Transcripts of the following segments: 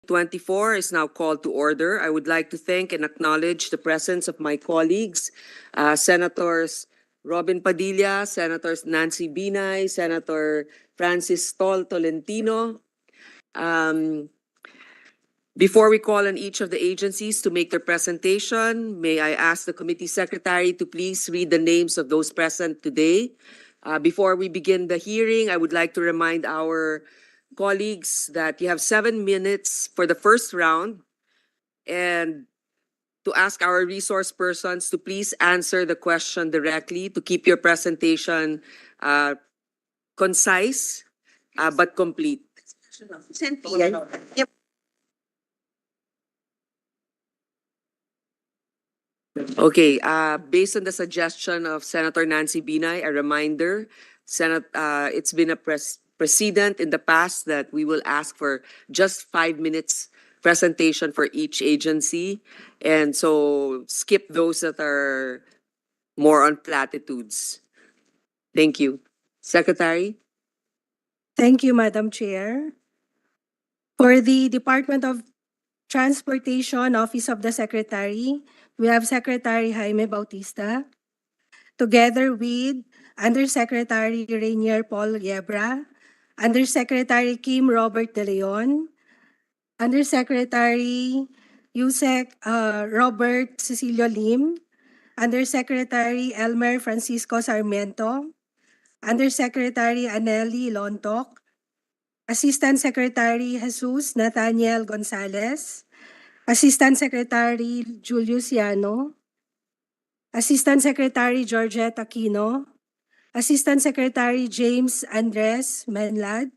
24 is now called to order. I would like to thank and acknowledge the presence of my colleagues, Senators Robin Padilla, Senators Nancy Binay, Senator Francis Tolentino. Before we call on each of the agencies to make their presentation, may I ask the committee secretary to please read the names of those present today. Before we begin the hearing, I would like to remind our colleagues that you have 7 minutes for the first round and to ask our resource persons to please answer the question directly to keep your presentation concise but complete. Yep. Okay, based on the suggestion of Senator Nancy Binay, a reminder, it's been a precedent in the past that we will ask for just 5 minutes presentation for each agency. And so skip those that are more on platitudes. Thank you. Secretary? Thank you, Madam Chair. For the Department of Transportation, Office of the Secretary, we have Secretary Jaime Bautista, together with Undersecretary Rainier Paul Yebra, Undersecretary Kim Robert De Leon, Undersecretary Yusek Robert Cecilio Lim, Undersecretary Elmer Francisco Sarmiento, Undersecretary Aneli Lontok, Assistant Secretary Jesus Nathaniel Gonzalez, Assistant Secretary Julius Yano, Assistant Secretary Georgette Aquino, Assistant Secretary James Andres Menlad,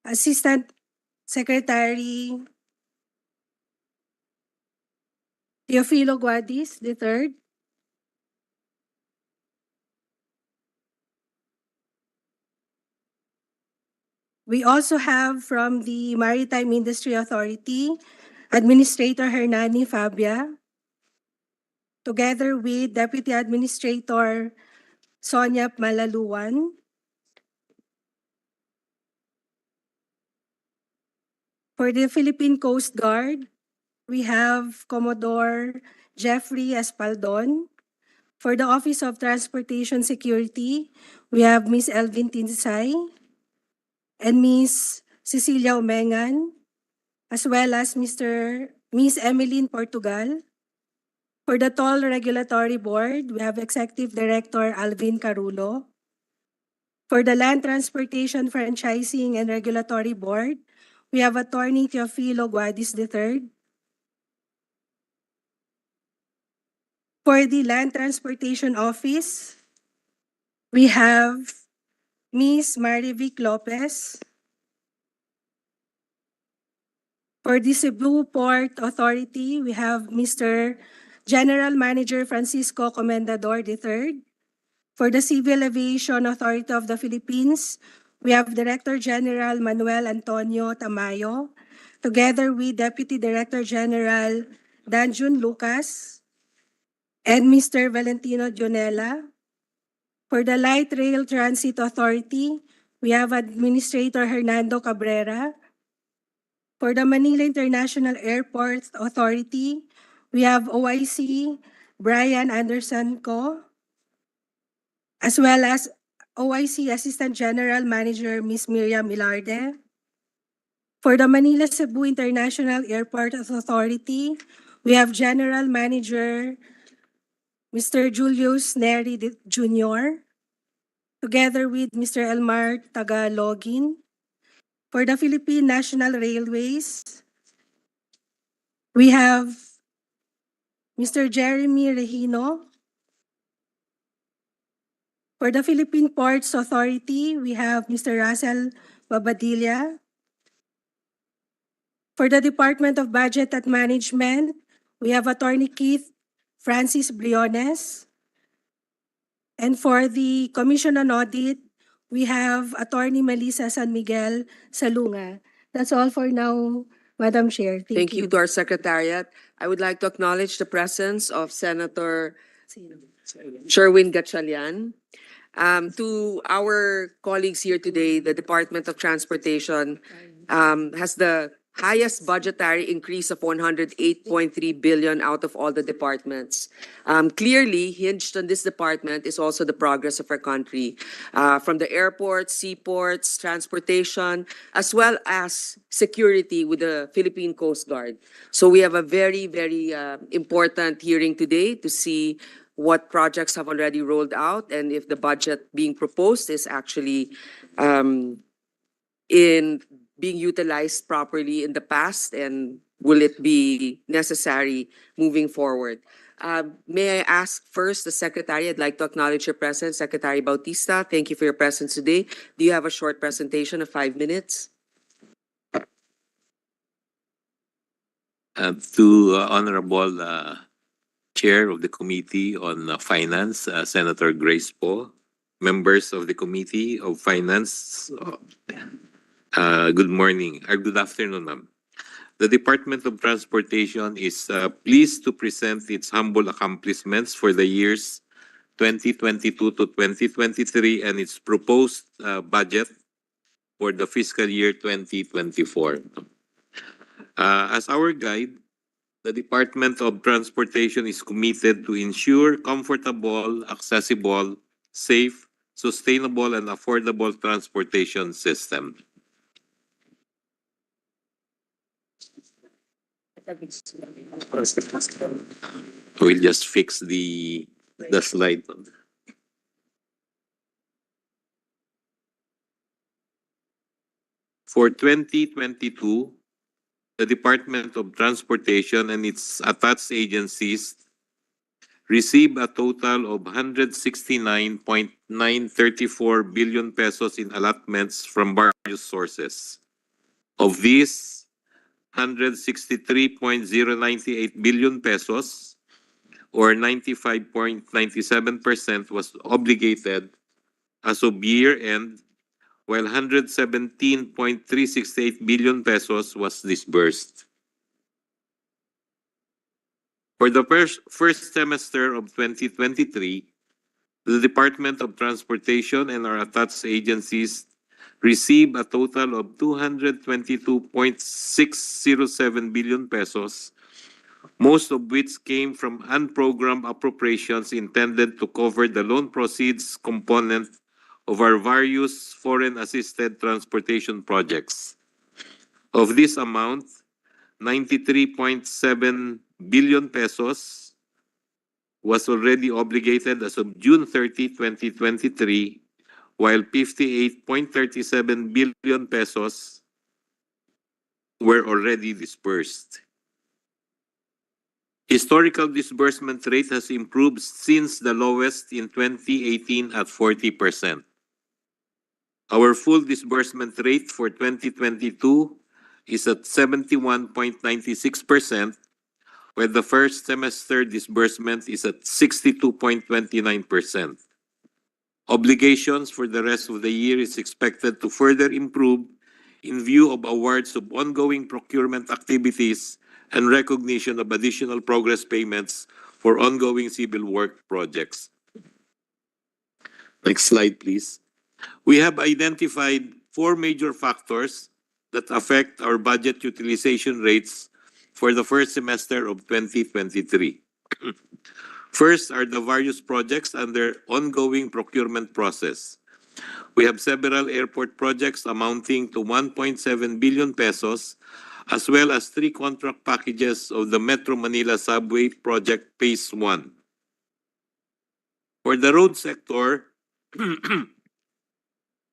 Assistant Secretary Teofilo Guadis III, we also have from the Maritime Industry Authority, Administrator Hernani Fabia, together with Deputy Administrator Sonia Malaluan. For the Philippine Coast Guard, we have Commodore Jeffrey Espaldon. For the Office of Transportation Security, we have Ms. Elvin Tinsay and Ms. Cecilia Umengan, as well as Ms. Emeline Portugal. For the Toll Regulatory Board, we have Executive Director Alvin Carulo. For the Land Transportation Franchising and Regulatory Board, we have Attorney Teofilo Guadis III. For the Land Transportation Office, we have Ms. Marivic Lopez. For the Cebu Port Authority, we have Mr. General Manager Francisco Comendador III. For the Civil Aviation Authority of the Philippines, we have Director General Manuel Antonio Tamayo, together with Deputy Director General Danjun Lucas and Mr. Valentino Dionela. For the Light Rail Transit Authority, we have Administrator Hernando Cabrera. For the Manila International Airport Authority, we have OIC Brian Anderson Co., as well as OIC Assistant General Manager Ms. Miriam Ilarde. For the Manila Cebu International Airport Authority, we have General Manager Mr. Julius Neri Jr., together with Mr. Elmar Tagalogin. For the Philippine National Railways, we have Mr. Jeremy Regino. For the Philippine Ports Authority, we have Mr. Russell Babadilla. For the Department of Budget and Management, we have Attorney Keith Francis Briones. And for the Commission on Audit, we have Attorney Melissa San Miguel Salunga. That's all for now, Madam Chair. Thank you to our Secretariat. I would like to acknowledge the presence of Senator Sherwin Gatchalian. To our colleagues here today, the Department of Transportation has the highest budgetary increase of 108.3 billion out of all the departments. Clearly, hinged on this department is also the progress of our country, from the airports, seaports, transportation, as well as security with the Philippine Coast Guard. So we have a very, very important hearing today to see what projects have already rolled out and if the budget being proposed is actually in being utilized properly in the past, and will it be necessary moving forward? May I ask first the Secretary, I'd like to acknowledge your presence, Secretary Bautista. Thank you for your presence today. Do you have a short presentation of 5 minutes? To Honorable Chair of the Committee on Finance, Senator Grace Poe, members of the Committee of Finance, good morning, or good afternoon, ma'am. The Department of Transportation is pleased to present its humble accomplishments for the years 2022 to 2023 and its proposed budget for the fiscal year 2024. As our guide, the Department of Transportation is committed to ensure comfortable, accessible, safe, sustainable, and affordable transportation system. We'll just fix the slide. For 2022, the Department of Transportation and its attached agencies received a total of 169.934 billion pesos in allotments from various sources. Of these, 163.098 billion pesos or 95.97% was obligated as of year-end, while 117.368 billion pesos was disbursed. For the first semester of 2023, the Department of Transportation and our attached agencies received a total of 222.607 billion pesos, most of which came from unprogrammed appropriations intended to cover the loan proceeds component of our various foreign-assisted transportation projects. Of this amount, 93.7 billion pesos was already obligated as of June 30, 2023, while 58.37 billion pesos were already disbursed. Historical disbursement rate has improved since the lowest in 2018 at 40%. Our full disbursement rate for 2022 is at 71.96%, where the first semester disbursement is at 62.29%. Obligations for the rest of the year is expected to further improve in view of awards of ongoing procurement activities and recognition of additional progress payments for ongoing civil work projects. Next slide, please. We have identified 4 major factors that affect our budget utilization rates for the first semester of 2023. First are the various projects under ongoing procurement process. We have several airport projects amounting to 1.7 billion pesos, as well as 3 contract packages of the Metro Manila Subway Project Phase 1. For the road sector,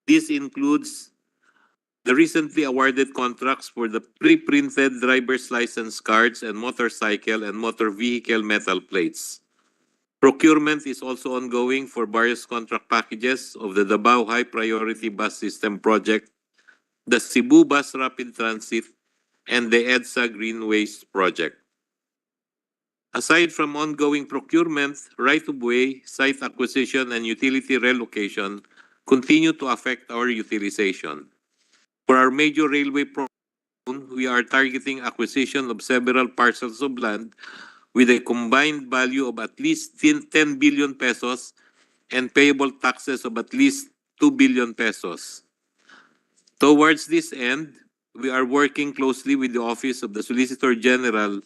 this includes the recently awarded contracts for the pre-printed driver's license cards and motorcycle and motor vehicle metal plates. Procurement is also ongoing for various contract packages of the Davao High Priority Bus System Project, the Cebu Bus Rapid Transit, and the EDSA Greenways Project. Aside from ongoing procurement, right-of-way, site acquisition, and utility relocation continue to affect our utilization. For our major railway program, we are targeting acquisition of several parcels of land with a combined value of at least 10 billion pesos and payable taxes of at least 2 billion pesos. Towards this end, we are working closely with the Office of the Solicitor General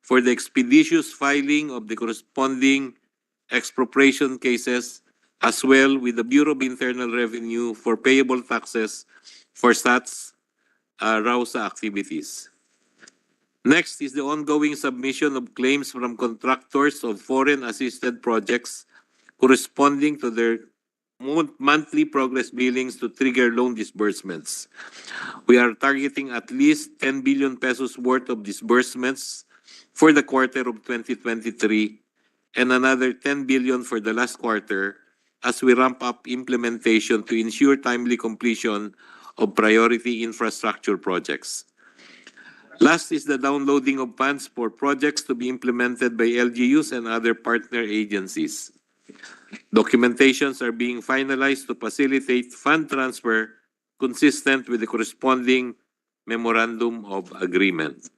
for the expeditious filing of the corresponding expropriation cases, as well with the Bureau of Internal Revenue for payable taxes for SATs RAUSA activities. Next is the ongoing submission of claims from contractors of foreign assisted projects corresponding to their monthly progress billings to trigger loan disbursements. We are targeting at least 10 billion pesos worth of disbursements for the quarter of 2023 and another 10 billion for the last quarter as we ramp up implementation to ensure timely completion of priority infrastructure projects. Last is the downloading of funds for projects to be implemented by LGUs and other partner agencies. Documentations are being finalized to facilitate fund transfer consistent with the corresponding Memorandum of Agreement.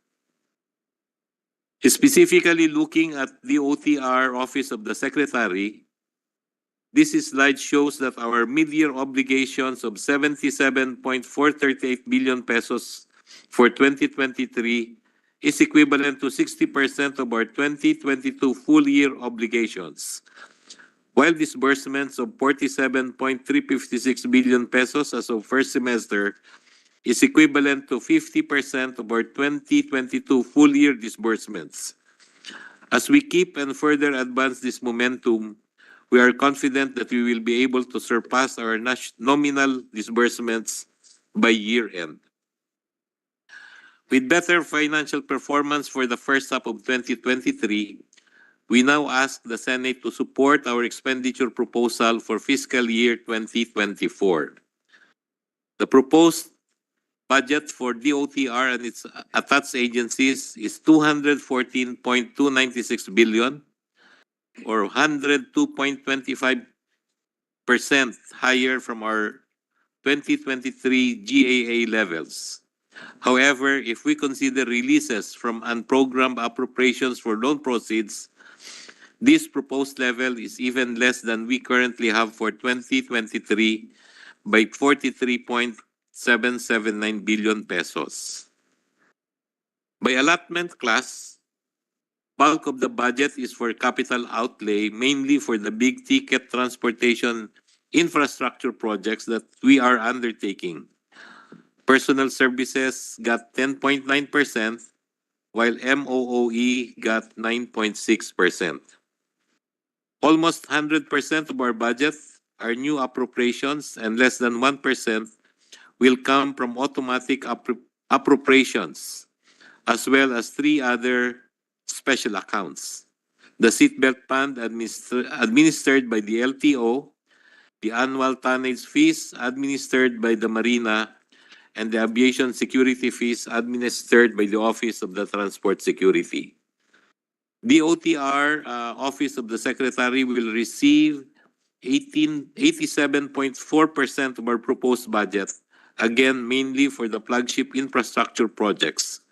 Specifically looking at the DOTR Office of the Secretary, this slide shows that our mid-year obligations of 77.438 billion pesos for 2023 is equivalent to 60% of our 2022 full-year obligations, while disbursements of 47.356 billion pesos as of first semester is equivalent to 50% of our 2022 full-year disbursements. As we keep and further advance this momentum, we are confident that we will be able to surpass our nominal disbursements by year-end. With better financial performance for the first half of 2023, we now ask the Senate to support our expenditure proposal for fiscal year 2024. The proposed budget for DOTR and its attached agencies is 214.296 billion or 102.25% higher from our 2023 GAA levels. However, if we consider releases from unprogrammed appropriations for loan proceeds, this proposed level is even less than we currently have for 2023 by 43.779 billion pesos. By allotment class, bulk of the budget is for capital outlay, mainly for the big-ticket transportation infrastructure projects that we are undertaking. Personal services got 10.9%, while MOOE got 9.6%. Almost 100% of our budget are new appropriations, and less than 1% will come from automatic appropriations, as well as 3 other special accounts: the seatbelt fund administered by the LTO, the annual tonnage fees administered by the Marina, and the aviation security fees administered by the Office of the Transport Security. The DOTR Office of the Secretary will receive 87.4% of our proposed budget, again mainly for the flagship infrastructure projects.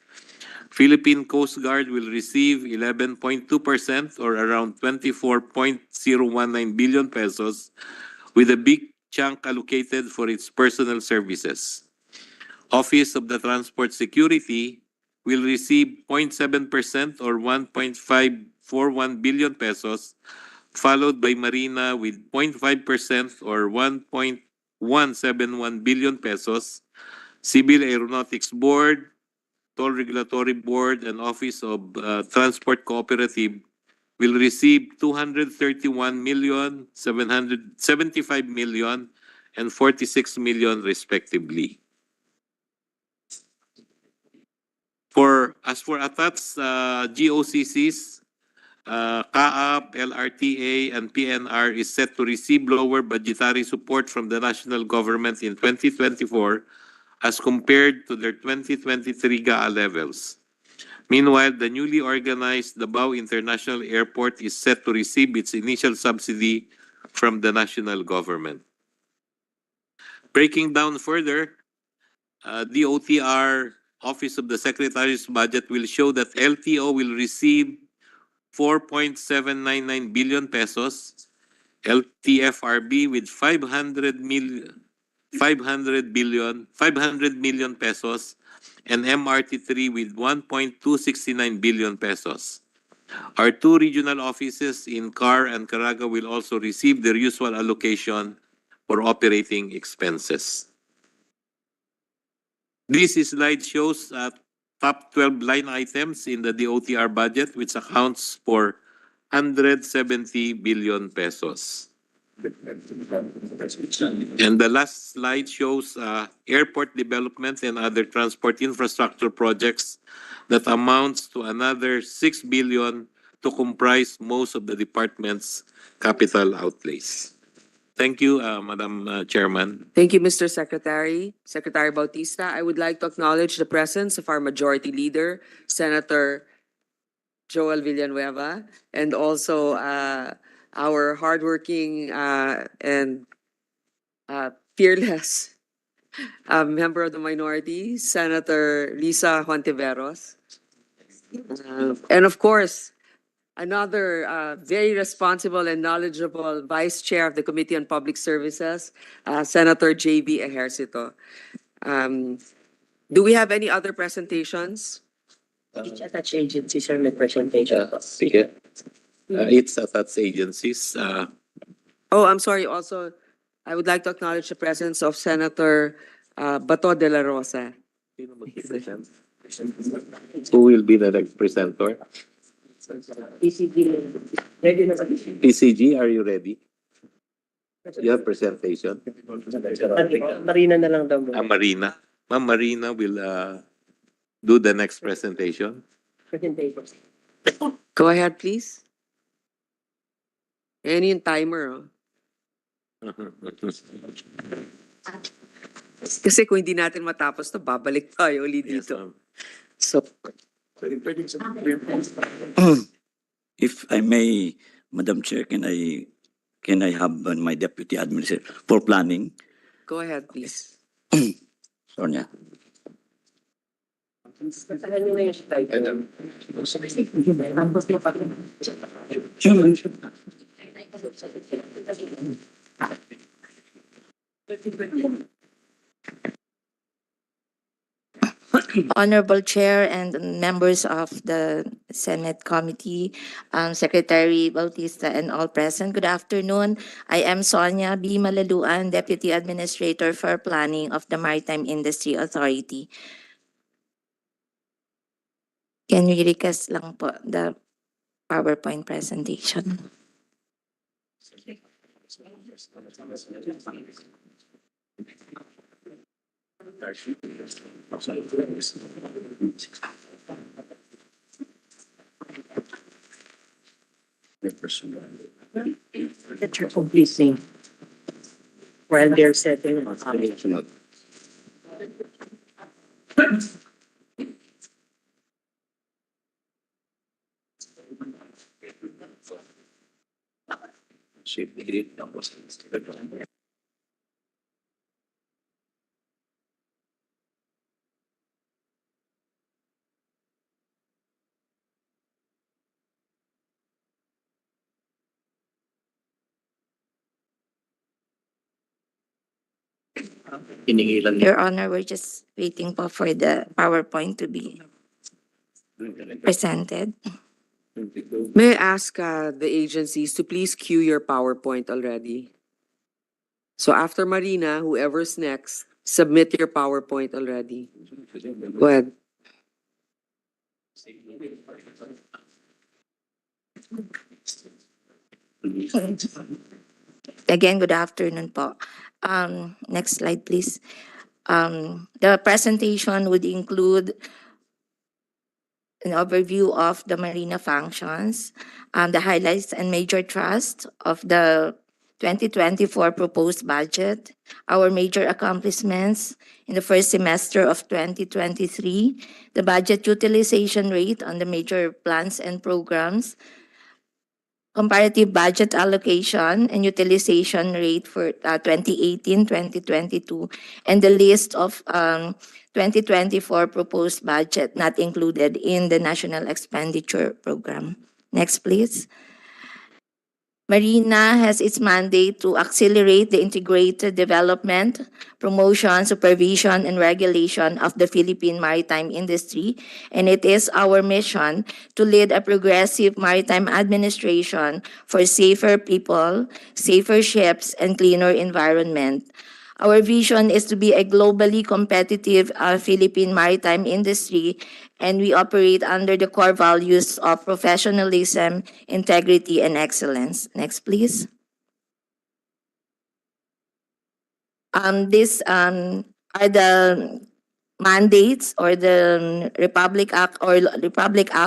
Philippine Coast Guard will receive 11.2% or around 24.019 billion pesos, with a big chunk allocated for its personnel services. Office of the Transport Security will receive 0.7% or 1.541 billion pesos, followed by Marina with 0.5% or 1.171 billion pesos. Civil Aeronautics Board, Toll Regulatory Board, and Office of Transport Cooperative will receive 231 million, 775 million, and 46 million respectively. As for attached GOCCs, CAAP, LRTA, and PNR is set to receive lower budgetary support from the national government in 2024 as compared to their 2023 GAA levels. Meanwhile, the newly organized Davao International Airport is set to receive its initial subsidy from the national government. Breaking down further, the DOTR Office of the Secretary's budget will show that LTO will receive 4.799 billion pesos, LTFRB with 500 million pesos, and MRT3 with 1.269 billion pesos. Our two regional offices in Car and Caraga will also receive their usual allocation for operating expenses. This slide shows top 12 line items in the DOTR budget, which accounts for 170 billion pesos. And the last slide shows airport development and other transport infrastructure projects that amounts to another 6 billion to comprise most of the department's capital outlays. Thank you, Madam Chairman. Thank you, Mr. Secretary. Secretary Bautista, I would like to acknowledge the presence of our Majority Leader, Senator Joel Villanueva, and also our hardworking and fearless member of the minority, Senator Lisa Hontiveros. And of course, another very responsible and knowledgeable Vice Chair of the Committee on Public Services, Senator J.B. Ejercito. Do we have any other presentations? Each attached agencies are may presentation. Sige. It's attached agencies. Oh, I'm sorry. Also, I would like to acknowledge the presence of Senator Bato de la Rosa. Who will be the next presenter? PCG. Ready na ba? PCG, are you ready? You have presentation? Marina na lang daw. Marina. Ma'am Marina will do the next presentation. Presentation. Go ahead, please. Any timer. Kasi kung hindi natin matapos to, babalik tayo ulit Yes, dito. ma'am. So, If I may, Madam Chair, can I have my deputy administrator for planning? go ahead, please. Sonia. Pasahan nyo na yung slide. Honorable Chair and members of the Senate Committee, Secretary Bautista and all present, good afternoon. I am Sonia B. Malaluan, Deputy Administrator for Planning of the Maritime Industry Authority. Can you request lang po the PowerPoint presentation? Get your complete name. While they're setting up. Your Honor, we're just waiting po for the PowerPoint to be presented. May I ask the agencies to please cue your PowerPoint already? So after Marina, whoever's next, submit your PowerPoint already. Go ahead. Again, good afternoon po. Next slide, please. The presentation would include an overview of the Marina functions, the highlights and major thrust of the 2024 proposed budget, our major accomplishments in the first semester of 2023, the budget utilization rate on the major plans and programs, comparative budget allocation and utilization rate for 2018-2022, and the list of 2024 proposed budget not included in the National Expenditure Program. Next, please. Marina has its mandate to accelerate the integrated development, promotion, supervision, and regulation of the Philippine maritime industry, and it is our mission to lead a progressive maritime administration for safer people, safer ships, and cleaner environment. Our vision is to be a globally competitive Philippine maritime industry, and we operate under the core values of professionalism, integrity, and excellence. Next, please. These are the mandates or the Republic Acts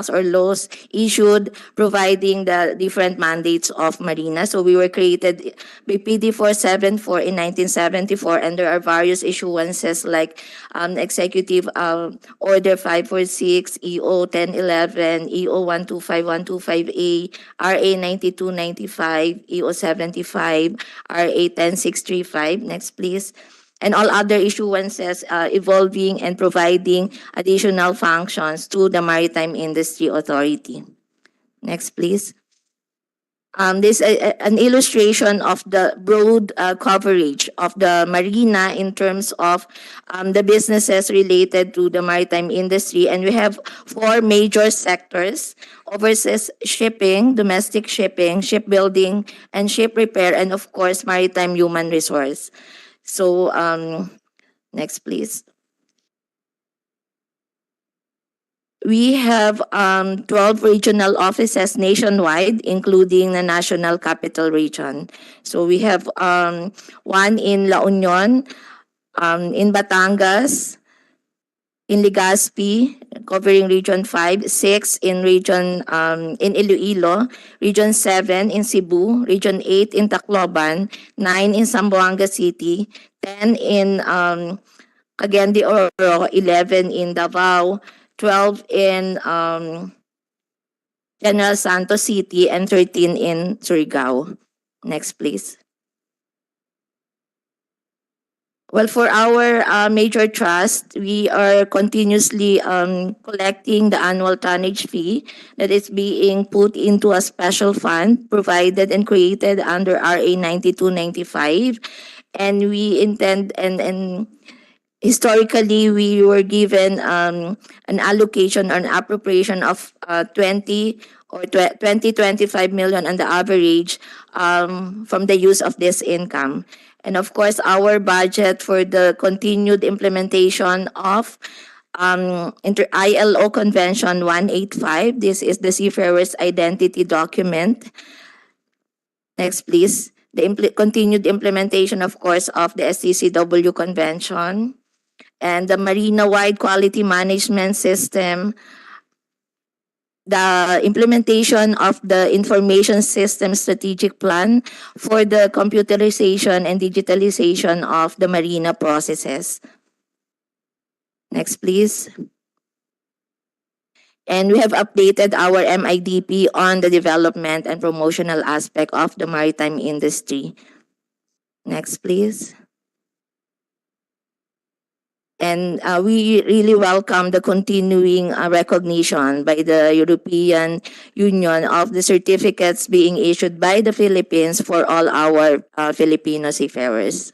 or laws issued providing the different mandates of Marina. So we were created by PD 474 in 1974, and there are various issuances like Executive Order 546, EO 1011, EO 125125A, RA 9295, EO 75, RA 10635. Next, please. And all other issuances evolving and providing additional functions to the Maritime Industry Authority. Next, please. This is an illustration of the broad coverage of the marina in terms of the businesses related to the maritime industry. And we have four major sectors: overseas shipping, domestic shipping, shipbuilding, and ship repair, and of course, maritime human resource. So, next, please. We have 12 regional offices nationwide, including the National Capital Region. So we have one in La Union, in Batangas, in Legazpi, covering Region 5, 6 in in Iloilo, Region 7 in Cebu, Region 8 in Tacloban, 9 in Zamboanga City, 10 in Cagayan de Oro, 11 in Davao, 12 in General Santos City, and 13 in Surigao. Next, please. Well, for our major trust, we are continuously collecting the annual tonnage fee that is being put into a special fund provided and created under RA 9295. And we intend and historically, we were given an allocation or an appropriation of 20 or 25 million on the average from the use of this income. And of course, our budget for the continued implementation of ILO Convention 185. This is the Seafarer's Identity Document. Next, please. The continued implementation, of course, of the SCCW Convention and the Marina-wide quality management system, the implementation of the information system strategic plan for the computerization and digitalization of the Marina processes. Next, please. And we have updated our MIDP on the development and promotional aspect of the maritime industry. Next, please. And we really welcome the continuing recognition by the European Union of the certificates being issued by the Philippines for all our Filipino seafarers.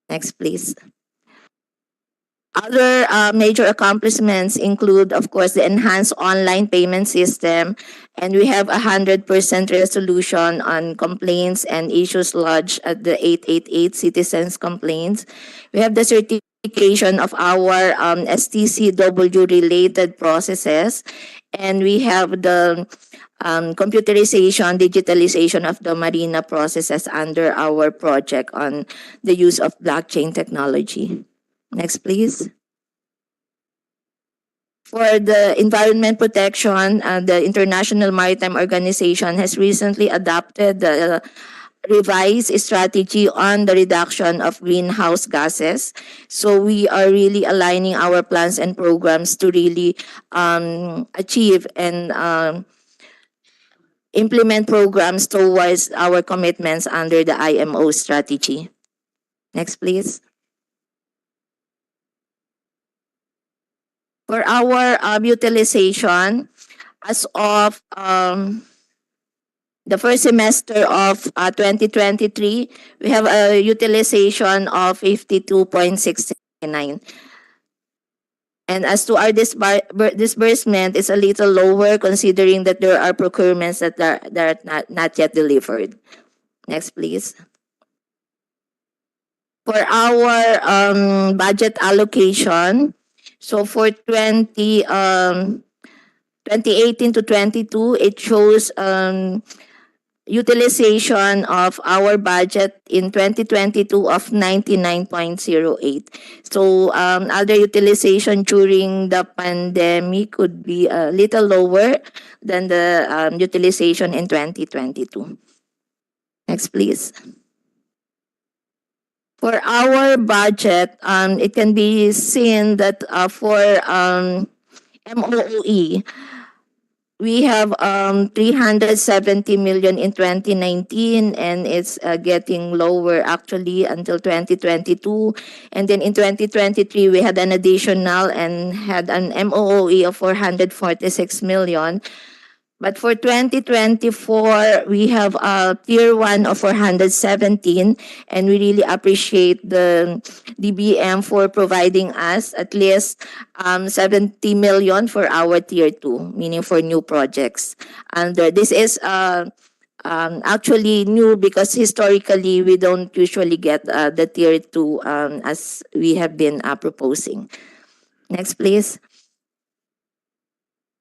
Next, please. Other major accomplishments include, of course, the enhanced online payment system, and we have 100% resolution on complaints and issues lodged at the 888 citizens complaints. We have the certification of our STCW related processes, and we have the computerization, digitalization of the Marina processes under our project on the use of blockchain technology. Next, please. For the environment protection, the International Maritime Organization has recently adopted the revised strategy on the reduction of greenhouse gases. So we are really aligning our plans and programs to really achieve and implement programs towards our commitments under the IMO strategy. Next, please. For our utilization, as of the first semester of 2023, we have a utilization of 52.69. And as to our disbursement, it's a little lower considering that there are procurements that are not yet delivered. Next, please. For our budget allocation, so for 2018 to 22, it shows utilization of our budget in 2022 of 99.08. So other utilization during the pandemic could be a little lower than the utilization in 2022. Next, please. For our budget, it can be seen that for MOOE, we have 370 million in 2019, and it's getting lower actually until 2022. And then in 2023, we had an additional and had an MOOE of 446 million. But for 2024, we have a tier 1 of 417, and we really appreciate the DBM for providing us at least 70 million for our tier 2, meaning for new projects. And this is actually new because historically we don't usually get the tier 2 as we have been proposing. Next, please.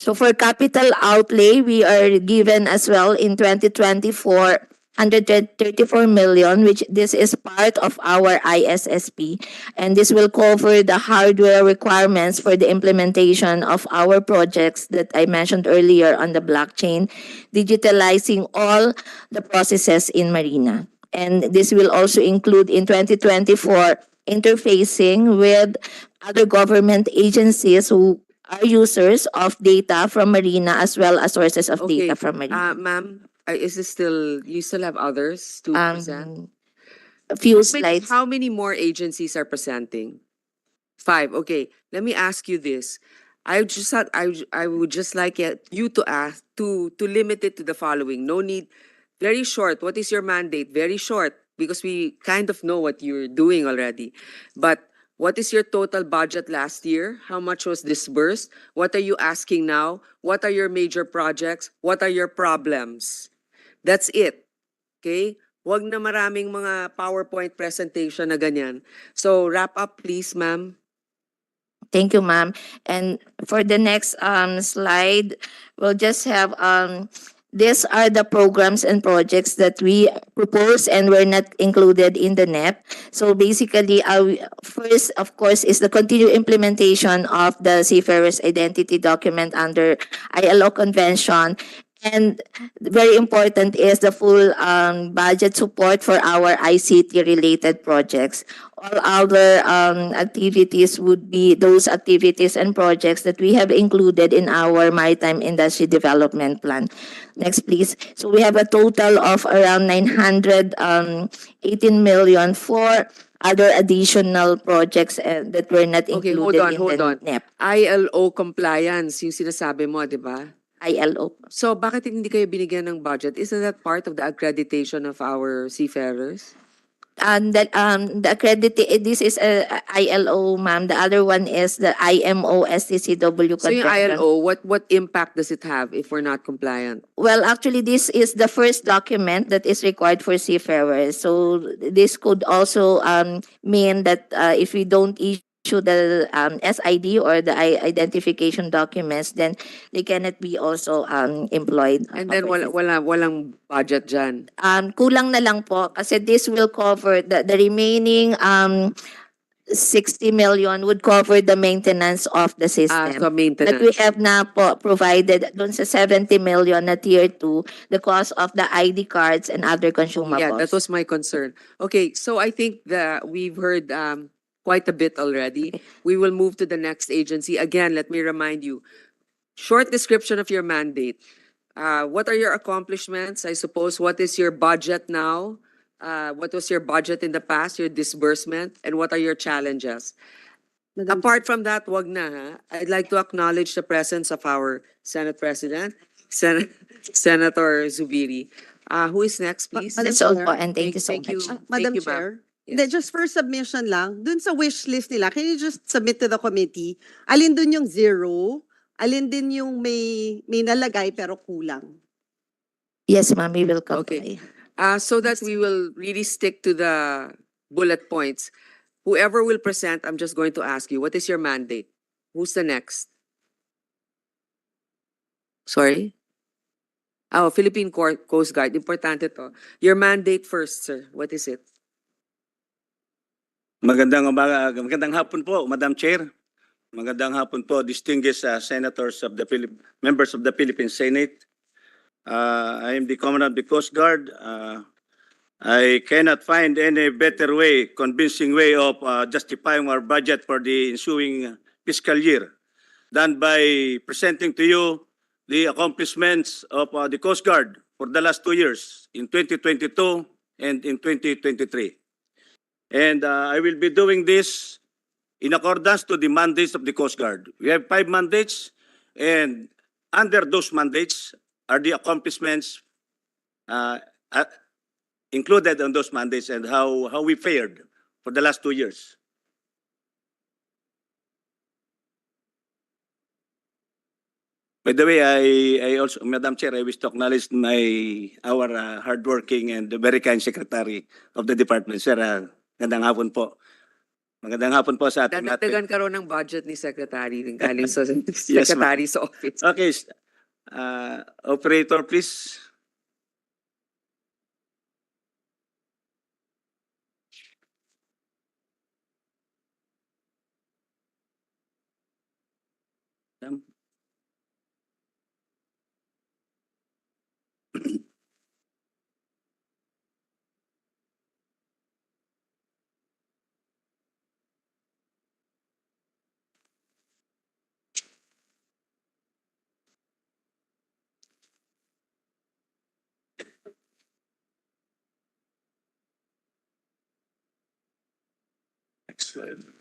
So for capital outlay, we are given as well in 2024, 134 million, which this is part of our ISSP. And this will cover the hardware requirements for the implementation of our projects that I mentioned earlier on the blockchain, digitalizing all the processes in Marina. And this will also include in 2024 interfacing with other government agencies who are users of data from Marina as well as sources of Okay, data from Marina. Ma'am, is this still, you still have others to present? A few slides. How many more agencies are presenting? 5. Okay, let me ask you this. I would just like you to ask to limit it to the following. No need. Very short. What is your mandate? Very short, because we kind of know what you're doing already. But what is your total budget last year? How much was disbursed? What are you asking now? What are your major projects? What are your problems? That's it. Okay? Wag na maraming mga PowerPoint presentation na ganyan. So wrap up please, ma'am. Thank you, ma'am. And for the next slide, we'll just have these are the programs and projects that we propose and were not included in the NEP. So basically, first, of course, is the continued implementation of the Seafarer's Identity Document under ILO Convention. And very important is the full budget support for our ICT-related projects. All other activities would be those activities and projects that we have included in our Maritime Industry Development Plan. Next, please. So we have a total of around 918 million for other additional projects that were not Okay, included hold in on. the NEP. ILO compliance, yung sinasabi mo, di ba? ILO. So bakit hindi kayo binigyan ng budget? Isn't that part of the accreditation of our seafarers? And that the this is a ILO, ma'am. The other one is the IMO STCW So yung convention. ILO, what impact does it have if we're not compliant? Well, actually, this is the first document that is required for seafarers. So this could also mean that if we don't issue the SID or the identification documents, then they cannot be also employed. And then walang budget dyan. Kulang na lang po kasi this will cover the remaining 60 million would cover the maintenance of the system. So maintenance. That we have na po provided dun sa 70 million na tier 2, the cost of the ID cards and other consumables. Yeah, that was my concern. Okay, so I think that we've heard quite a bit already. We will move to the next agency. Again, let me remind you, short description of your mandate. What are your accomplishments? I suppose, what is your budget now? What was your budget in the past, your disbursement, and what are your challenges? Apart from that, wag na ha. I'd like to acknowledge the presence of our Senate President. Senator Zubiri. Who is next, please? Madam That's all Chair. po, and thank you so Thank you. much. Madam Thank you, ma'am. Chair. Yes. Hindi, just for submission lang, dun sa wish list nila, can you just submit to the committee? Alin dun yung zero? Alin din yung may nalagay pero kulang? Yes, ma'am, we will Okay. comply. So that we will really stick to the bullet points. Whoever will present, I'm just going to ask you, what is your mandate? Who's the next? Sorry? Oh, Philippine Coast Guard. Importante to. Your mandate first, sir. What is it? Magandang umaga, magandang hapon po, Madam Chair. Magandang hapon po, distinguished senators of the members of the Philippine Senate. I am the Commandant of the Coast Guard. I cannot find any better way, convincing way of justifying our budget for the ensuing fiscal year than by presenting to you the accomplishments of the Coast Guard for the last 2 years, in 2022 and in 2023. And I will be doing this in accordance to the mandates of the Coast Guard. We have 5 mandates, and under those mandates are the accomplishments included on those mandates and how we fared for the last 2 years. By the way, I also, Madam Chair, I wish to acknowledge our hardworking and very kind secretary of the department. Sir, magandang hapon po. Magandang hapon po sa ating lahat. Dadagdagan ka raw ng budget ni Secretary ng galing sa Secretary's office. Okay, operator, please.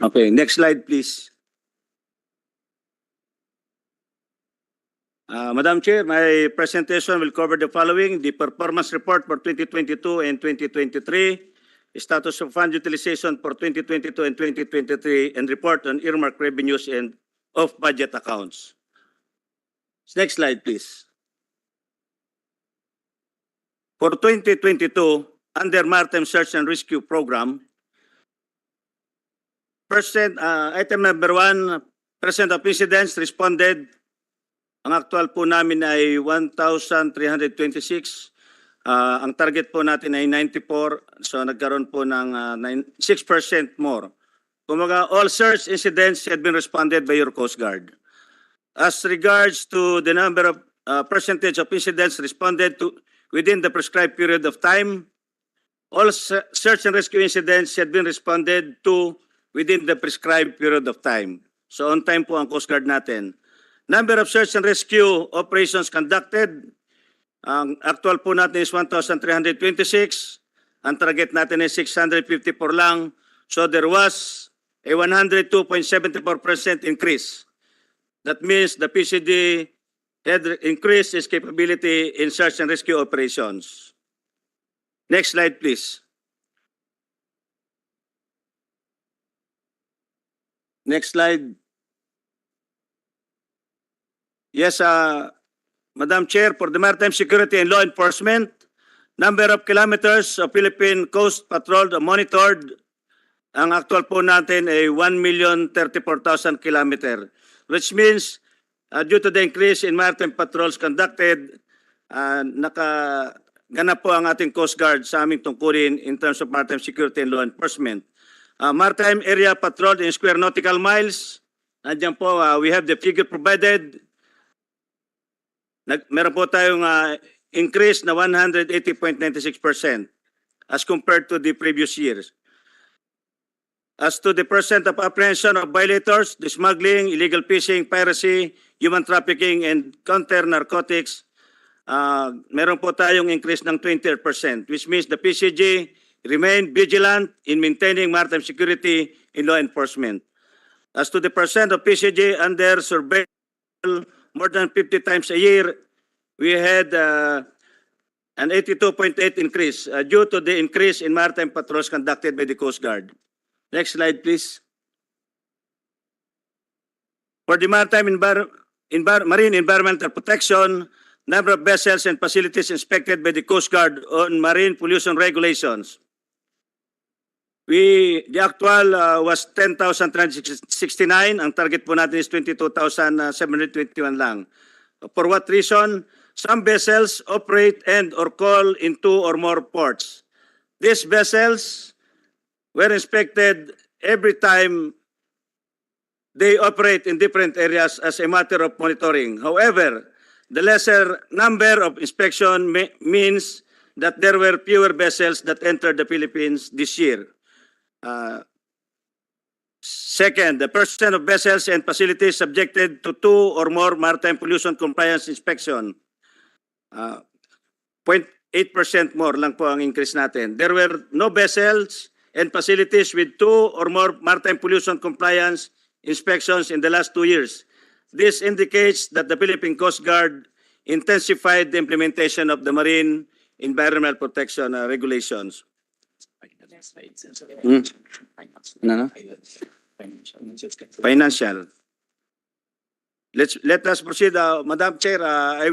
Okay, next slide, please. Madam Chair, my presentation will cover the following: the performance report for 2022 and 2023, status of fund utilization for 2022 and 2023, and report on earmark revenues and off-budget accounts. Next slide, please. For 2022, under Maritime Search and Rescue Program, item number 1, percent of incidents responded. Ang actual po namin ay 1,326. Ang target po natin ay 94. So nagkaroon po ng 6% more. Kumaga, all search incidents had been responded by your Coast Guard. As regards to the number of percentage of incidents responded to within the prescribed period of time, all search and rescue incidents had been responded to within the prescribed period of time. So on time po ang Coast Guard natin. Number of search and rescue operations conducted, ang actual po natin is 1,326. Ang target natin is 654 lang. So there was a 102.74% increase. That means the PCD had increased its capability in search and rescue operations. Next slide, please. Next slide. Yes, Madam Chair, for the Maritime Security and Law Enforcement, number of kilometers of Philippine Coast Patrol monitored, ang actual po natin ay 1,034,000 kilometer, which means due to the increase in maritime patrols conducted, nakaganap po ang ating Coast Guard sa aming tungkulin in terms of maritime security and law enforcement. Maritime area patrolled in square nautical miles, nandiyan po, we have the figure provided. Meron po tayong increase na 180.96% as compared to the previous years. As to the percent of apprehension of violators, the smuggling, illegal fishing, piracy, human trafficking, and counter-narcotics, meron po tayong increase ng 20%, which means the PCG remain vigilant in maintaining maritime security in law enforcement. As to the percent of PCG under surveillance more than 50 times a year, we had an 82.8 increase due to the increase in maritime patrols conducted by the Coast Guard. Next slide, please. For the marine environmental protection, number of vessels and facilities inspected by the Coast Guard on marine pollution regulations. The actual was 10,369. Ang target po natin is 22,721 lang. For what reason? Some vessels operate and or call in 2 or more ports. These vessels were inspected every time they operate in different areas as a matter of monitoring. However, the lesser number of inspection means that there were fewer vessels that entered the Philippines this year. Second, the percent of vessels and facilities subjected to 2 or more maritime pollution compliance inspection. 0.8% more lang po ang increase natin. There were no vessels and facilities with 2 or more maritime pollution compliance inspections in the last 2 years. This indicates that the Philippine Coast Guard intensified the implementation of the marine environmental protection regulations. Financial. Let us proceed, Madam Chair. I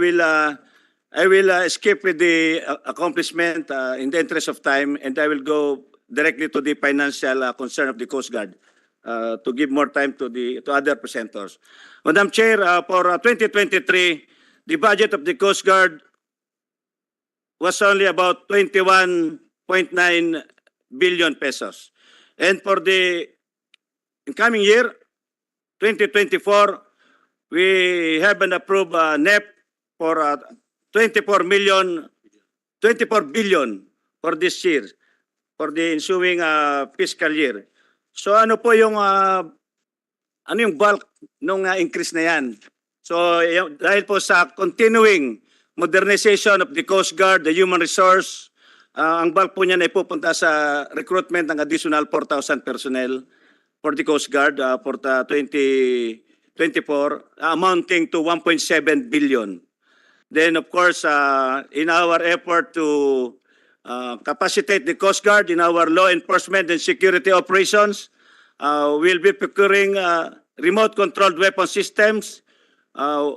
will skip with the accomplishment in the interest of time, and I will go directly to the financial concern of the Coast Guard to give more time to other presenters. Madam Chair, for 2023, the budget of the Coast Guard was only about 21.9 billion pesos. And for the incoming year, 2024, we have an approved NEP for 24 billion for this year, for the ensuing fiscal year. So ano po yung bulk ng increase na yan? So dahil po sa continuing modernization of the Coast Guard, the human resource, ang bulk po niyan ay pupunta sa recruitment ng additional 4,000 personnel for the Coast Guard for 2024, amounting to 1.7 billion. Then of course, in our effort to capacitate the Coast Guard in our law enforcement and security operations, we'll be procuring remote controlled weapon systems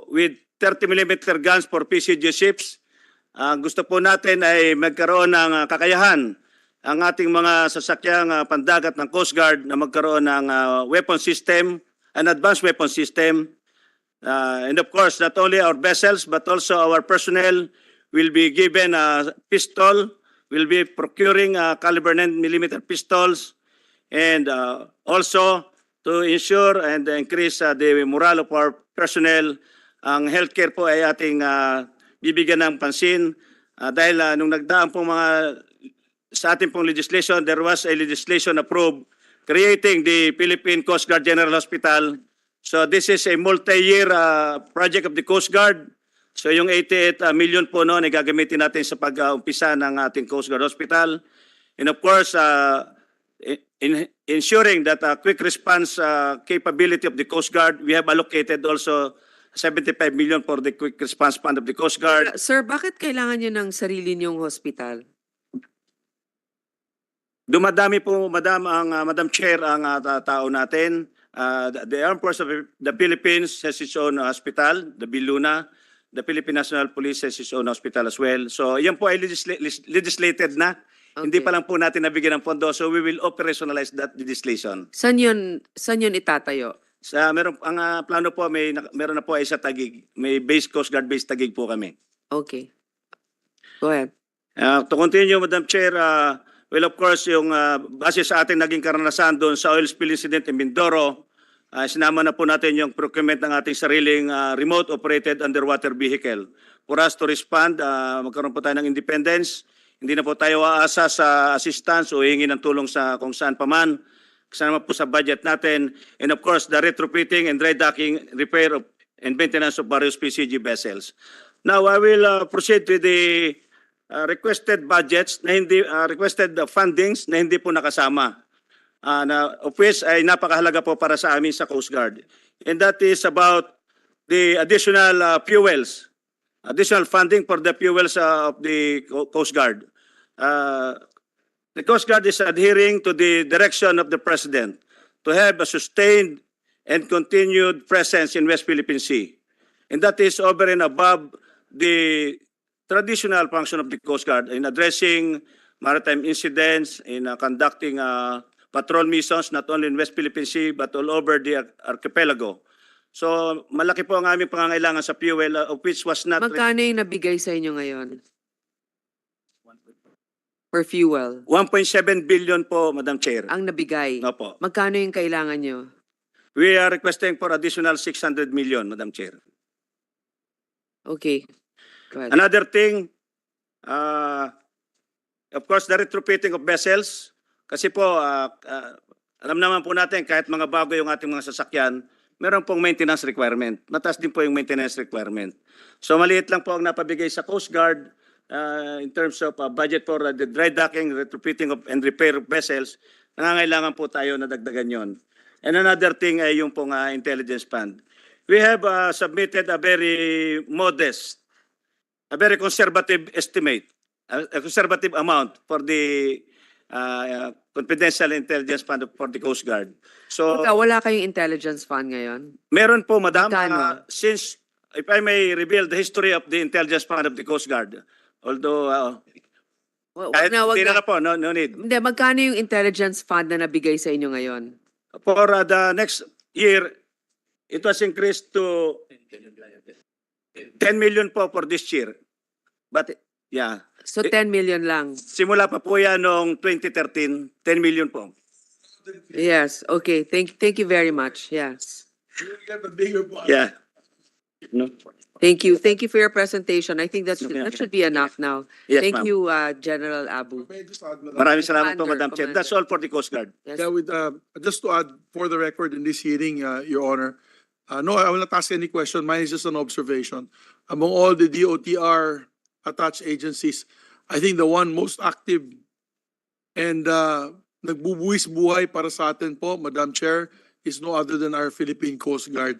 with 30mm guns for PCG ships. Gusto po natin ay magkaroon ng kakayahan ang ating mga sasakyang pandagat ng Coast Guard na magkaroon ng weapon system, an advanced weapon system. And of course, not only our vessels but also our personnel will be given a pistol, will be procuring caliber 9mm pistols, and also to ensure and increase the morale of our personnel. Ang healthcare po ay ating bibigyan ng pansin dahil nung nagdaan pong sa ating pong legislation, there was a legislation approved creating the Philippine Coast Guard General Hospital. So this is a multi-year project of the Coast Guard. So yung 88 million po noon ay gagamitin natin sa pag-umpisa ng ating Coast Guard Hospital. And of course, in ensuring that quick response capability of the Coast Guard, we have allocated also 75 million for the quick response fund of the Coast Guard. Sir, bakit kailangan niyo ng sarili niyong hospital? Dumadami po, Madam Chair, ang tao natin. The Armed Forces of the Philippines has its own hospital, the Biluna. The Philippine National Police has its own hospital as well. So yan po ay legislated na. Okay. Hindi pa lang po natin nabigyan ng pondo. So we will operationalize that legislation. Saan yun itatayo? Ang plano po, meron na po ay sa Taguig. May Coast Guard base Taguig po kami. Okay. Go ahead. To continue, Madam Chair, well, of course, yung base sa ating naging karanasan doon sa oil spill incident in Mindoro, sinama na po natin yung procurement ng ating sariling remote-operated underwater vehicle. For us to respond, magkaroon po tayo ng independence. Hindi na po tayo aasa sa assistance o hingi ng tulong sa kung saan pa man. Kasama po sa budget natin. And of course, the retrofitting and dry docking, repair and maintenance of various PCG vessels. Now, I will proceed with the requested budgets na hindi requested fundings na hindi po nakasama, of which ay napakahalaga po para sa amin sa Coast Guard, and that is about the additional fuels additional funding for the fuels of the Coast Guard. The Coast Guard is adhering to the direction of the President to have a sustained and continued presence in West Philippine Sea. And that is over and above the traditional function of the Coast Guard in addressing maritime incidents, in conducting patrol missions not only in West Philippine Sea but all over the archipelago. So malaki po ang aming pangangailangan sa fuel of which was not... Magkano yung nabigay sa inyo ngayon? For fuel. 1.7 billion po, Madam Chair. Ang nabigay. Opo. Magkano yung kailangan nyo? We are requesting for additional 600 million, Madam Chair. Okay. Go ahead. Another thing, of course, the retrofitting of vessels. Kasi po, alam naman po natin, kahit mga bago yung ating mga sasakyan, meron pong maintenance requirement. Mataas din po yung maintenance requirement. So maliit lang po ang napabigay sa Coast Guard in terms of budget for the dry docking, retrofitting of, and repair of vessels. Nangangailangan po tayo na dagdagan yon. And another thing ay yung pong intelligence fund. We have submitted a very modest, a very conservative estimate, a conservative amount for the confidential intelligence fund for the Coast Guard. So, Wala kayong intelligence fund ngayon? meron po, Madam, Magkano? since, if I may reveal the history of the intelligence fund of the Coast Guard, although, kahit hindi na po, no need. Hindi, magkano yung intelligence fund na nabigay sa inyo ngayon? For the next year, it was increased to 10 million po for this year. But, yeah. So 10 million lang. Simula pa po yan noong 2013, 10 million po. Yes, okay. Thank you very much. Yes. Yeah. No? Thank you. Thank you for your presentation. I think that should be enough now. Yes, Thank ma'am. you, General Abu. Maraming salamat po, Commander, Madam Chair. That's all for the Coast Guard. Yes. Yeah, just to add for the record in this hearing, Your Honor, no, I will not ask any question. Mine is just an observation. Among all the DOTR attached agencies, I think the one most active and nagbubuwis buhay para sa atin po, Madam Chair, is no other than our Philippine Coast Guard.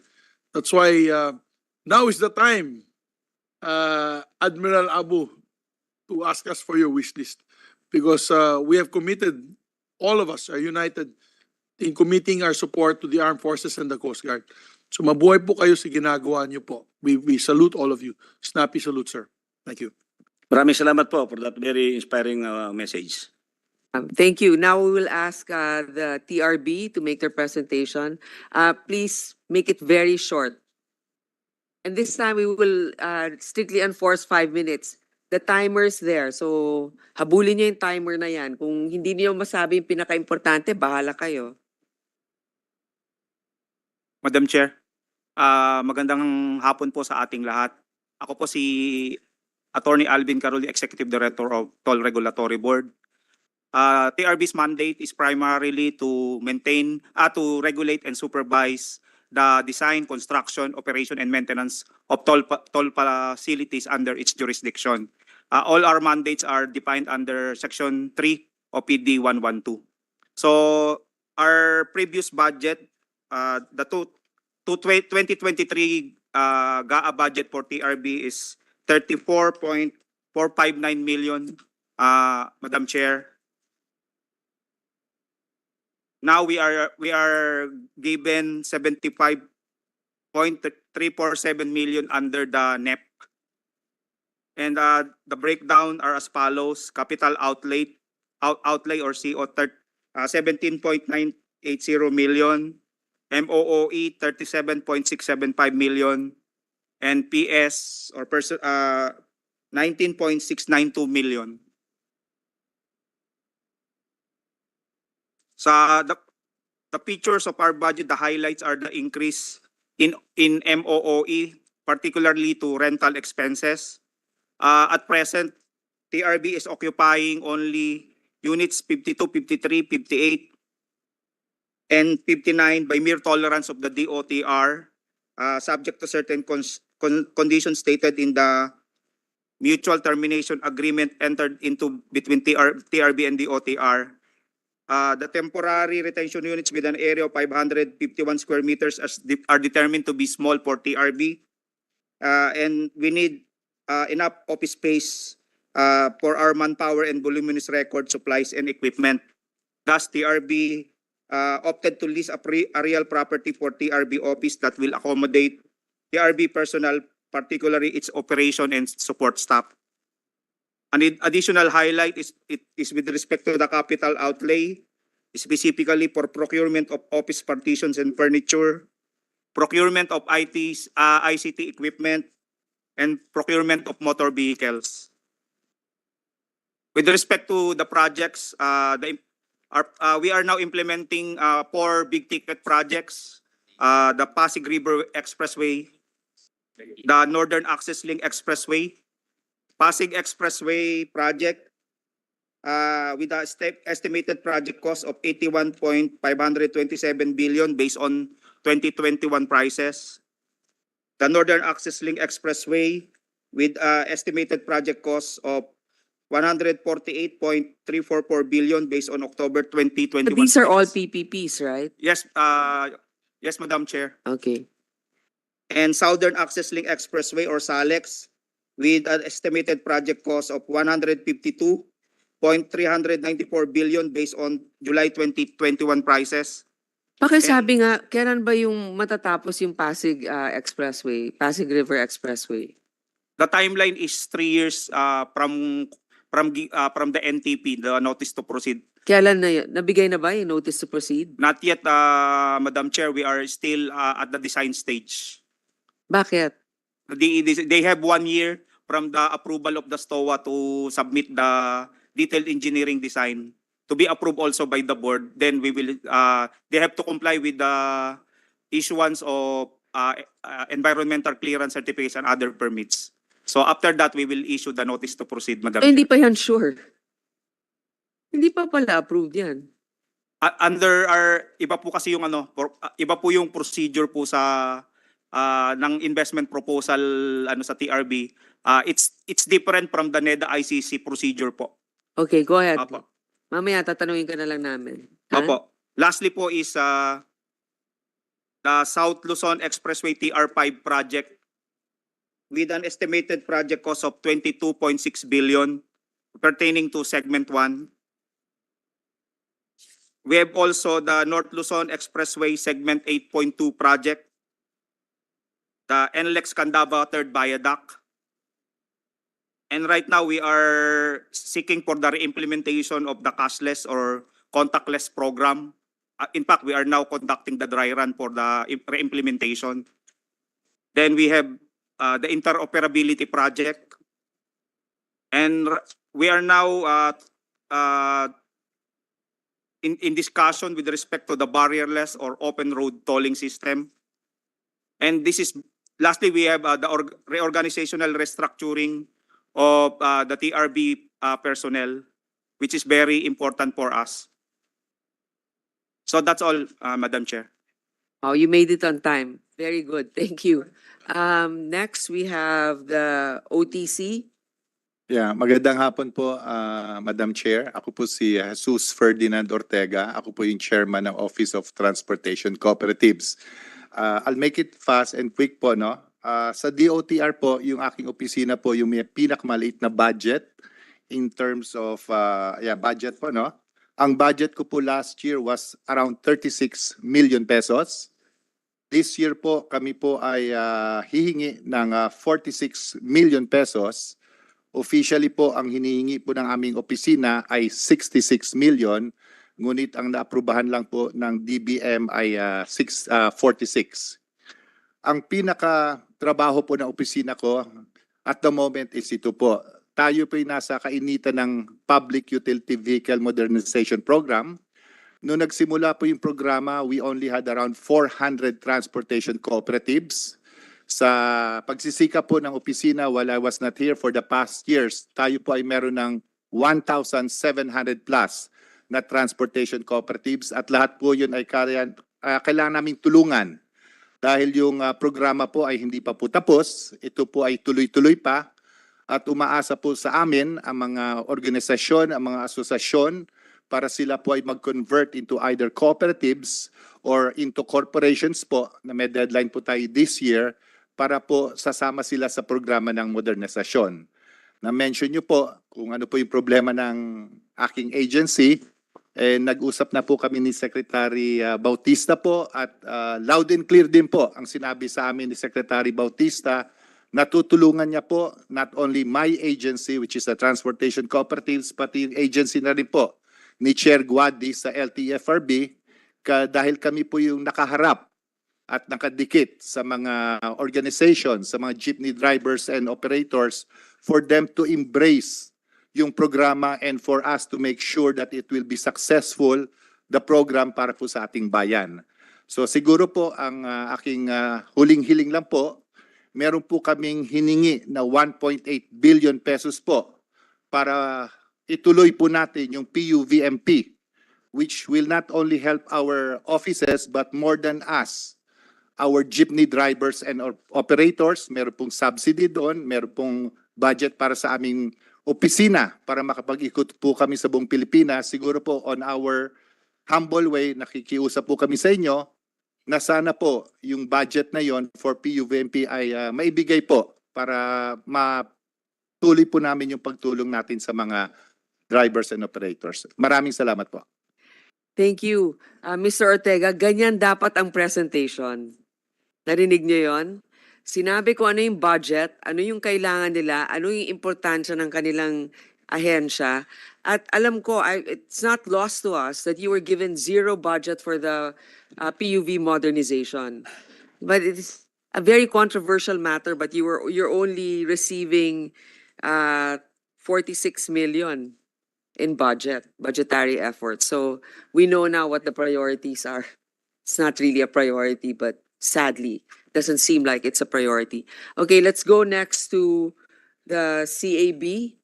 That's why now is the time, Admiral Abu, to ask us for your wish list. Because we have committed, all of us are united in committing our support to the armed forces and the Coast Guard. So mabuhay po kayo sa ginagawa niyo po. We salute all of you. Snappy salute, sir. Thank you. Maraming salamat po for that very inspiring message. Thank you. Now we will ask the TRB to make their presentation. Please make it very short. And this time we will strictly enforce 5 minutes. The timer's there. So habulin niyo yung timer na yan. Kung hindi niyo masabi yung pinaka-importante, bahala kayo. Madam Chair, magandang hapon po sa ating lahat. Ako po si Attorney Alvin Caroli, Executive Director of Toll Regulatory Board. TRB's mandate is primarily to maintain, to regulate and supervise the design, construction, operation, and maintenance of toll facilities under its jurisdiction. All our mandates are defined under Section 3 of PD 112. So our previous budget, the 2023 GAA budget for TRB is 34.459 million, Madam Chair. Now we are given 75.347 million under the NEP. And the breakdown are as follows: capital outlay or CO 17.980 million, MOOE 37.675 million, and PS or 19.692 million. Sa the features of our budget, the highlights are the increase in MOOE, particularly to rental expenses. At present, TRB is occupying only units 52, 53, 58, and 59 by mere tolerance of the DOTR, subject to certain conditions stated in the mutual termination agreement entered into between TRB and DOTR. The temporary retention units with an area of 551 square meters are determined to be small for TRB. And we need enough office space for our manpower and voluminous record supplies and equipment. Thus, TRB opted to lease a real property for TRB office that will accommodate TRB personnel, particularly its operation and support staff. An additional highlight is with respect to the capital outlay, specifically for procurement of office partitions and furniture, procurement of ICT equipment, and procurement of motor vehicles. With respect to the projects, we are now implementing 4 big-ticket projects: the Pasig River Expressway, the Northern Access Link Expressway, Pasig Expressway project with a estimated project cost of 81.527 billion based on 2021 prices. The Northern Access Link Expressway with estimated project cost of 148.344 billion based on October 2021. But these are all prices. PPPs, right? Yes, yes, Madam Chair. Okay. And Southern Access Link Expressway or SALEX with an estimated project cost of 152.394 billion based on July 2021 prices. Pakisabi nga, kailan ba yung matatapos yung Pasig Expressway, Pasig River Expressway? The timeline is 3 years from the NTP, the notice to proceed. Kailan na yun? Nabigay na ba yung notice to proceed? Not yet, Madam Chair. We are still at the design stage. Bakit? They have 1 year from the approval of the STOA to submit the detailed engineering design to be approved also by the board. Then we will. They have to comply with the issuance of environmental clearance certificates and other permits. So after that, we will issue the notice to proceed, Madam Hindi Chair. pa yan sure. Hindi pa pala approved yan. Under our iba po kasi yung iba po yung procedure po sa ng investment proposal sa TRB. It's different from the NEDA ICC procedure po. Okay, go ahead. Opo. Mamaya tatanungin ka na lang namin. Ha? Opo. Lastly po is the South Luzon Expressway TR5 project with an estimated project cost of 22.6 billion pertaining to segment 1. We have also the North Luzon Expressway segment 8.2 project, the NLEX Candaba Third Viaduct. And right now we are seeking for the reimplementation of the cashless or contactless program. In fact, we are now conducting the dry run for the reimplementation. Then we have the interoperability project. And we are now in discussion with respect to the barrierless or open road tolling system. And this is, lastly, we have the reorganizational restructuring of the TRB personnel, which is very important for us. So that's all, Madam Chair. Oh, you made it on time. Very good. Thank you. Next, we have the OTC. Yeah, magandang hapon po, Madam Chair. Ako po si Jesus Ferdinand Ortega. Ako po yung chairman ng Office of Transportation Cooperatives. I'll make it fast and quick po, no? Sa DOTR po, yung aking opisina po, yung may pinakamaliit na budget in terms of, budget po, no? Ang budget ko po last year was around 36 million pesos. This year po, kami po ay hihingi ng 46 million pesos. Officially po, ang hinihingi po ng aming opisina ay 66 million, ngunit ang naaprubahan lang po ng DBM ay 46. Ang pinaka-trabaho po ng opisina ko at the moment is ito po. Tayo po ay nasa kainitan ng Public Utility Vehicle Modernization Program. Noong nagsimula po yung programa, we only had around 400 transportation cooperatives. Sa pagsisikap po ng opisina while I was not here for the past years, tayo po ay meron ng 1,700 plus na transportation cooperatives at lahat po yun ay kailangan naming tulungan. Dahil yung programa po ay hindi pa po tapos, ito po ay tuloy-tuloy pa at umaasa po sa amin ang mga organisasyon, ang mga asosasyon para sila po ay mag-convert into either cooperatives or into corporations po na may deadline po tayo this year para po sasama sila sa programa ng modernisasyon. Na-mention niyo po kung ano po yung problema ng aking agency. Nag-usap na po kami ni Secretary Bautista po at loud and clear din po ang sinabi sa amin ni Secretary Bautista. Natutulungan niya po not only my agency which is the Transportation Cooperatives pati yung agency na rin po ni Chair Guadi sa LTFRB dahil kami po yung nakaharap at nakadikit sa mga organizations, sa mga jeepney drivers and operators for them to embrace yung programa and for us to make sure that it will be successful, the program para po sa ating bayan. So siguro po ang aking huling-hiling lang po, meron po kaming hiningi na 1.8 billion pesos po para ituloy po natin yung PUVMP, which will not only help our offices but more than us, our jeepney drivers and operators. Meron pong subsidy doon, meron pong budget para sa aming opisina para makapag-ikot po kami sa buong Pilipinas. Siguro po on our humble way, nakikiusap po kami sa inyo na sana po yung budget na yon for PUVMP ay maibigay po para matuloy po namin yung pagtulong natin sa mga drivers and operators. Maraming salamat po. Thank you. Mr. Ortega, ganyan dapat ang presentation. Narinig niyo yon? Sinabi ko ano yung budget, ano yung kailangan nila, ano yung importansya ng kanilang ahensya. At alam ko, it's not lost to us that you were given zero budget for the PUV modernization. But it's a very controversial matter, but you're only receiving 46 million in budgetary effort. So we know now what the priorities are. It's not really a priority, but sadly, doesn't seem like it's a priority. Okay, let's go next to the CAB.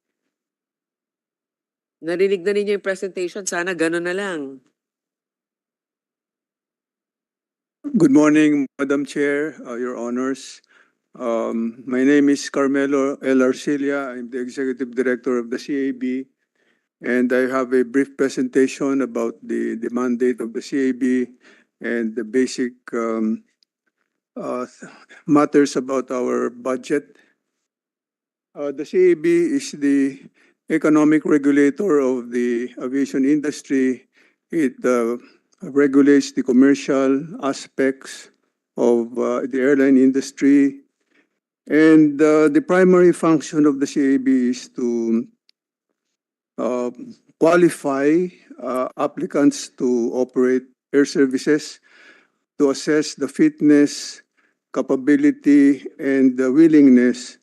Narinig na ninyo yung presentation. Sana ganun na lang. Good morning, Madam Chair, Your Honors. My name is Carmelo L. Arcilia. I'm the Executive Director of the CAB, and I have a brief presentation about the mandate of the CAB and the basic matters about our budget. The CAB is the economic regulator of the aviation industry. It regulates the commercial aspects of the airline industry. And the primary function of the CAB is to qualify applicants to operate air services, to assess the fitness, capability, and the willingness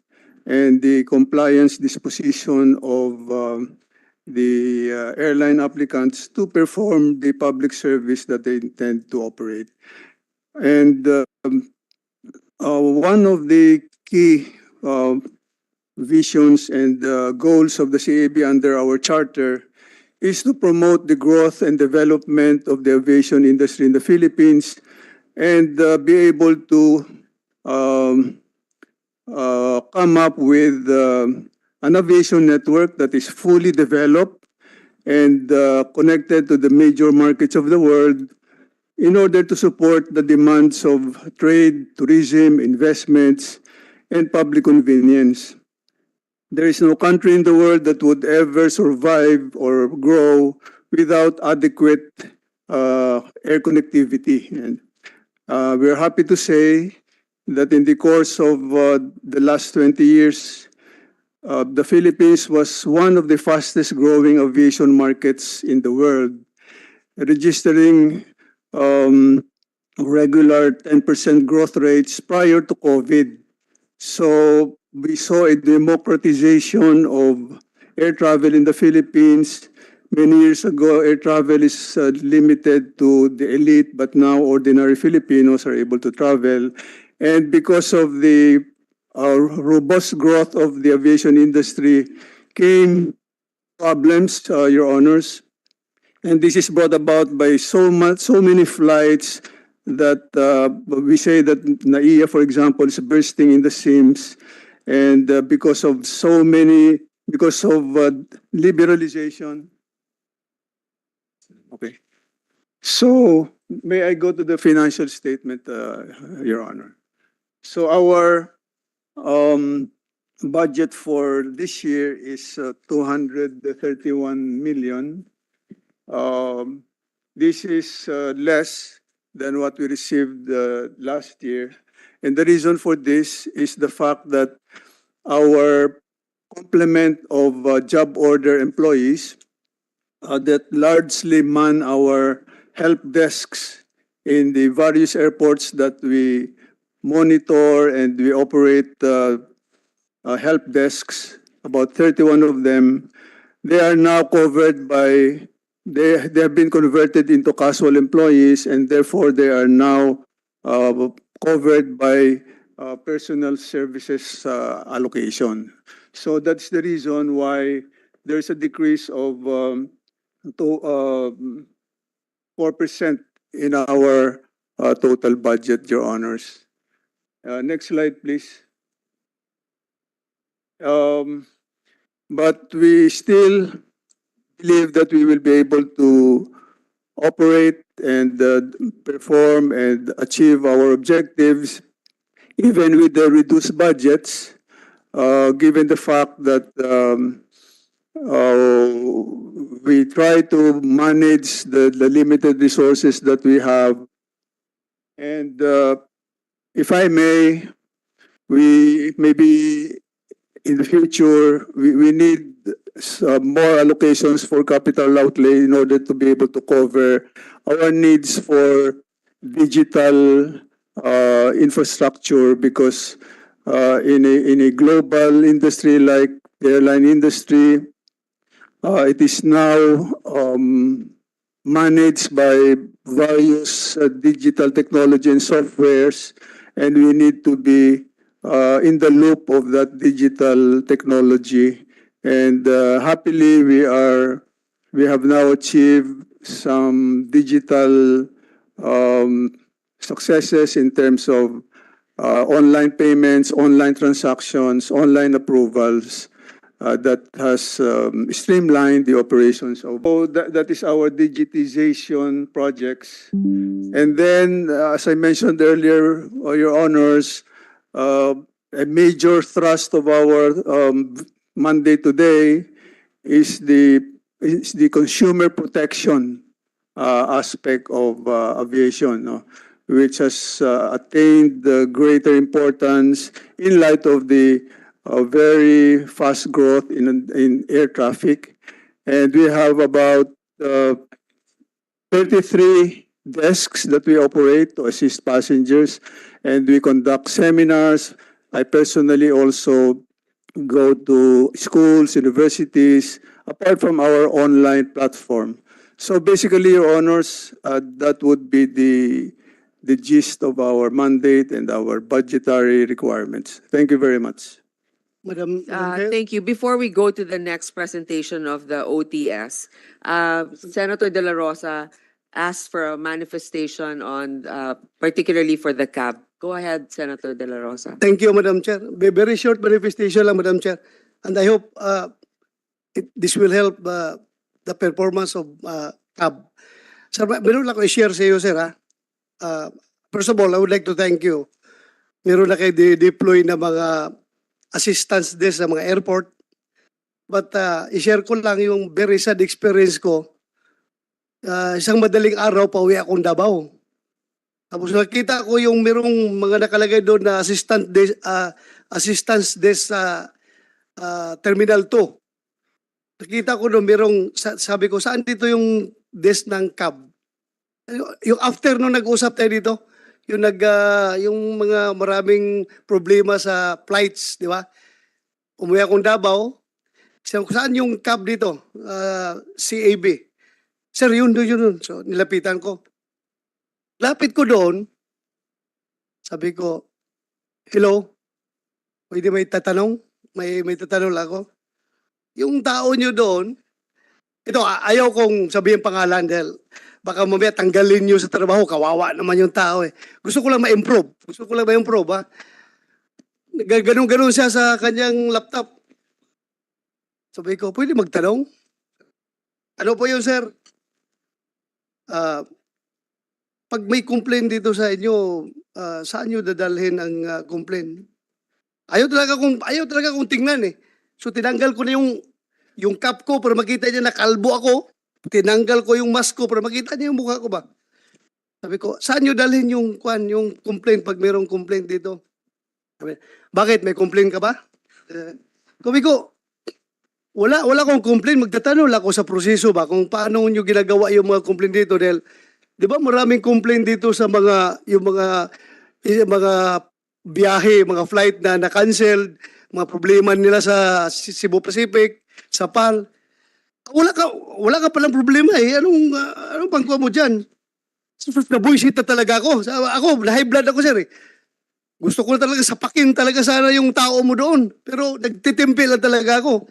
and the compliance disposition of the airline applicants to perform the public service that they intend to operate. And one of the key visions and goals of the CAB under our charter is to promote the growth and development of the aviation industry in the Philippines and be able to come up with an aviation network that is fully developed and connected to the major markets of the world in order to support the demands of trade, tourism, investments, and public convenience. There is no country in the world that would ever survive or grow without adequate air connectivity. And we're happy to say that in the course of the last 20 years, the Philippines was one of the fastest growing aviation markets in the world, registering regular 10% growth rates prior to COVID. So we saw a democratization of air travel in the Philippines. Many years ago, air travel is limited to the elite, but now ordinary Filipinos are able to travel. And because of the robust growth of the aviation industry came problems, Your Honors. And this is brought about by so many flights that we say that NAIA, for example, is bursting in the seams. And because of liberalization. Okay. So may I go to the financial statement, Your Honor? So our budget for this year is 231 million. This is less than what we received last year. And the reason for this is the fact that our complement of job order employees that largely man our help desks in the various airports that we monitor and we operate help desks, about 31 of them. They are now covered by, they have been converted into casual employees and therefore they are now covered by personal services allocation. So that's the reason why there's a decrease of 4% in our total budget, Your Honors. Next slide, please. But we still believe that we will be able to operate and perform and achieve our objectives even with the reduced budgets, given the fact that we try to manage the limited resources that we have. And if I may, we maybe in the future, we need some more allocations for capital outlay in order to be able to cover our needs for digital infrastructure because in a global industry like the airline industry, it is now managed by various digital technology and softwares, and we need to be in the loop of that digital technology. And happily, we have now achieved some digital successes in terms of online payments, online transactions, online approvals that has streamlined the operations of. So that is our digitization projects. And then, as I mentioned earlier, Your Honors, a major thrust of our mandate today is the consumer protection aspect of aviation, no? Which has attained greater importance in light of the very fast growth in air traffic. And we have about 33 desks that we operate to assist passengers, and we conduct seminars. I personally also go to schools, universities, apart from our online platform. So basically, Your Honors, that would be the gist of our mandate and our budgetary requirements. Thank you very much. Madam Chair. Thank you. Before we go to the next presentation of the OTS, Senator De La Rosa asked for a manifestation on, particularly for the cab. Go ahead, Senator De La Rosa. Thank you, Madam Chair. Very short manifestation lang, Madam Chair. And I hope this will help the performance of CAB. Sir, meron lang ko i-share sa iyo, sir. First of all, I would like to thank you. Meron na kayo deploy na mga assistance desk sa mga airport. But i-share ko lang yung very sad experience ko. Isang madaling araw, pauwi akong Davao. Tapos nakita ko yung merong mga nakalagay doon na assistance desk sa Terminal 2. Nakita ko doon merong, sabi ko, saan dito yung desk ng cab? Yung after nung nag-usap tayo dito, yung mga maraming problema sa flights, di ba? Umuwi akong Davao. Saan yung cab dito? CAB. Sir, yun. So, nilapitan ko. Lapit ko doon, sabi ko, hello, pwede may tatanong? May tatanong lang ako. Yung tao nyo doon, ito, ayaw kong sabihin pangalan dahil baka mamaya tanggalin nyo sa trabaho, kawawa naman yung tao eh. Gusto ko lang ma-improve. Ha? Ganun siya sa kanyang laptop. Sabi ko, pwede magtanong? Ano po yun, sir? pag may complaint dito sa inyo, saan nyo dadalhin ang complaint? Ayaw talaga kong tingnan eh. So tinanggal ko na yung cap ko para makita niya na kalbo ako. Tinanggal ko yung mask ko para makita niya yung mukha ko ba. Sabi ko, saan nyo dalhin yung complaint pag mayroong complaint dito? Sabi, bakit? May complaint ka ba? Sabi ko, wala akong complaint. Magtatanong lang ako sa proseso ba kung paano nyo ginagawa yung mga complaint dito dahil di ba maraming complaint dito sa yung mga biyahe, mga flight na na-cancel, mga problema nila sa Cebu Pacific, sa PAL. Wala ka palang problema eh. Anong pangkuha mo dyan? Nabuisit na talaga ako. Ako, na-high blood ako, sir eh. Gusto ko na talaga sapakin talaga sana yung tao mo doon. Pero nagtitimpi lang talaga ako.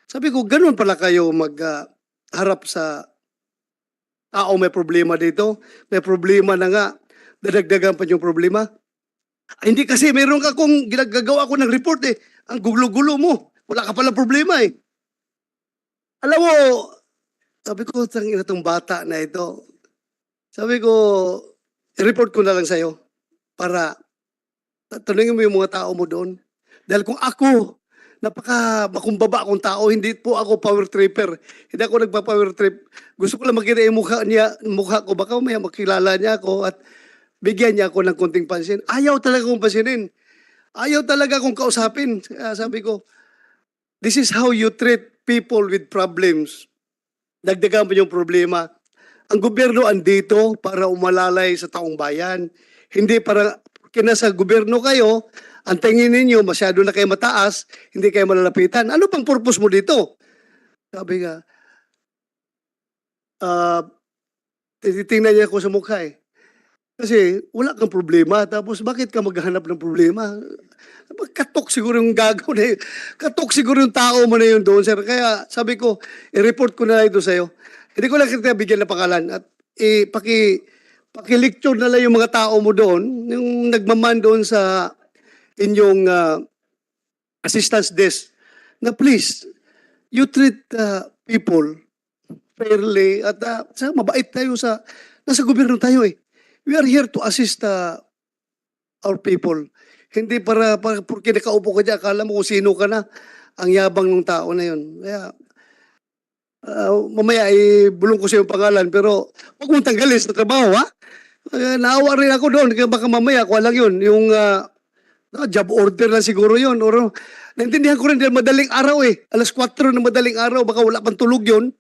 Sabi ko, ganun pala kayo magharap sa tao may problema dito. May problema na nga. Dadagdagan pa yung problema. Ay, hindi kasi meron ka kung ginagawa ko ng report eh. Ang gulo-gulo mo. Wala ka palang problema eh. Alam mo, sabi ko, tangina itong bata na ito. Sabi ko, i-report ko na lang sa'yo para tanungin mo yung mga tao mo doon. Dahil kung ako, makumbaba akong tao, hindi po ako power tripper. Hindi ako nagpa-power trip. Gusto ko lang makita yung mukha ko. Baka may makilala niya ako at bigyan niya ako ng konting pansin. Ayaw talaga kong pansinin. Ayaw talaga kong kausapin. Sabi ko, this is how you treat people with problems. Dagdagan pa yung problema. Ang gobyerno andito para umalalay sa taong bayan. Hindi para kinasa gobyerno kayo, ang tingin ninyo masyado na kayo mataas, hindi kayo malalapitan. Ano pang purpose mo dito? Sabi nga, titingnan niya ako sa mukha eh. Kasi wala kang problema, tapos bakit ka maghahanap ng problema? Katok siguro yung gagaw na yun. Katok siguro yung tao mo na yun doon, sir. Kaya sabi ko, i-report ko na ito sa'yo. Hindi ko lang kita bigyan ng pangalan at paki-lecture na lang yung mga tao mo doon, yung nagmaman doon sa inyong assistance desk, na please, you treat people fairly at mabait tayo nasa gobyerno tayo eh. We are here to assist our people. Hindi para porque nakaupo ka dyan, akala mo kung sino ka na, ang yabang ng tao na yun. Kaya, mamaya bulong ko sa yung pangalan, pero huwag mong tanggalin sa trabaho, ha? Naawa rin ako doon, kaya baka mamaya, ko lang yun, yung job order lang siguro yun. Or, naintindihan ko rin, madaling araw eh. Alas 4 ng madaling araw, baka wala pang tulog yun.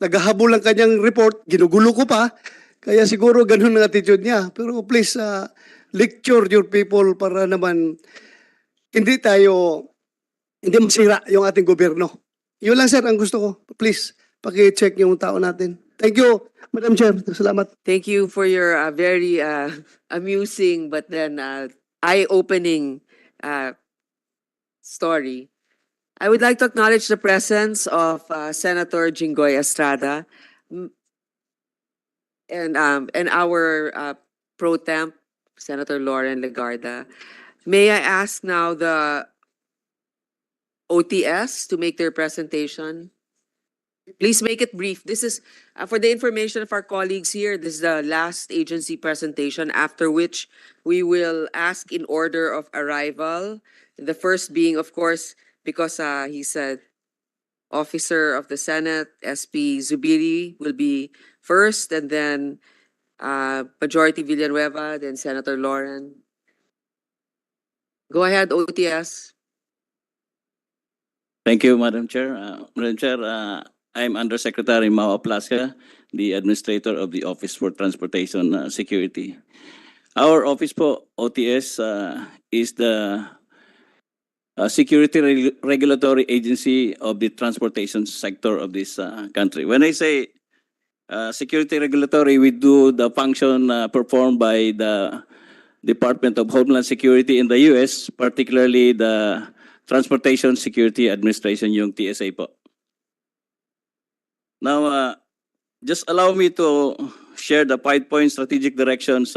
Naghahabol lang kanyang report, ginugulo ko pa. Kaya siguro ganun ang attitude niya. Pero please, lecture your people para naman hindi masira yung ating gobyerno. Yun lang sir ang gusto ko. Please, paki-check yung tao natin. Thank you, Madam Chair. Salamat. Thank you for your very amusing but then eye-opening story. I would like to acknowledge the presence of Senator Jinggoy Estrada and our pro temp, Senator Lauren Legarda. May I ask now the OTS to make their presentation? Please make it brief. This is, for the information of our colleagues here, this is the last agency presentation, after which we will ask in order of arrival. The first being, of course, because he said Officer of the Senate, SP Zubiri, will be first, and then Majority Villanueva, then Senator Lauren. Go ahead, OTS. Thank you, Madam Chair. Madam Chair, I'm Undersecretary Mao Aplaska, the Administrator of the Office for Transportation Security. Our office po, OTS, is the security regulatory agency of the transportation sector of this country. When I say security regulatory, we do the function performed by the Department of Homeland Security in the US, particularly the Transportation Security Administration, yung TSA po. Now, just allow me to share the 5-point strategic directions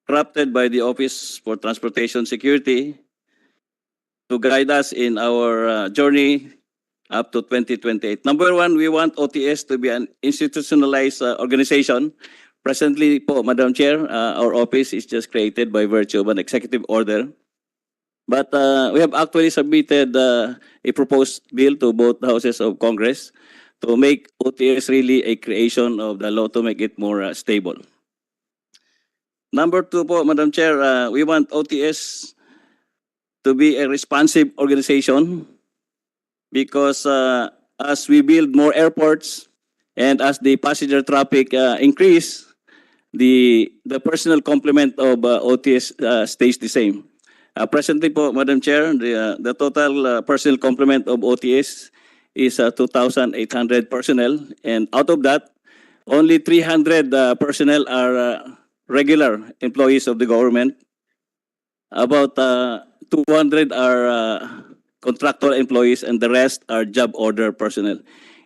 crafted by the Office for Transportation Security to guide us in our journey up to 2028. Number one, we want OTS to be an institutionalized organization Presently po, Madam Chair, our office is just created by virtue of an executive order. But we have actually submitted a proposed bill to both houses of Congress to make OTS really a creation of the law to make it more stable. Number two po, Madam Chair, we want OTS to be a responsive organization because as we build more airports and as the passenger traffic increase, the personnel complement of OTS stays the same. Presently po, Madam Chair, the total personnel complement of OTS is 2,800 personnel, and out of that, only 300 personnel are regular employees of the government. About 200 are contractual employees, and the rest are job order personnel.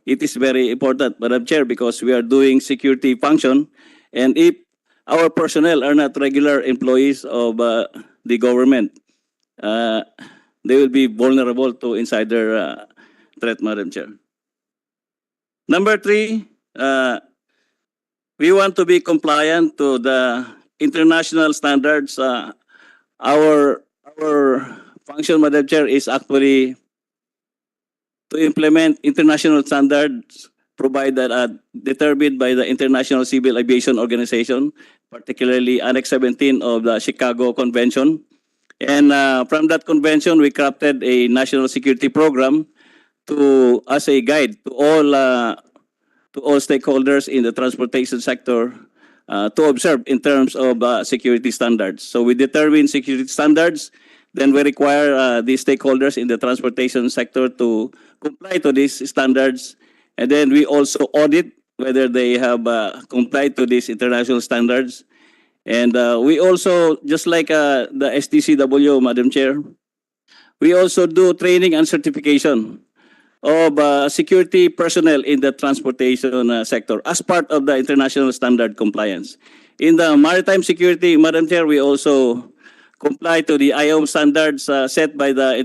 It is very important, Madam Chair, because we are doing security function, and if our personnel are not regular employees of the government, they will be vulnerable to insider threat, Madam Chair. Number three, we want to be compliant to the international standards. Our function, Madam Chair, is actually to implement international standards provided determined by the International Civil Aviation Organization, particularly Annex 17 of the Chicago Convention. And from that convention, we crafted a national security program as a guide to all stakeholders in the transportation sector to observe in terms of security standards. So we determine security standards, then we require the stakeholders in the transportation sector to comply to these standards, and then we also audit whether they have complied to these international standards. And we also, just like the STCW, Madam Chair, we also do training and certification of security personnel in the transportation sector as part of the international standard compliance. In the maritime security, Madam Chair, we also comply to the IOM standards set by the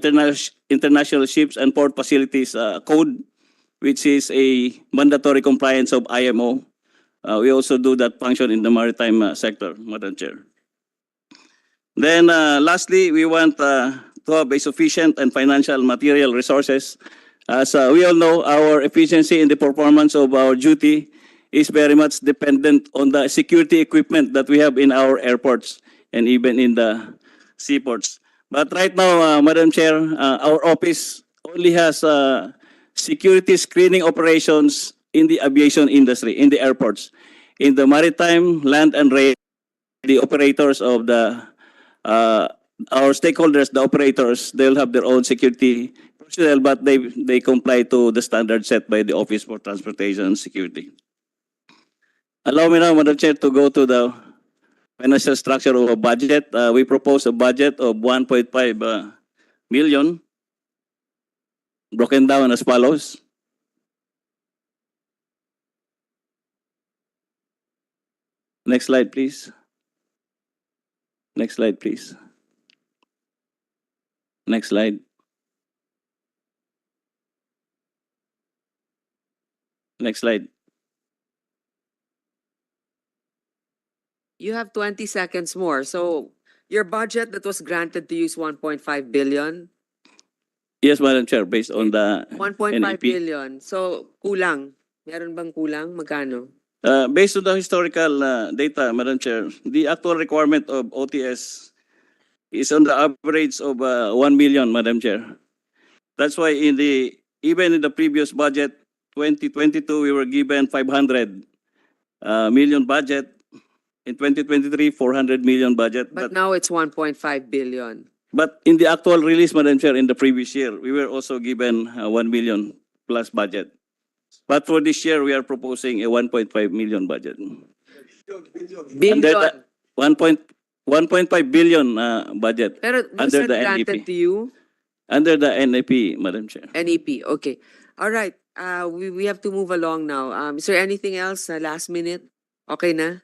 International Ships and Port Facilities Code, which is a mandatory compliance of IMO. We also do that function in the maritime sector, Madam Chair. Then lastly, we want to have a sufficient and financial material resources. As we all know, our efficiency in the performance of our duty is very much dependent on the security equipment that we have in our airports and even in the seaports. But right now, Madam Chair, our office only has security screening operations in the aviation industry, in the airports. In the maritime, land, and rail, the operators of our stakeholders, the operators, they'll have their own security personnel, but they comply to the standards set by the Office for Transportation Security. Allow me now, Madam Chair, to go to the financial structure of a budget. We propose a budget of 1.5 million, broken down as follows. Next slide, please. Next slide, please. Next slide. Next slide. You have 20 seconds more. So your budget that was granted to you is 1.5 billion. Yes, Madam Chair, based on the 1.5 NEP. billion. So kulang. Meron bang kulang? Magkano? Based on the historical data, Madam Chair, the actual requirement of OTS is on the average of 1 million, Madam Chair. That's why even in the previous budget, 2022, we were given 500 million budget. In 2023, 400 million budget. But now it's 1.5 billion. But in the actual release, Madam Chair, in the previous year, we were also given 1 million plus budget. But for this year, we are proposing a 1.5 million budget. Billion. 1.5 billion budget. Pero was under that the granted NEP. to you? Under the NEP, Madam Chair. NEP, okay. All right. We have to move along now. Is there anything else last minute? Okay na?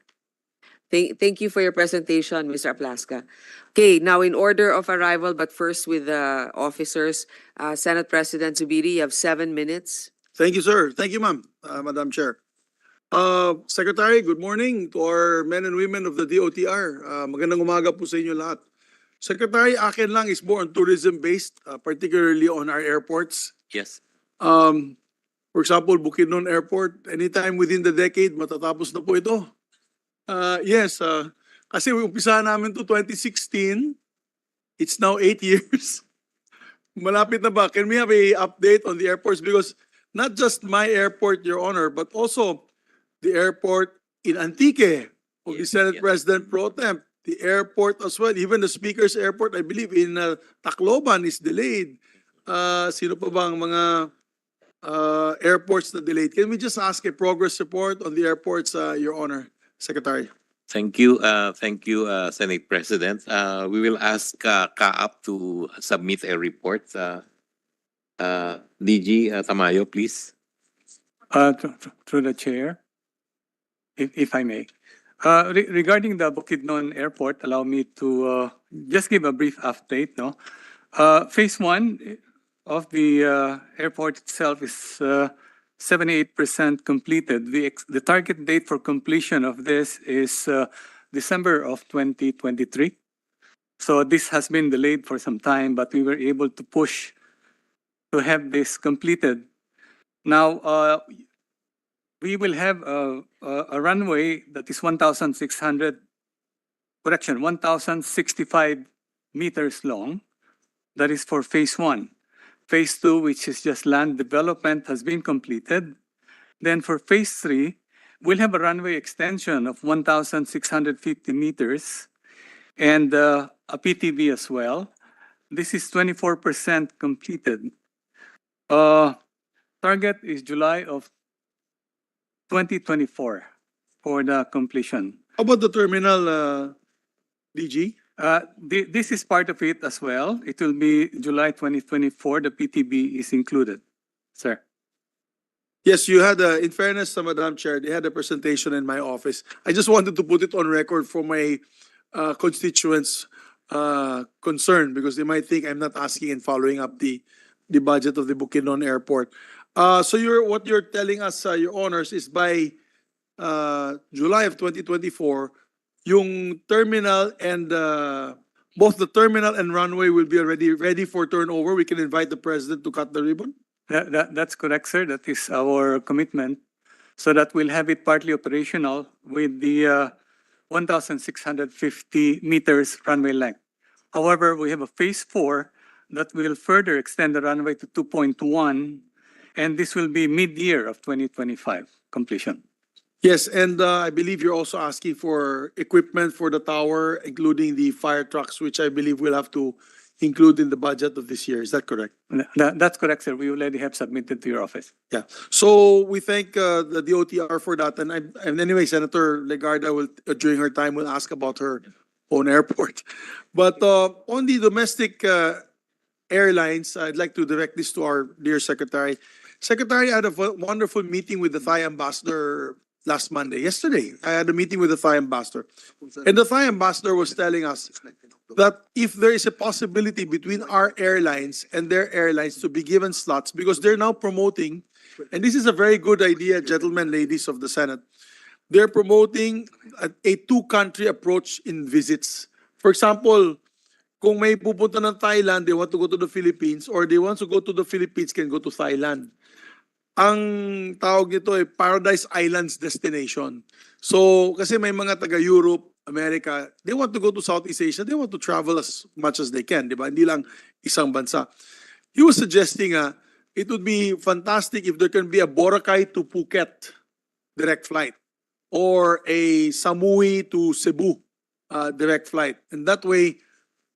Thank you for your presentation, Mr. Aplaska. Okay, now in order of arrival, but first with the officers, Senate President Zubiri, you have 7 minutes. Thank you, sir. Thank you, ma'am, Madam Chair. Secretary, good morning to our men and women of the DOTR. Magandang umaga po sa inyo lahat. Secretary, akin lang is more on tourism-based, particularly on our airports. Yes. For example, Bukidnon Airport, anytime within the decade, matatapos na po ito. Yes, kasi umpisahan namin to 2016. It's now 8 years. Malapit na ba? Can we have a update on the airports? Because not just my airport, Your Honor, but also the airport in Antique of the Yes, Senate yes. President Pro Temp, the airport as well, even the Speaker's Airport, I believe in Tacloban is delayed. Sino pa bang mga airports na delayed? Can we just ask a progress report on the airports, Your Honor, Secretary? Thank you, Senate President. We will ask CAAP to submit a report. DG Tamayo, please. Through the chair, if I may. Regarding the Bukidnon Airport, allow me to just give a brief update. No, phase 1 of the airport itself is 78% completed. The target date for completion of this is December of 2023. So this has been delayed for some time, but we were able to push to have this completed. Now, we will have a runway that is 1,065 meters long. That is for phase 1. Phase 2, which is just land development, has been completed. Then for phase 3, we'll have a runway extension of 1,650 meters and a PTV as well. This is 24% completed. Target is July of 2024 for the completion. How about the terminal, DG? This is part of it as well. It will be July 2024. The PTB is included, sir. Yes, you had, in fairness, Madam Chair, they had a presentation in my office. I just wanted to put it on record for my constituents' concern because they might think I'm not asking and following up the budget of the Bukidnon Airport. So what you're telling us, Your Honors, is by July of 2024, yung terminal and both the terminal and runway will be already ready for turnover. We can invite the President to cut the ribbon. That's correct, sir. That is our commitment. So that we'll have it partly operational with the 1,650 meters runway length. However, we have a phase 4 that will further extend the runway to 2.1, and this will be mid-year of 2025 completion. Yes, and I believe you're also asking for equipment for the tower, including the fire trucks, which I believe we'll have to include in the budget of this year. Is that correct? That's correct, sir. We already have submitted to your office. Yeah. So we thank the DOTR for that. And anyway, Senator Legarda will, during her time, will ask about her own airport. But on the domestic airlines, I'd like to direct this to our dear Secretary. Secretary, I had a wonderful meeting with the Thai ambassador last Monday. Yesterday, I had a meeting with the Thai ambassador. And the Thai ambassador was telling us that if there is a possibility between our airlines and their airlines to be given slots, because they're now promoting, and this is a very good idea, gentlemen, ladies of the Senate, they're promoting a two-country approach in visits. For example, kung may pupunta ng Thailand, they want to go to the Philippines, or they want to go to the Philippines, can go to Thailand. Ang tawag nito ay Paradise Islands destination. So, kasi may mga taga-Europe, America, they want to go to Southeast Asia, they want to travel as much as they can, di ba? Hindi lang isang bansa. He was suggesting it would be fantastic if there can be a Boracay to Phuket direct flight or a Samui to Cebu direct flight. And that way,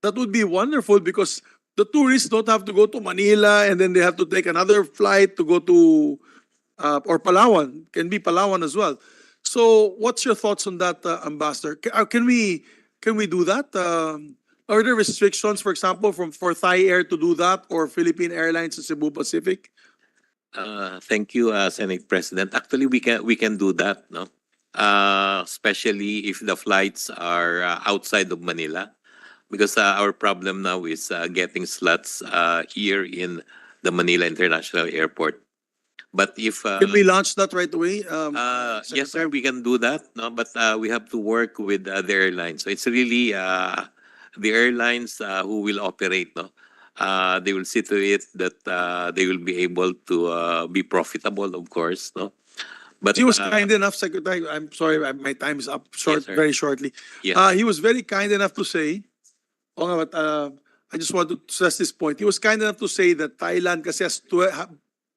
that would be wonderful because the tourists don't have to go to Manila and then they have to take another flight to go to, or Palawan, can be Palawan as well. So what's your thoughts on that, Ambassador? Can we do that? Are there restrictions, for example, for Thai Air to do that or Philippine Airlines to Cebu Pacific? Thank you, Senate President. Actually, we can do that, no? Especially if the flights are outside of Manila. Because our problem now is getting slots here in the Manila International Airport. But if Can we launch that right away? yes, sir, we can do that. No, but we have to work with the airlines. So it's really the airlines who will operate. No, they will see to it that they will be able to be profitable, of course. No, but He was kind enough, Secretary. I'm sorry, my time is up sir. very shortly. Yes. He was very kind enough to say, oh, nga, but, I just want to stress this point. He was kind enough to say that Thailand, kasi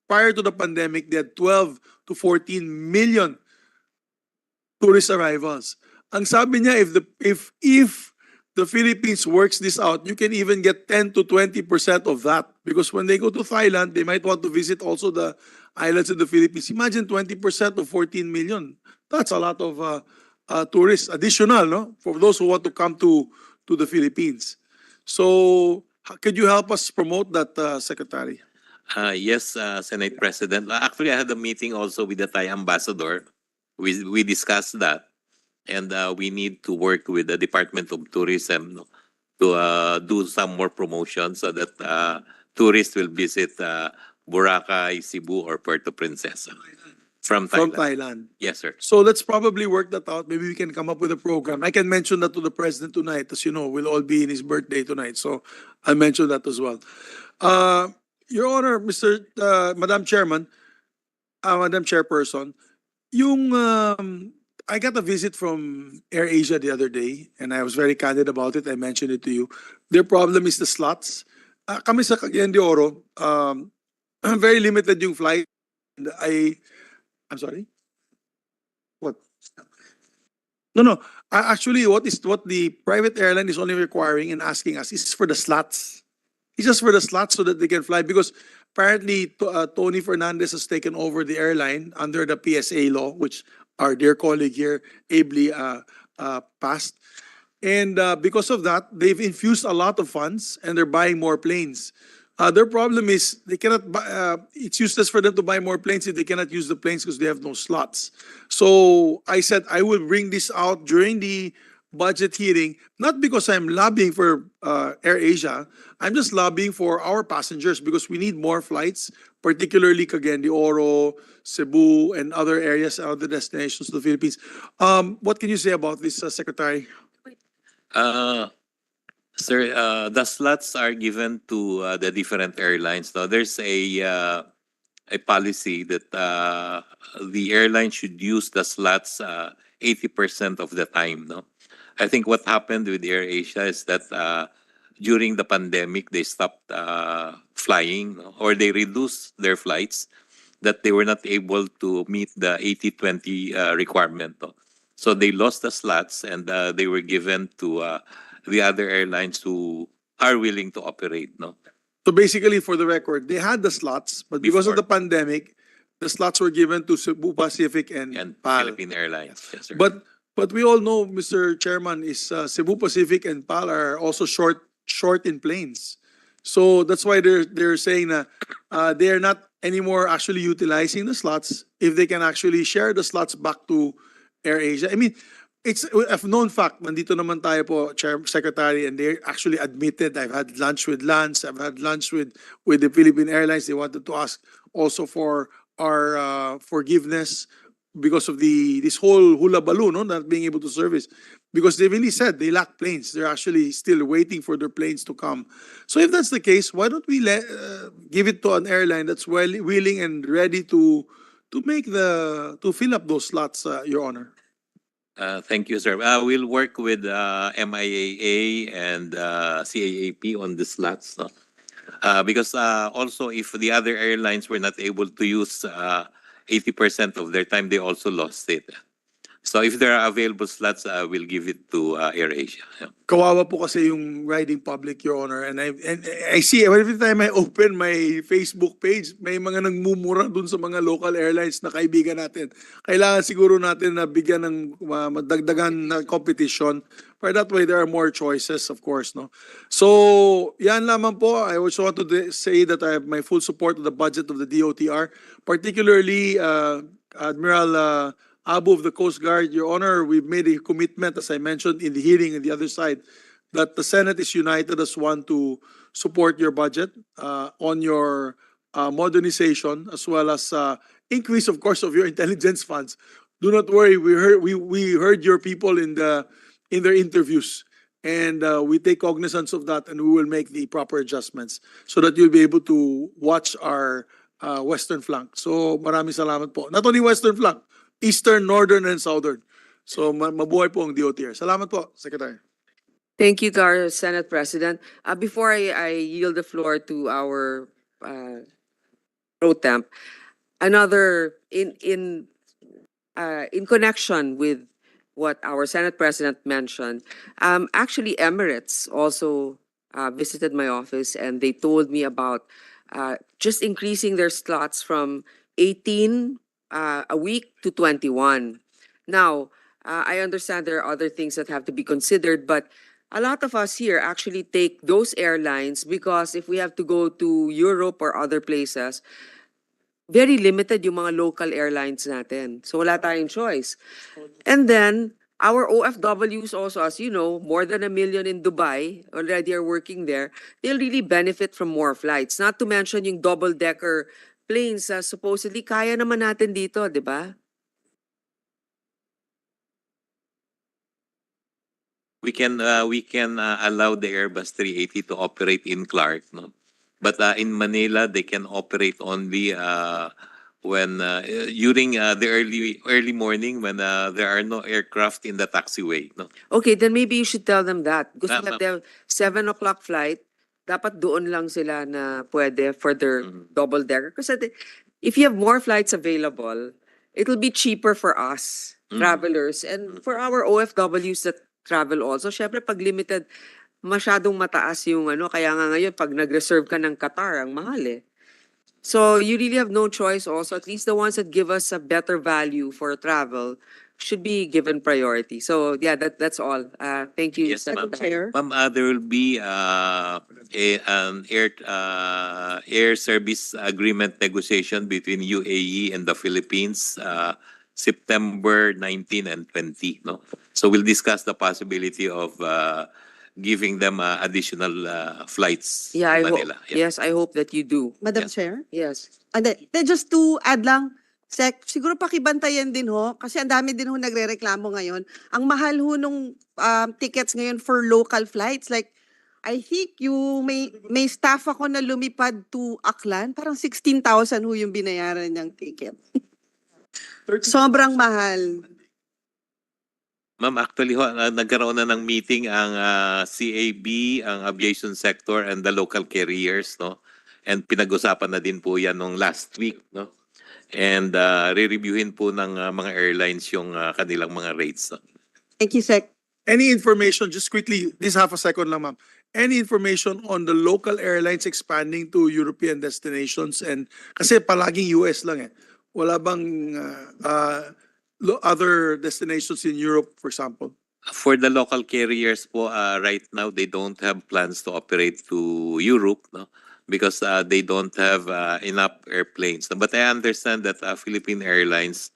prior to the pandemic, they had 12 to 14 million tourist arrivals. Ang sabi niya, if the Philippines works this out, you can even get 10 to 20% of that. Because when they go to Thailand, they might want to visit also the islands in the Philippines. Imagine 20% of 14 million. That's a lot of tourists, additional, no? For those who want to come to the Philippines. So, could you help us promote that, Secretary? Yes, Senate President. Actually, I had a meeting also with the Thai ambassador. We discussed that, and we need to work with the Department of Tourism, no, to do some more promotion so that tourists will visit Boracay, Cebu, or Puerto Princesa from Thailand. From Thailand. Yes, sir. So let's probably work that out. Maybe we can come up with a program. I can mention that to the President tonight. As you know, we'll all be in his birthday tonight. So I'll mention that as well. Your Honor, Madam Chairman, Madam Chairperson, I got a visit from AirAsia the other day, and I was very candid about it. I mentioned it to you. Their problem is the slots. Kami sa Cagayan de Oro, very limited yung flight. And I'm sorry? What? No. Actually, what the private airline is only requiring and asking us is for the slots. It's just for the slots so that they can fly, because apparently Tony Fernandez has taken over the airline under the PSA law, which our dear colleague here ably passed. And because of that, they've infused a lot of funds and they're buying more planes. Their problem is they cannot buy, it's useless for them to buy more planes if they cannot use the planes because they have no slots. So I said I will bring this out during the budget hearing, not because I'm lobbying for AirAsia. I'm just lobbying for our passengers because we need more flights, particularly Cagayan de Oro, Cebu, and other areas, other destinations of the Philippines. What can you say about this, Secretary? Sir, the slots are given to the different airlines. Now, there's a policy that the airline should use the slots 80% of the time. No, I think what happened with AirAsia is that during the pandemic they stopped flying, or they reduced their flights, that they were not able to meet the 80-20 requirement. No? So they lost the slots, and they were given to the other airlines who are willing to operate. No. So basically, for the record, they had the slots, but because of the pandemic, the slots were given to Cebu Pacific and PAL. Philippine Airlines. Yes, sir. But we all know, Mr. Chairman, is Cebu Pacific and PAL are also short in planes. So that's why they're saying that they are not anymore actually utilizing the slots if they can actually share the slots back to AirAsia. I mean, it's a known fact. Nandito naman tayo po, Secretary, and they actually admitted. I've had lunch with Lance. I've had lunch with the Philippine Airlines. They wanted to ask also for our forgiveness because of this whole hula balloon, no, not being able to service. Because they really said they lack planes. They're actually still waiting for their planes to come. So if that's the case, why don't we give it to an airline that's willing and ready to fill up those slots, Your Honor? Thank you, sir. We'll work with MIAA and CAAP on the slots. No? Because also, if the other airlines were not able to use 80% of their time, they also lost it. So if there are available slots, we'll give it to AirAsia. Yeah. Kawawa po kasi yung riding public, Your Honor. And I see every time I open my Facebook page, may mga nagmumura dun sa mga local airlines na kaibigan natin. Kailangan siguro natin na bigyan ng madagdagan na competition. For that way, there are more choices, of course. No. So, yan lamang po. I also want to say that I have my full support of the budget of the DOTR, particularly Admiral Abu of the Coast Guard. Your Honor, we've made a commitment, as I mentioned in the hearing on the other side, that the Senate is united as one to support your budget on your modernization as well as increase, of course, of your intelligence funds. Do not worry. We heard your people in their interviews, and we take cognizance of that, and we will make the proper adjustments so that you'll be able to watch our western flank. So maraming salamat po. Not only western flank, eastern, northern, and southern. So mabuhay po ang DOTR. Salamat po, Secretary. Thank you to our Senate President. Before I yield the floor to our pro temp, another in connection with what our Senate President mentioned, actually Emirates also visited my office, and they told me about just increasing their slots from 18 a week to 21. Now, I understand there are other things that have to be considered, but a lot of us here actually take those airlines because if we have to go to Europe or other places, very limited yung mga local airlines natin. So wala tayong choice. And then, our OFWs also, as you know, more than 1 million in Dubai already are working there. They'll really benefit from more flights. Not to mention yung double-decker planes na supposedly kaya naman natin dito, di ba? We can allow the Airbus 380 to operate in Clark, no? But in Manila, they can operate only when during the early morning when there are no aircraft in the taxiway, no? Okay, then maybe you should tell them that. Gusto Tama. natin 7 o'clock flight, dapat doon lang sila na pwede for their double-decker. Kasi if you have more flights available, it'll be cheaper for us, travelers, and for our OFWs that travel also. Syempre, pag limited, masyadong mataas yung ano. Kaya nga ngayon, pag nag-reserve ka ng Qatar, ang mahal eh. So you really have no choice also. At least the ones that give us a better value for travel should be given priority. So yeah, that's all. Thank you, Yes, ma'am. Secretary. Ma'am, there will be an air service agreement negotiation between UAE and the Philippines September 19 and 20. No, so we'll discuss the possibility of giving them additional flights Yeah, to Manila. yes, I hope that you do. Madam Yes. Chair? Yes. And then just to add lang, Sec, siguro pakibantayan din ho, kasi ang dami din ho nagre-reklamo ngayon. Ang mahal ho nung tickets ngayon for local flights. Like, I think may staff ako na lumipad to Aklan, parang 16,000 ho yung binayaran niyang ticket. Sobrang mahal. Ma'am, actually, nagkaroon na ng meeting ang CAB, ang aviation sector, and the local carriers, no? And pinag-usapan na din po yan nung last week, no? And re-reviewin po ng mga airlines yung kanilang mga rates, no? Thank you, Sec. Any information, just quickly, this half a second lang, ma'am. Any information on the local airlines expanding to European destinations? And kasi palaging US lang eh. Wala bang other destinations in Europe, for example? For the local carriers po, right now, they don't have plans to operate to Europe, no? Because they don't have enough airplanes. But I understand that Philippine Airlines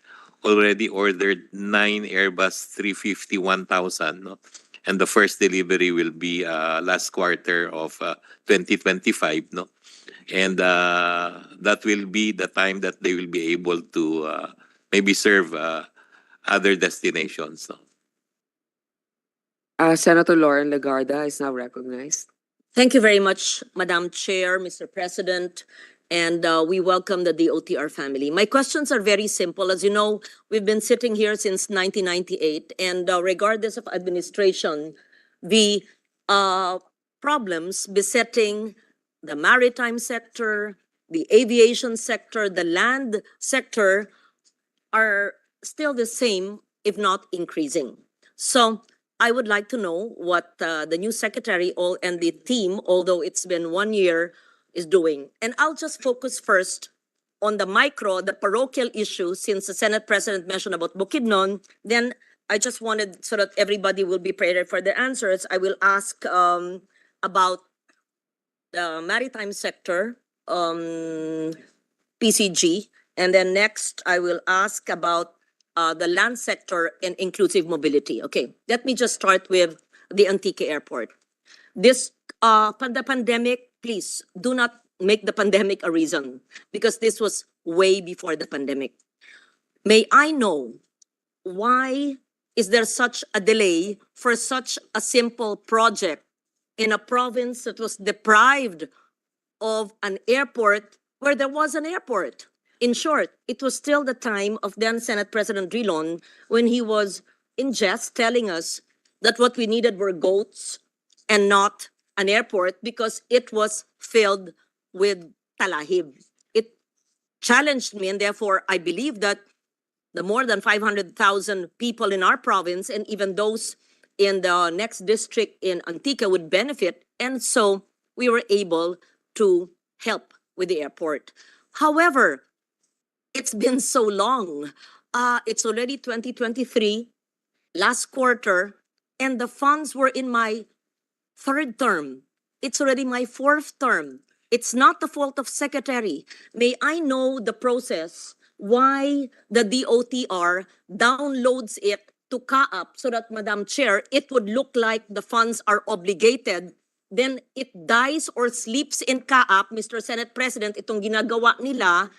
already ordered 9 Airbus 350-1000, no? And the first delivery will be last quarter of 2025, no? And that will be the time that they will be able to maybe serve other destinations, no? Senator Lauren Legarda is now recognized. Thank you very much, Madam Chair, Mr. President, and we welcome the DOTR family. My questions are very simple. As you know, we've been sitting here since 1998, and regardless of administration, the problems besetting the maritime sector, the aviation sector, the land sector are still the same, if not increasing. So I would like to know what the new secretary and the team, although it's been 1 year, is doing. And I'll just focus first on the micro, the parochial issue, since the Senate President mentioned about Bukidnon. Then I just wanted, so that everybody will be prepared for the answers, I will ask about the maritime sector, PCG, and then next I will ask about the land sector and inclusive mobility. Okay, let me just start with the Antique Airport. This the pandemic please do not make the pandemic a reason, because this was way before the pandemic. May I know why is there such a delay for such a simple project in a province that was deprived of an airport where there was an airport? In short, it was still the time of then Senate President Drilon when he was in jest telling us that what we needed were goats and not an airport because it was filled with talahib. It challenged me, and therefore I believe that the more than 500,000 people in our province and even those in the next district in Antique would benefit. And so we were able to help with the airport. However, it's been so long. It's already 2023, last quarter, and the funds were in my third term. It's already my fourth term. It's not the fault of secretary. May I know the process why the DOTR downloads it to CAAP so that, Madam Chair, it would look like the funds are obligated. Then it dies or sleeps in CAAP, Mr. Senate President, itong ginagawa nila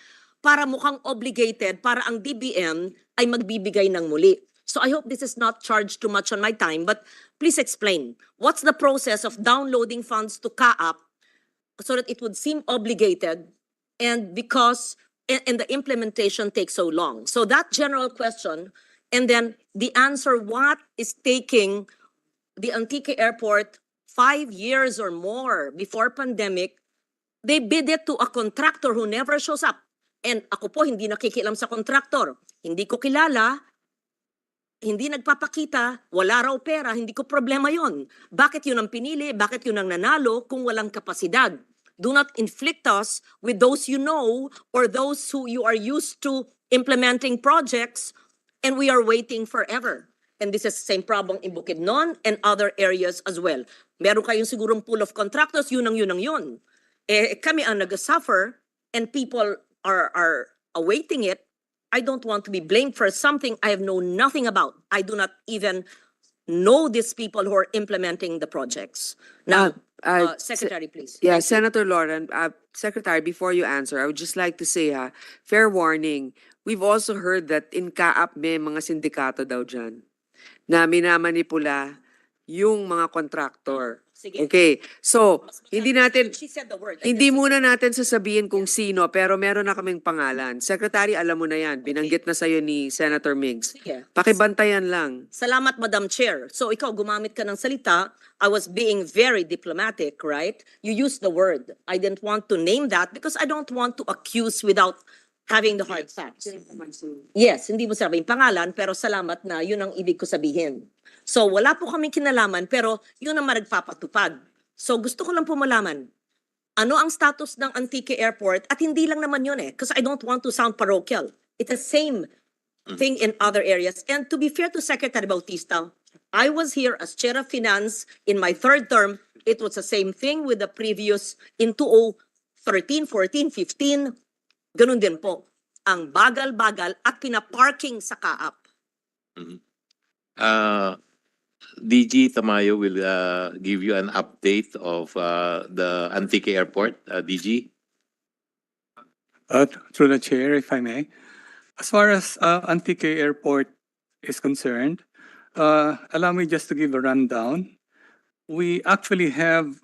para mukhang obligated, para ang DBM ay magbibigay ng muli. So I hope this is not charged too much on my time, but please explain. What's the process of downloading funds to CAAP so that it would seem obligated and the implementation takes so long? So that general question, and then the answer, what is taking the Antique Airport 5 years or more before pandemic? They bid it to a contractor who never shows up. And ako po hindi nakikialam sa contractor. Hindi ko kilala, hindi nagpapakita, wala raw pera, hindi ko problema yon. Bakit yun ang pinili? Bakit yun ang nanalo kung walang kapasidad? Do not inflict us with those you know or those who you are used to implementing projects and we are waiting forever. And this is the same problem in Bukidnon and other areas as well. Meron kayong sigurong pool of contractors, yun ang yun. Kami ang nag-suffer and people are awaiting it. I don't want to be blamed for something I have known nothing about. I do not even know these people who are implementing the projects. Now, Secretary, please. Yeah, Senator Lauren, Secretary, before you answer, I would just like to say, fair warning, we've also heard that in CAAP may mga sindikato daw dyan na minamanipula yung mga kontraktor. Sige. Okay, so hindi natin, She said the word. hindi muna natin sasabihin kung sino, pero meron na kaming pangalan. Secretary, alam mo na yan, binanggit na sa'yo ni Senator Migs. Sige. Pakibantayan lang. Salamat, Madam Chair. So ikaw gumamit ka ng salita. I was being very diplomatic, right? You used the word. I didn't want to name that because I don't want to accuse without having the hard facts. Yes, hindi mo sabihin pangalan, pero salamat na yun ang ibig ko sabihin. So wala po kaming kinalaman, pero yun ang nagpapatupad. So gusto ko lang po malaman, ano ang status ng Antique Airport? At hindi lang naman yun because I don't want to sound parochial. It's the same thing in other areas. And to be fair to Secretary Bautista, I was here as Chair of Finance in my third term. It was the same thing with the previous in 2013, 14, 15. Ganun din po. Ang bagal-bagal at pinaparking sa CAAP. DG Tamayo will give you an update of the Antique Airport. DG? Through the chair, if I may. As far as Antique Airport is concerned, allow me just to give a rundown. We actually have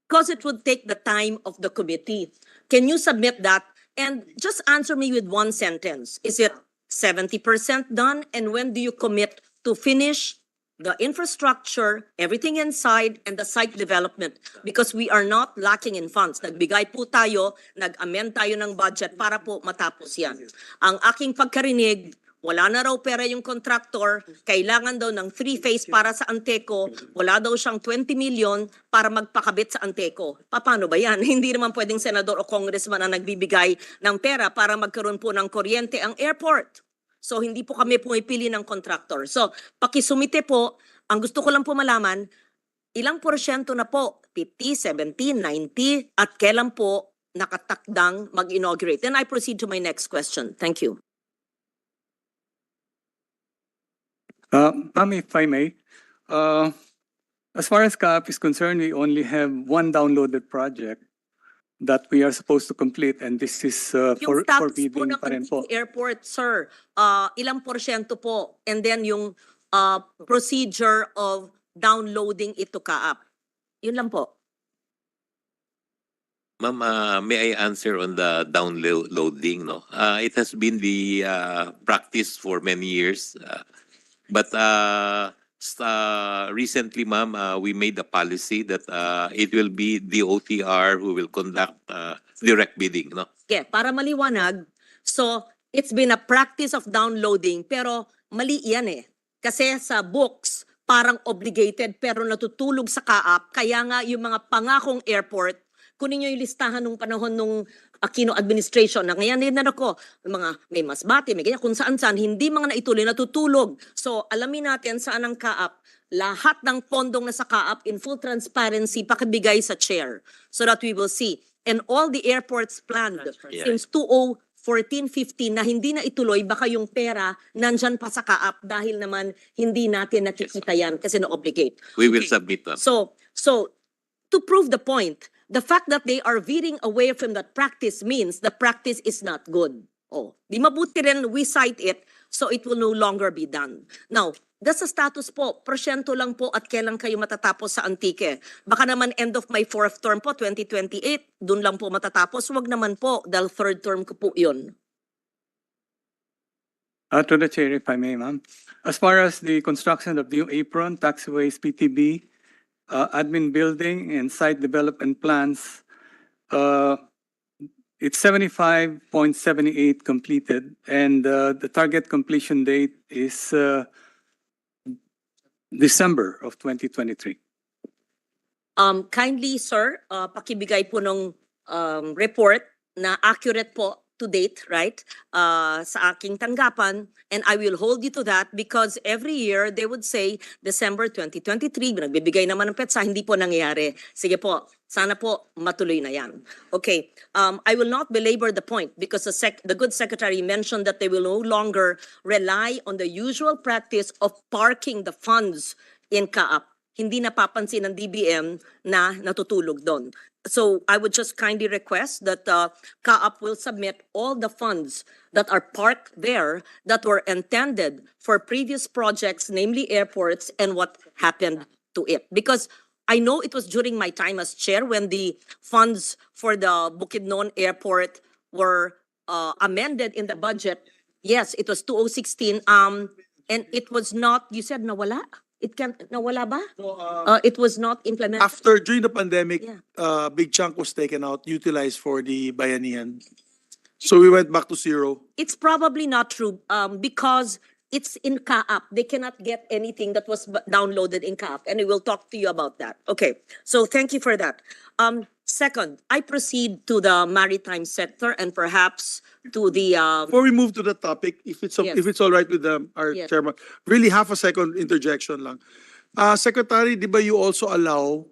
Because it would take the time of the committee. Can you submit that? And just answer me with one sentence. Is it 70% done? And when do you commit to finish the infrastructure, everything inside, and the site development? Because we are not lacking in funds. Nagbigay po tayo, nag-amend tayo ng budget para po matapos yan. Ang aking pagkarinig, wala na raw pera yung contractor, kailangan daw ng 3-phase para sa Anteco, wala daw siyang 20 million para magpakabit sa Anteco. Paano ba yan? Hindi naman pwedeng senador o congressman ang nagbibigay ng pera para magkaroon po ng kuryente ang airport. So hindi po kami pumipili ng contractor. So pakisumite po, ang gusto ko lang po malaman, ilang porsyento na po? 50, 70, 90, at kailan po nakatakdang mag-inaugurate? Then I proceed to my next question. Thank you. Ma'am, if I may, As far as CAP is concerned, we only have one downloaded project that we are supposed to complete, and this is Yung for status po bidding ng pa rin po. Antique Airport, sir, ilang porsyento po? And then yung procedure of downloading it to CAAP. Yun lang po. Ma'am, may I answer on the downloading? No, it has been the practice for many years, but recently, ma'am, we made a policy that it will be DOTR who will conduct direct bidding. No, Okay, para maliwanag, so it's been a practice of downloading pero mali yan eh. Kasi sa books, parang obligated pero natutulog sa CAAP. Kaya nga yung mga pangakong airport, kunin nyo yung listahan nung panahon nung Aquino administration na ngayon din na ako, mga may Masbate, may ganyan, kung saan-saan, hindi mga naituloy, natutulog. So alamin natin saan ang CAAP. Lahat ng pondong nasa CAAP in full transparency, pakibigay sa chair so that we will see. And all the airports planned since 2014-15 na hindi na ituloy, baka yung pera nandyan pa sa CAAP dahil naman hindi natin nakikita yan kasi na-obligate. we will submit them. So to prove the point, the fact that they are veering away from that practice means the practice is not good. Oh, di mabuti rin we cite it so it will no longer be done. Now, that's the status po. Porsyento lang po at kailan kayo matatapos sa Antique. Baka naman end of my fourth term po, 2028, dun lang po matatapos. Wag naman po, dahil third term ko po yun. To the chair, if I may, ma'am. As far as the construction of new apron, taxiways, PTB, admin building, and site development plans, it's 75.78 completed, and the target completion date is December of 2023. Kindly, sir, pakibigay po ng report na accurate po to date, right? Sa aking tanggapan, and I will hold you to that because every year they would say December 2023, nagbibigay naman ng petsa, hindi po nangyayari. Sige po, sana po matuloy na yan. Okay, I will not belabor the point because the good secretary mentioned that they will no longer rely on the usual practice of parking the funds in CAAP. Hindi napapansin ng DBM na natutulog doon. So I would just kindly request that CAAP will submit all the funds that are parked there that were intended for previous projects, namely airports, and what happened to it. Because I know it was during my time as chair when the funds for the Bukidnon Airport were amended in the budget. Yes, it was 2016. And it was not, you said nawala? It can't, nawala ba? It was not implemented. After, during the pandemic, Yeah. big chunk was taken out, utilized for the Bayanihan. So we went back to zero. It's probably not true because it's in CAAP. They cannot get anything that was downloaded in CAAP, and we will talk to you about that. Okay, so thank you for that. Second, I proceed to the maritime sector and perhaps to the Before we move to the topic, if it's Yes. if it's all right with our Yes. chairman, really half a second interjection lang. Secretary, di ba you also allow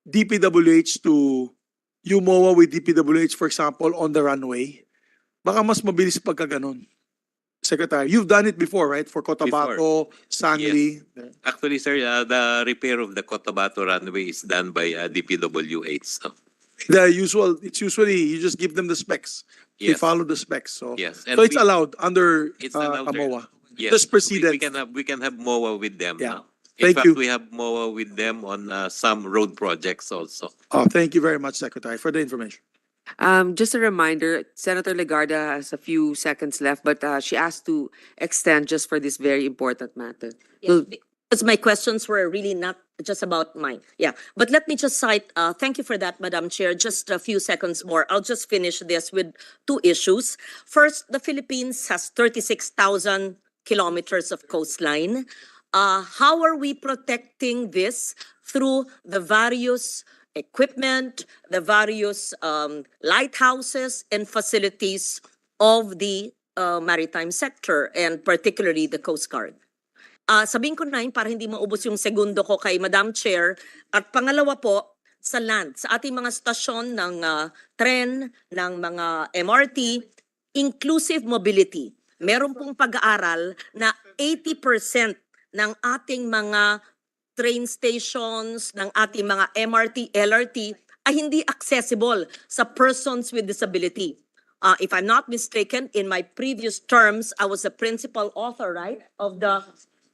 DPWH to UMOA with DPWH, for example, on the runway? Baka mas mabilis pagka ganun. Secretary, you've done it before, right? For Cotabato, Sangli. Actually, sir, the repair of the Cotabato runway is done by DPWH. So, It's usually, you just give them the specs. They yes. follow the specs. So, Yes. so it's allowed under It's allowed, sir. AMOA. Yes. Just preceded. We can have MOA with them. Yeah. No? In Thank fact, you. we have MOA with them on some road projects also. Oh, thank you very much, Secretary, for the information. Just a reminder, Senator Legarda has a few seconds left, but she asked to extend just for this very important matter. Yes, because my questions were really not just about mine. Yeah, but let me just cite, thank you for that, Madam Chair. Just a few seconds more. I'll just finish this with two issues. First, the Philippines has 36,000 kilometers of coastline. How are we protecting this through the various equipment, the various lighthouses and facilities of the maritime sector, and particularly the Coast Guard? Sabihin ko na yun para hindi maubos yung segundo ko kay Madam Chair. At pangalawa po, sa land, sa ating mga stasyon ng tren, ng mga MRT, inclusive mobility. Meron pong pag-aaral na 80% ng ating mga train stations, ng ating mga MRT, LRT, ay hindi accessible sa persons with disability. If I'm not mistaken, in my previous terms, I was the principal author, right, of the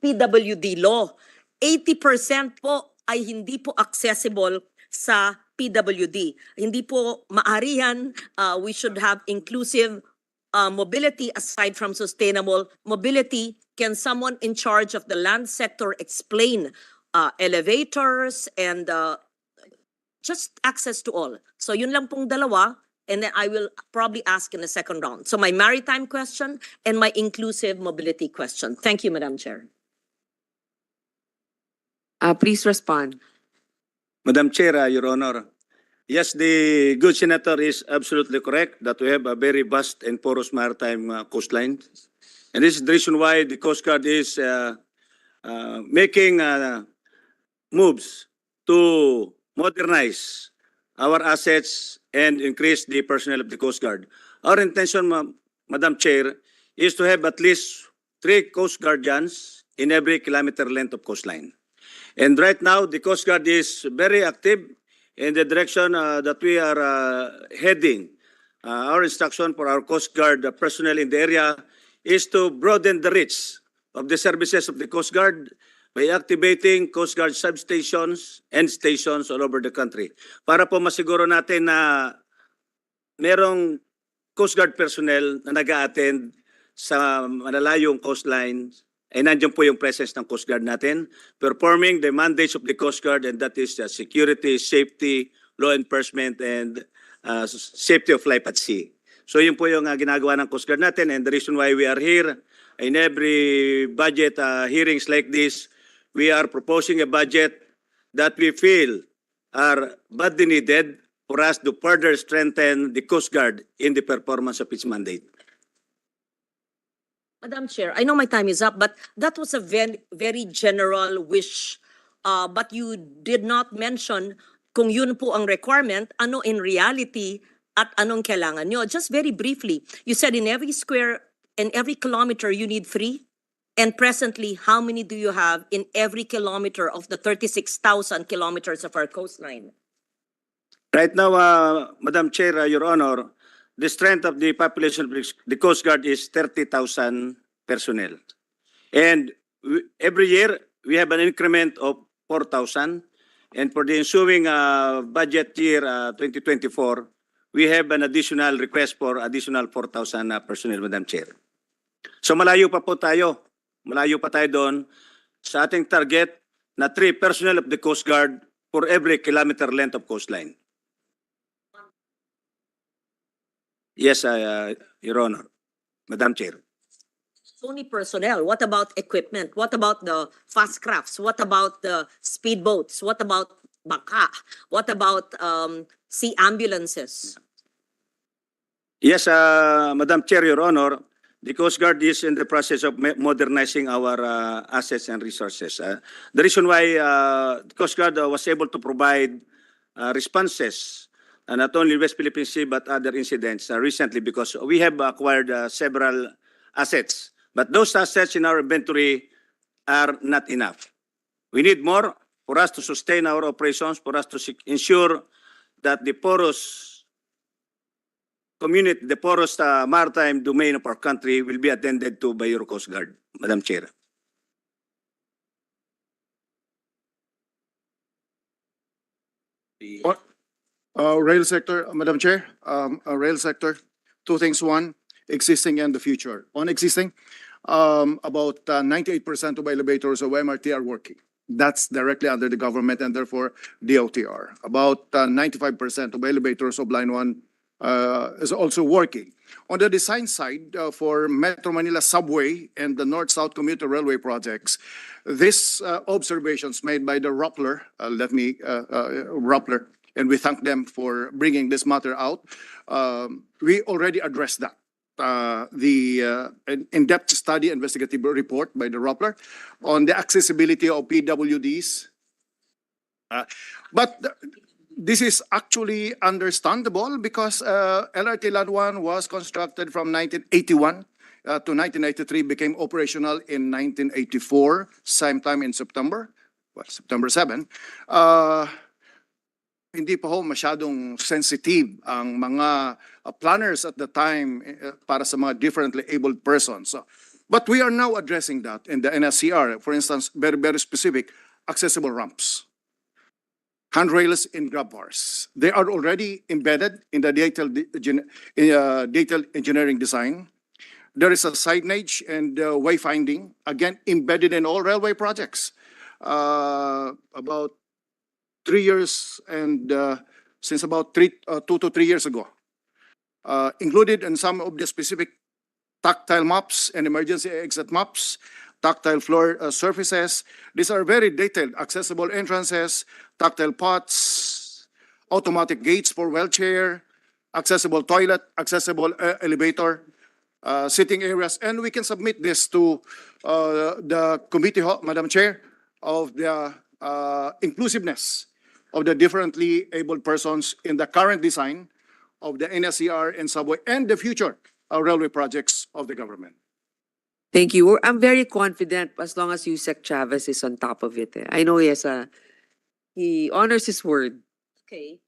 PWD law. 80% po ay hindi po accessible sa PWD. Hindi po maari yan. We should have inclusive mobility aside from sustainable mobility. Can someone in charge of the land sector explain elevators and just access to all? So yun lang pong dalawa, and then I will probably ask in the second round. So my maritime question and my inclusive mobility question. Thank you, Madam Chair. Please respond. Madam Chair, Your Honor. Yes, the good senator is absolutely correct that we have a very vast and porous maritime coastline. And this is the reason why the Coast Guard is making moves to modernize our assets and increase the personnel of the Coast Guard. Our intention, Madam Chair, is to have at least 3 Coast Guardians in every kilometer length of coastline. And right now, the Coast Guard is very active in the direction that we are heading. Our instruction for our Coast Guard personnel in the area is to broaden the reach of the services of the Coast Guard by activating Coast Guard substations and stations all over the country. Para po masiguro natin na merong Coast Guard personnel na nag-a-attend sa malalayong coastline, ay nandiyan po yung presence ng Coast Guard natin, performing the mandates of the Coast Guard, and that is security, safety, law enforcement, and safety of life at sea. So yun po yung ginagawa ng Coast Guard natin, and the reason why we are here in every budget hearings like this, we are proposing a budget that we feel are badly needed for us to further strengthen the Coast Guard in the performance of its mandate. Madam Chair, I know my time is up, but that was a very general wish. But you did not mention kung yun po ang requirement, ano in reality at anong kailangan nyo. Just very briefly, you said in every square and every kilometer you need 3. And presently, how many do you have in every kilometer of the 36,000 kilometers of our coastline? Right now, Madam Chair, Your Honor, the strength of the population of the Coast Guard is 30,000 personnel. And every year, we have an increment of 4,000. And for the ensuing budget year 2024, we have an additional request for additional 4,000 personnel, Madam Chair. So malayo pa po tayo. Malayo pa tayo doon sa ating target na 3 personnel of the Coast Guard for every kilometer length of coastline. Yes, Your Honor, Madam Chair. Only personnel. What about equipment? What about the fast crafts? What about the speedboats? What about baka? What about sea ambulances? Yes, Madam Chair, Your Honor, the Coast Guard is in the process of modernizing our assets and resources. The reason why the Coast Guard was able to provide responses not only West Philippine Sea but other incidents recently because we have acquired several assets. But those assets in our inventory are not enough. We need more for us to sustain our operations, for us to ensure that the porous community, the porous maritime domain of our country will be attended to by your Coast Guard, Madam Chair. Rail sector, Madam Chair, rail sector, 2 things. One, existing and the future. On existing, about 98% of elevators of MRT are working. That's directly under the government and therefore DOTR. About 95% of elevators of Line 1 is also working. On the design side, for Metro Manila Subway and the North-South Commuter Railway projects, these observations made by the Rappler, Rappler, and we thank them for bringing this matter out. We already addressed that. The in-depth study investigative report by the Rappler on the accessibility of PWDs. But this is actually understandable because LRT Line 1 was constructed from 1981 to 1993, became operational in 1984, same time in September. September 7, uh, hindi pa ho masyadong sensitive ang mga planners at the time para sa mga differently abled persons. But we are now addressing that in the NSCR. For instance, very, very specific, accessible ramps, handrails in grab bars. They are already embedded in the detailed engineering design. There is a signage and wayfinding, again, embedded in all railway projects. About 3 years and since about 2 to 3 years ago, included in some of the specific tactile maps and emergency exit maps, tactile floor surfaces. These are very detailed, accessible entrances, tactile pots, automatic gates for wheelchair, accessible toilet, accessible elevator, sitting areas, and we can submit this to the committee, Madam Chair, of the inclusiveness of the differently abled persons in the current design of the NSCR and subway and the future railway projects of the government. Thank you. I'm very confident as long as Yusek Chavez is on top of it. I know he honors his word. Okay.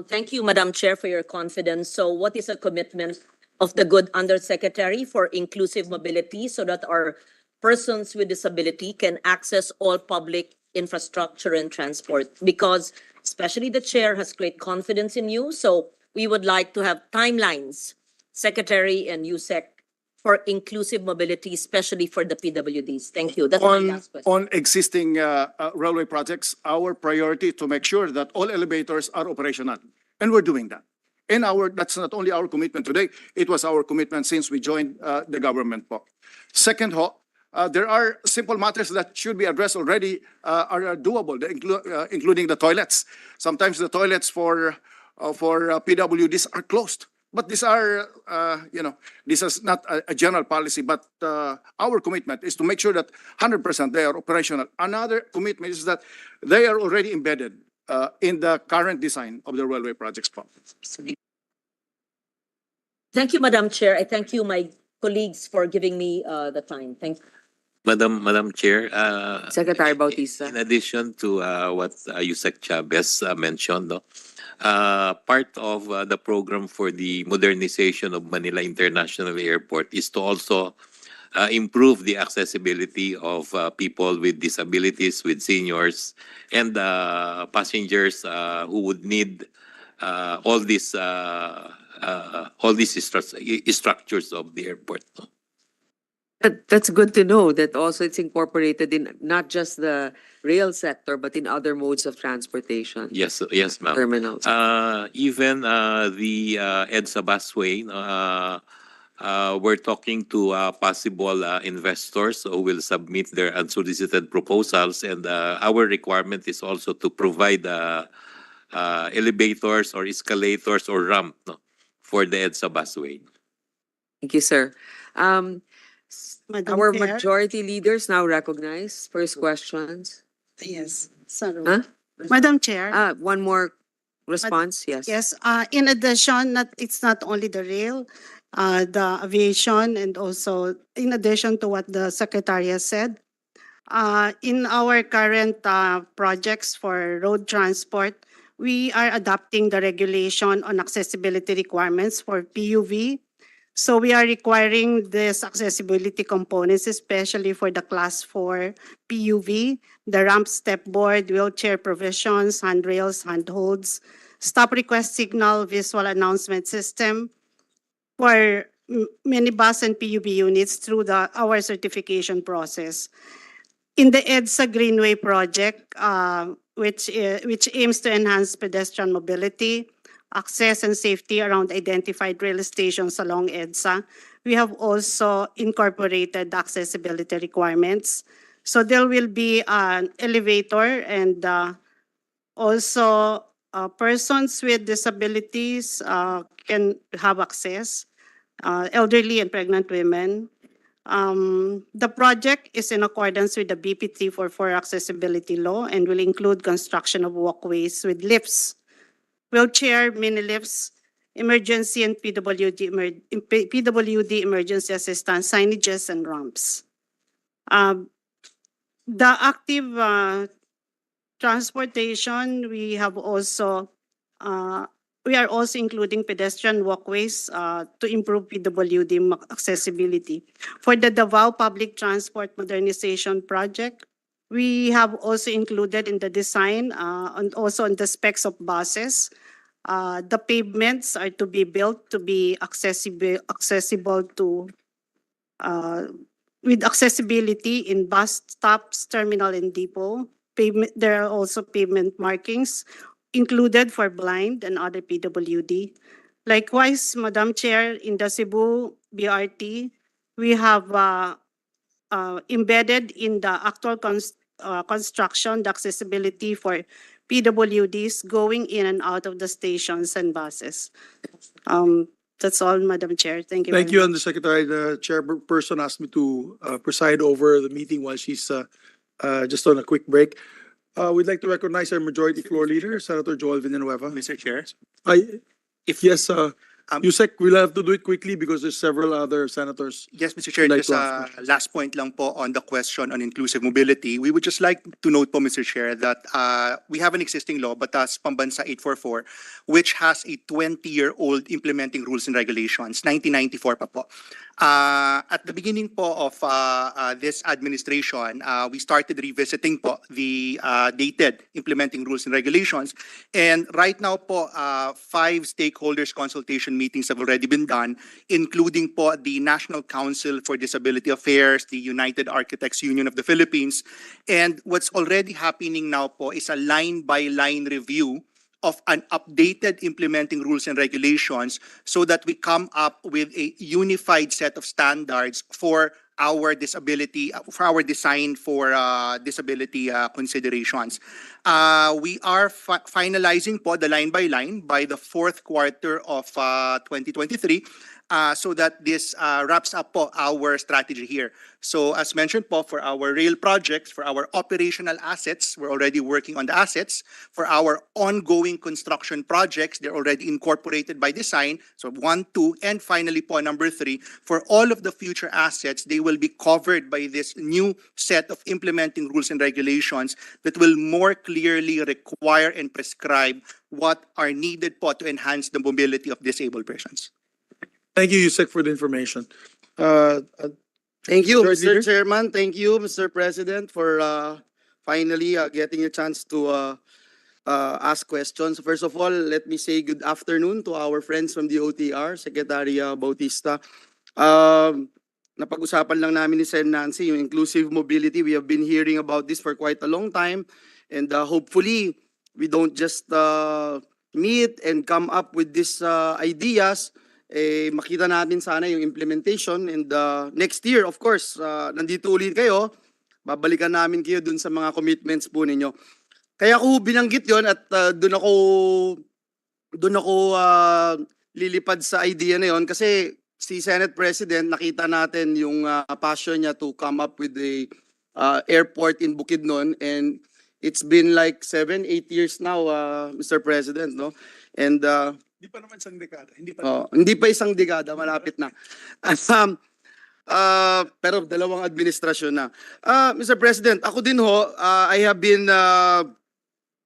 Thank you, Madam Chair, for your confidence. So what is a commitment of the good Undersecretary for Inclusive Mobility so that our persons with disability can access all public infrastructure and transport? Because especially the chair has great confidence in you. So we would like to have timelines, Secretary and USEC, for inclusive mobility, especially for the PWDs. Thank you. That's my last question. On existing railway projects, our priority to make sure that all elevators are operational. And we're doing that. And that's not only our commitment today, it was our commitment since we joined the government. Second, there are simple matters that should be addressed already, are doable, including the toilets. Sometimes the toilets for PWDs are closed. But these are, this is not a general policy, but our commitment is to make sure that 100% they are operational. Another commitment is that they are already embedded in the current design of the railway projects. Thank you, Madam Chair. I thank you, my colleagues, for giving me the time. Thank you. Madam Chair, Secretary Bautista. in addition to what Yusek Chavez mentioned, no, part of the program for the modernization of Manila International Airport is to also improve the accessibility of people with disabilities, with seniors, and passengers who would need all these structures of the airport. No? That's good to know that also it's incorporated in not just the rail sector, but in other modes of transportation. Yes, ma'am. Terminals. Even the EDSA busway, we're talking to possible investors who will submit their unsolicited proposals, and our requirement is also to provide elevators or escalators or ramp, no, for the EDSA busway. Thank you, sir. Madam Our Chair? majority leaders now recognized. First questions. Yes. Sorry. Huh? Madam Chair? One more response. Yes. Yes, in addition, it's not only the rail, the aviation, and also in addition to what the Secretary has said, in our current projects for road transport, we are adopting the regulation on accessibility requirements for PUV. So we are requiring these accessibility components, especially for the class 4 PUV, the ramp, step board, wheelchair provisions, handrails, handholds, stop request signal, visual announcement system for minibus and PUV units through our certification process. In the EDSA Greenway project, which aims to enhance pedestrian mobility, access and safety around identified rail stations along EDSA, we have also incorporated the accessibility requirements. So there will be an elevator, and also persons with disabilities can have access, elderly and pregnant women. The project is in accordance with the BP 344 accessibility law and will include construction of walkways with lifts, wheelchair, mini lifts, emergency and PWD emergency assistance, signages, and ramps. The active transportation, we have also, we are also including pedestrian walkways to improve PWD accessibility. For the Davao Public Transport Modernization Project, we have also included in the design and also on the specs of buses. The pavements are to be built to be accessible to with accessibility in bus stops, terminal, and depot. Pavement, there are also pavement markings included for blind and other PWD. Likewise, Madam Chair, in the Cebu BRT, we have embedded in the actual construction the accessibility for PWDs going in and out of the stations and buses. That's all, Madam Chair. Thank you. Thank very you, much. Undersecretary. The chairperson asked me to preside over the meeting while she's just on a quick break. We'd like to recognize our majority floor leader, Senator Joel Villanueva. Mr. Chair, Yes, Yusek, we'll have to do it quickly because there's several other senators. yes, Mr. Chair, Like just to ask last point lang po on the question on inclusive mobility. We would just like to note po, Mr. Chair, that we have an existing law, Batas Pambansa 844, which has a 20-year-old implementing rules and regulations, 1994 pa po. At the beginning po of this administration, we started revisiting po the dated implementing rules and regulations. And right now po, 5 stakeholders consultation meetings have already been done, including po the National Council for Disability Affairs, the United Architects Union of the Philippines. And what's already happening now po is a line-by-line review of an updated implementing rules and regulations so that we come up with a unified set of standards for our disability, for our design for disability considerations. We are finalizing po the line by line by the 4th quarter of 2023 so that this wraps up po our strategy here. So as mentioned po, for our rail projects, for our operational assets, we're already working on the assets. For our ongoing construction projects, they're already incorporated by design. So 1, 2, and finally po number 3, for all of the future assets, they will be covered by this new set of implementing rules and regulations that will more clearly require and prescribe what are needed po to enhance the mobility of disabled persons. Thank you, Yusek, for the information. Thank you, Majority Leader? Mr. Chairman. Thank you, Mr. President, for finally getting a chance to ask questions. First of all, let me say good afternoon to our friends from the DOTR, Secretary Bautista. Napag-usapan lang namin ni Sen. Nancy yung inclusive mobility. We have been hearing about this for quite a long time. And hopefully, we don't just meet and come up with these ideas. Makita natin sana yung implementation, and next year, of course, nandito ulit kayo, babalikan namin kayo dun sa mga commitments po ninyo. Kaya ko binanggit yon at dun ako lilipad sa idea na yon kasi si Senate President, nakita natin yung passion niya to come up with the airport in Bukidnon, and it's been like 7-8 years now, Mr. President, no? And Hindi pa naman isang dekada. hindi pa isang dekada, malapit na. Pero dalawang administrasyon na. Mr. President, ako din ho, I have been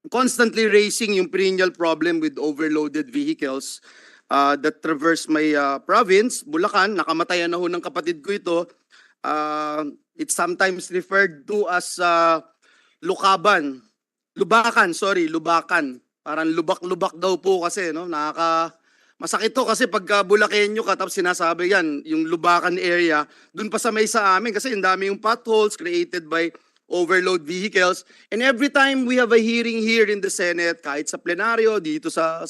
constantly raising yung perennial problem with overloaded vehicles that traverse my province, Bulacan. Nakamatayan na ho ng kapatid ko ito. It's sometimes referred to as Lubakan. Parang lubak-lubak daw po kasi, no? Masakit to kasi pagka Bulakenyo ka tapos sinasabi yan, yung Lubakan area, dun pa sa may sa amin kasi ang dami yung potholes created by overload vehicles. And every time we have a hearing here in the Senate, kahit sa plenaryo, dito sa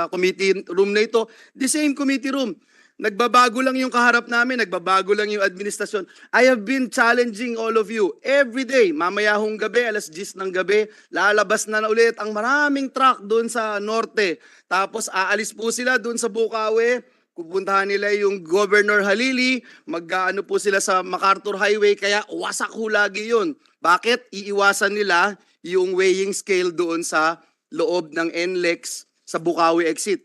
committee room na ito, the same committee room, nagbabago lang yung kaharap namin, nagbabago lang yung administrasyon. I have been challenging all of you every day. Mamaya hong gabi, 10:00 ng gabi, lalabas na ulit ang maraming truck doon sa norte. Tapos aalis po sila doon sa Bukawi, pupuntahan nila yung Governor Halili, mag-ano po sila sa MacArthur Highway, kaya wasak ho lagi yun. Bakit? Iiwasan nila yung weighing scale doon sa loob ng NLEX sa Bukawi exit.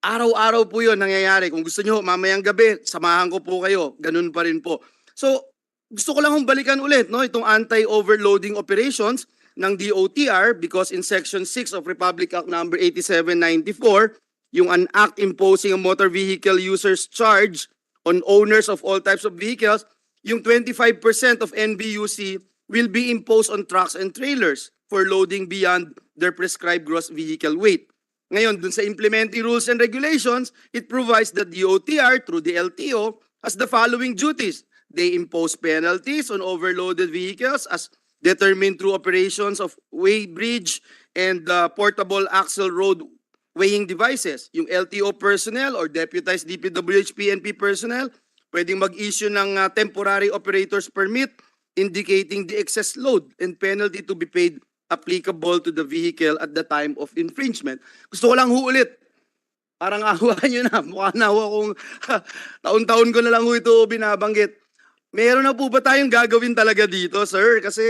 Araw-araw po yun nangyayari. Kung gusto nyo, mamayang gabi, samahan ko po kayo. Ganun pa rin po. So, gusto ko lang balikan ulit, no? Itong anti-overloading operations. ng DOTR because in Section 6 of Republic Act number 8794, yung an act imposing a motor vehicle user's charge on owners of all types of vehicles, yung 25% of NBUC will be imposed on trucks and trailers for loading beyond their prescribed gross vehicle weight. Ngayon, dun sa implementing rules and regulations, it provides that DOTR through the LTO has the following duties. They impose penalties on overloaded vehicles as determined through operations of weigh bridge and portable axle road weighing devices. Yung LTO personnel or deputized DPWH PNP personnel pwedeng mag-issue ng temporary operator's permit indicating the excess load and penalty to be paid applicable to the vehicle at the time of infringement. Gusto ko lang ulit. Parang awa nyo na. Mukha na akong taon-taon ko na lang ito binabanggit. Meron na po ba tayong gagawin talaga dito, sir? Kasi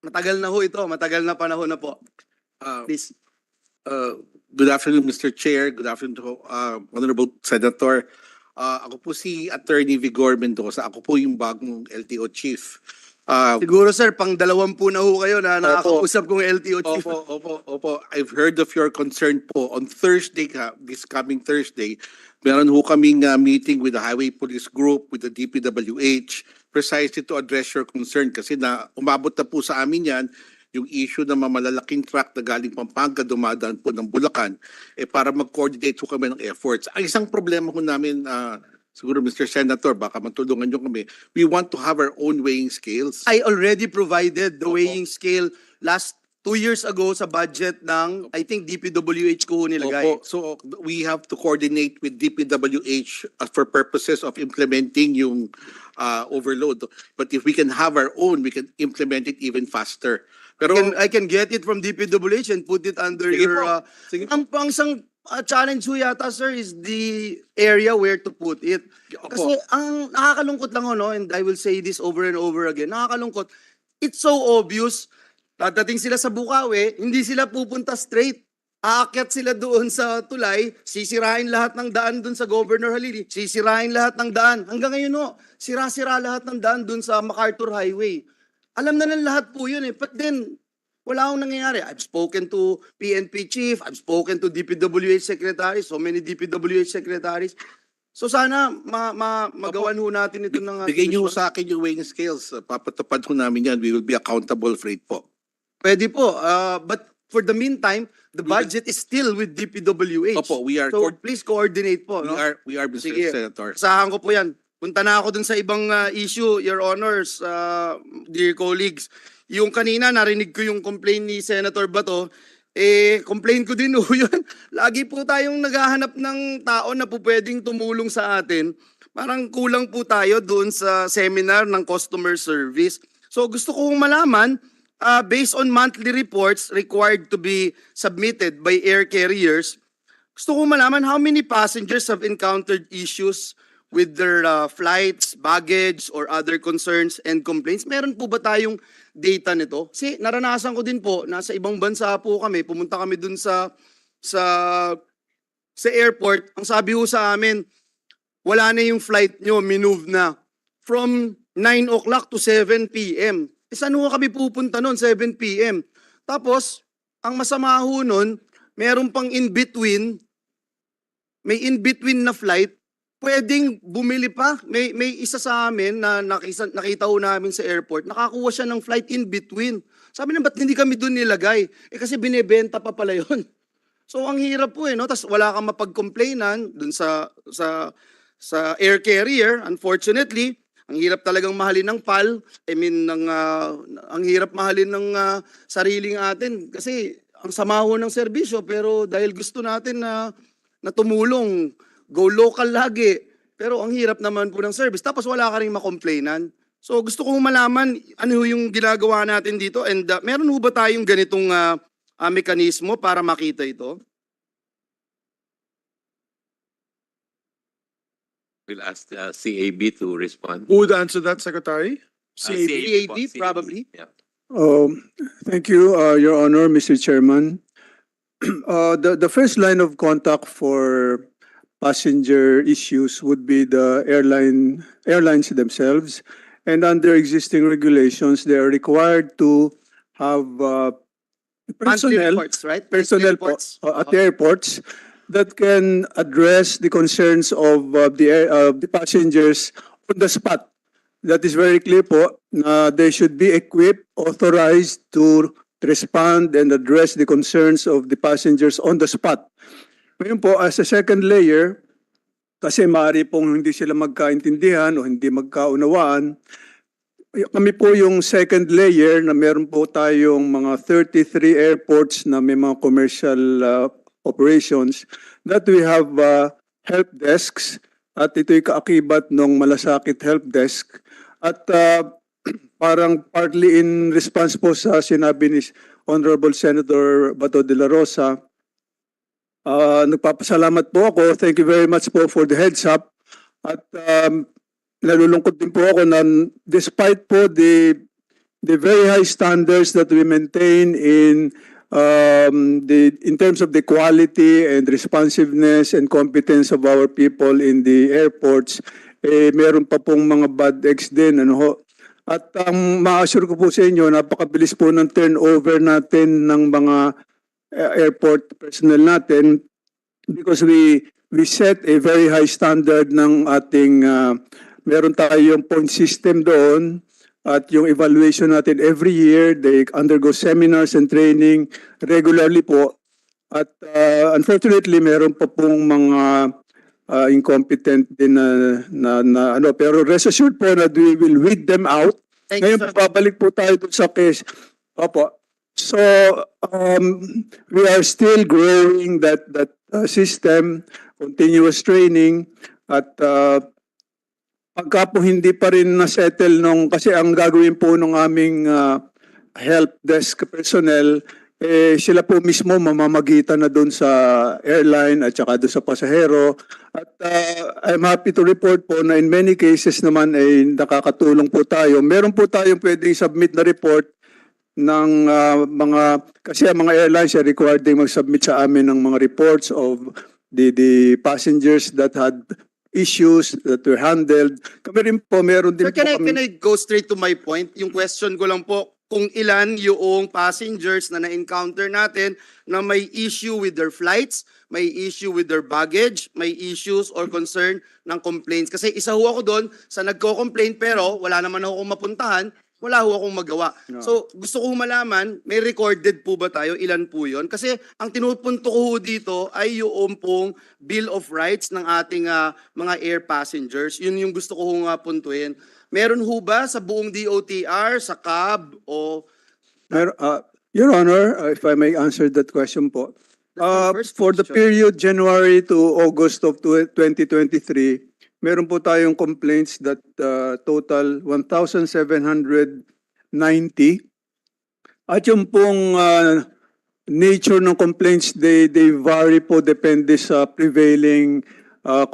matagal na ito. Matagal na panahon na po. Please. Good afternoon, Mr. Chair. Good afternoon to Honorable Senator. Ako po si Attorney Vigor Mendoza. Ako po yung bagong LTO Chief. Siguro sir, pang 20 na ho kayo na nakakausap kong LTO Chief. Opo. I've heard of your concern po. On Thursday, this coming Thursday, meron ho kaming meeting with the Highway Police Group, with the DPWH, precisely to address your concern. Kasi na umabot na po sa amin yan, yung issue ng mamalalaking truck na galing Pampanga, dumadaan po ng Bulacan, para mag-coordinate po kami ng efforts. Ang isang problema ko namin, siguro Mr. Senator, baka matulungan nyo kami, we want to have our own weighing scales. I already provided the weighing scale last 2 years ago sa budget ng, I think, DPWH ko nilagay. Opo. So we have to coordinate with DPWH for purposes of implementing yung overload. But if we can have our own, we can implement it even faster. Pero I can get it from DPWH and put it under Sige your... po. Sige. Ang pangsang challenge ho yata, sir, is the area where to put it. Kasi ang nakakalungkot lang, no, and I will say this over and over again, nakakalungkot, it's so obvious, dadating sila sa Bukawi, hindi sila pupunta straight. Aakyat sila doon sa tulay, sisirain lahat ng daan doon sa Governor Halili, sisirain lahat ng daan. Hanggang ngayon, no, sira-sira lahat ng daan doon sa MacArthur Highway. Alam na ng lahat po yun but then, wala akong nangyayari. I've spoken to PNP Chief, I've spoken to DPWH Secretaries, so many DPWH Secretaries. So sana magawan ho natin ito ng... Bigay nyo sa akin yung weighing scales. Papatupad ho namin yan. We will be accountable for it po. Pwede po. But for the meantime, the budget is still with DPWH. Opo, we are... So please coordinate po. No? We are Mr. Sige. Senator. Asahan ko po yan. Punta na ako dun sa ibang issue, Your Honors, dear colleagues. Yung kanina, narinig ko yung complaint ni Senator Bato. Complaint ko din yun. Lagi po tayong naghahanap ng tao na po pwedeng tumulong sa atin. Parang kulang po tayo doon sa seminar ng customer service. So gusto kong malaman, based on monthly reports required to be submitted by air carriers, gusto kong malaman how many passengers have encountered issues with their flights, baggage, or other concerns and complaints. Meron po ba tayong data nito? Kasi naranasan ko din po, nasa ibang bansa po kami, pumunta kami dun sa airport. Ang sabi ho sa amin, wala na yung flight nyo, minove na. From 9 o'clock to 7 p.m. Saan ho kami pupunta nun, 7 p.m.? Tapos, ang masama ho nun, meron pang in-between, may in-between na flight, pwedeng bumili pa. May isa sa amin na nakita ho namin sa airport, nakakuha siya ng flight in between. Sabi na, ba't hindi kami doon nilagay? Kasi binebenta pa pala yun. So ang hirap po no? Tapos wala kang mapag-complainan doon sa air carrier. Unfortunately, ang hirap talagang mahalin ng PAL. Ang hirap mahalin ng sariling atin. Kasi ang sama ho ng serbisyo, pero dahil gusto natin na tumulong, go local lagi. Pero ang hirap naman po ng service. Tapos wala ka rin makomplainan. So gusto kong malaman ano yung ginagawa natin dito. And meron ho ba tayong ganitong mekanismo para makita ito? We'll ask CAB to respond. Who would answer that, Secretary? CAB probably. Yeah. Thank you, Your Honor, Mr. Chairman. The first line of contact for passenger issues would be the airlines themselves, And under existing regulations, they are required to have Monthly personnel, reports, right? personnel Monthly reports. at the airports that can address the concerns of the passengers on the spot. That is very clear po. They should be equipped, authorized to respond and address the concerns of the passengers on the spot. Ngayon po, as a second layer, kasi maaari pong hindi sila magkaintindihan o hindi magkaunawaan, kami po yung second layer na meron po tayong mga 33 airports na may mga commercial operations that we have help desks at ito'y kaakibat ng malasakit help desk at parang partly in response po sa sinabi ni Honorable Senator Bato de la Rosa, nagpapasalamat po ako. Thank you very much po for the heads up at nalulungkot din po ako na despite po the very high standards that we maintain in terms of the quality and responsiveness and competence of our people in the airports, meron pa pong mga bad eggs din. Ano ho? At ang ma-assure ko po sa inyo, napakabilis po ng turnover natin ng mga airport personnel natin because we set a very high standard ng ating meron tayong point system doon at yung evaluation natin every year, they undergo seminars and training regularly po. At unfortunately, meron pa pong mga incompetent din na ano. Pero rest assured po na we will weed them out. Ngayon, babalik po tayo dun sa case. Opo. So, we are still growing that system, continuous training, at pagka po hindi pa rin na-settle kasi ang gagawin po ng aming help desk personnel, sila po mismo mamamagitan na doon sa airline at saka doon sa pasahero. At I'm happy to report po na in many cases naman ay nakakatulong po tayo. Meron po tayong pwedeng submit na report ng kasi ang mga airlines ay required din mag-submit sa amin ng mga reports of the passengers that had issues that were handled. Kami rin po, meron din Sir, can po I go straight to my point? Yung question ko lang po, kung ilan yung passengers na na-encounter natin na may issue with their flights, may issue with their baggage, may issues or concern ng complaints. Kasi isa ho ako doon sa nagko-complain pero wala naman ako mapuntahan, wala ho akong magawa. No. So gusto ko malaman, may recorded po ba tayo? Ilan po yun? Kasi ang tinupunto ko ho dito ay yung pong Bill of Rights ng ating mga air passengers. Yun yung gusto ko hong puntuin. Meron ho ba sa buong DOTR, sa CAB o... Your Honor, if I may answer that question po. First For the question. period January to August of 2023, meron po tayong complaints that total 1,790. At yung pong nature ng complaints, they vary po depende sa prevailing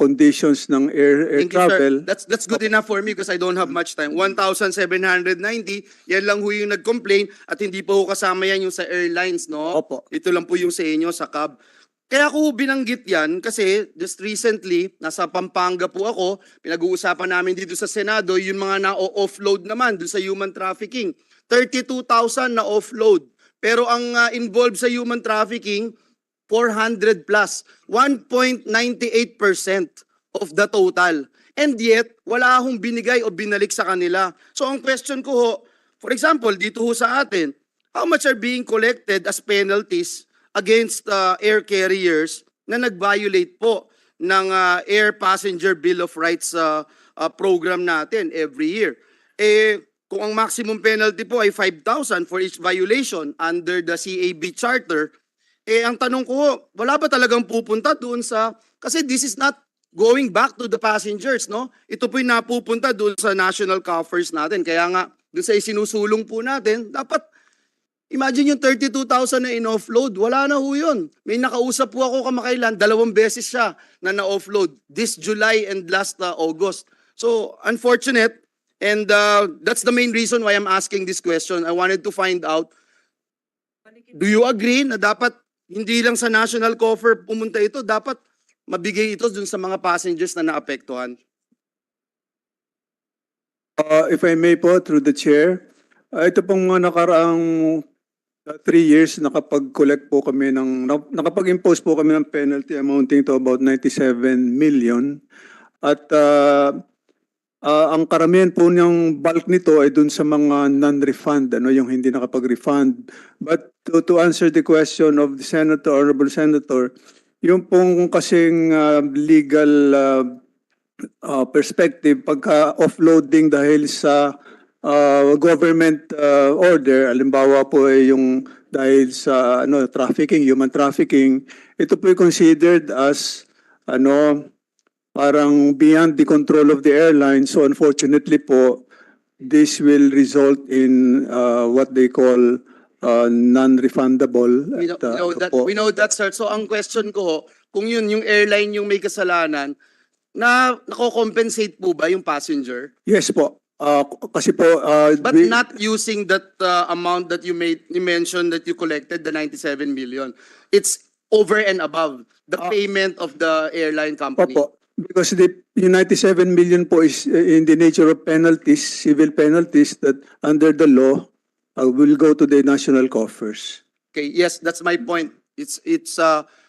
conditions ng air Thank you, travel. sir. That's good enough for me because I don't have much time. 1,790, yan lang ho yung nag-complain at hindi po ho kasama yan yung sa airlines, no? Opo. Ito lang po yung sa inyo, sa CAB. Kaya ko binanggit yan kasi just recently, nasa Pampanga po ako, pinag-uusapan namin dito sa Senado, yung mga na-offload naman doon sa human trafficking. 32,000 na offload. Pero ang involved sa human trafficking, 400 plus. 1.98% of the total. And yet, wala akong binigay o binalik sa kanila. So ang question ko ho, for example, dito ho sa atin, how much are being collected as penalties against air carriers na nag-violate po ng Air Passenger Bill of Rights program natin every year. Kung ang maximum penalty po ay 5,000 for each violation under the CAB Charter, ang tanong ko, wala ba talagang pupunta doon sa, kasi this is not going back to the passengers, no? Ito po'y napupunta doon sa national coffers natin. Kaya nga, doon sa isinusulong po natin, dapat imagine yung 32,000 na in-offload, wala na ho yun. May nakausap po ako kamakailan, 2 beses siya na na-offload, this July and last August. So, unfortunate, and that's the main reason why I'm asking this question. I wanted to find out, do you agree na dapat hindi lang sa national coffer pumunta ito, dapat mabigay ito dun sa mga passengers na naapektuhan? If I may po, through the chair, ito pong mga nakaraang 3 years, nakapag-collect po kami nakapag-impose po kami ng penalty amounting to about 97 million. At ang karamihan po ng bulk nito ay dun sa mga non-refund, yung hindi nakapag-refund. But to answer the question of the Senator, Honorable Senator, yung pong kasing legal perspective, pagka offloading dahil sa government order, alimbawa po ay yung dahil sa trafficking, human trafficking, ito po ay considered as parang beyond the control of the airline. So unfortunately po, this will result in what they call non-refundable. We know that, sir. So ang question ko, kung yung airline yung may kasalanan, nako-compensate po ba yung passenger? Yes po. Kasi po But not using that amount that you mentioned that you collected, the 97 million. It's over and above the payment of the airline company. Opo. Because the 97 million po is in the nature of penalties, civil penalties that under the law will go to the national coffers. Okay, yes, that's my point. It's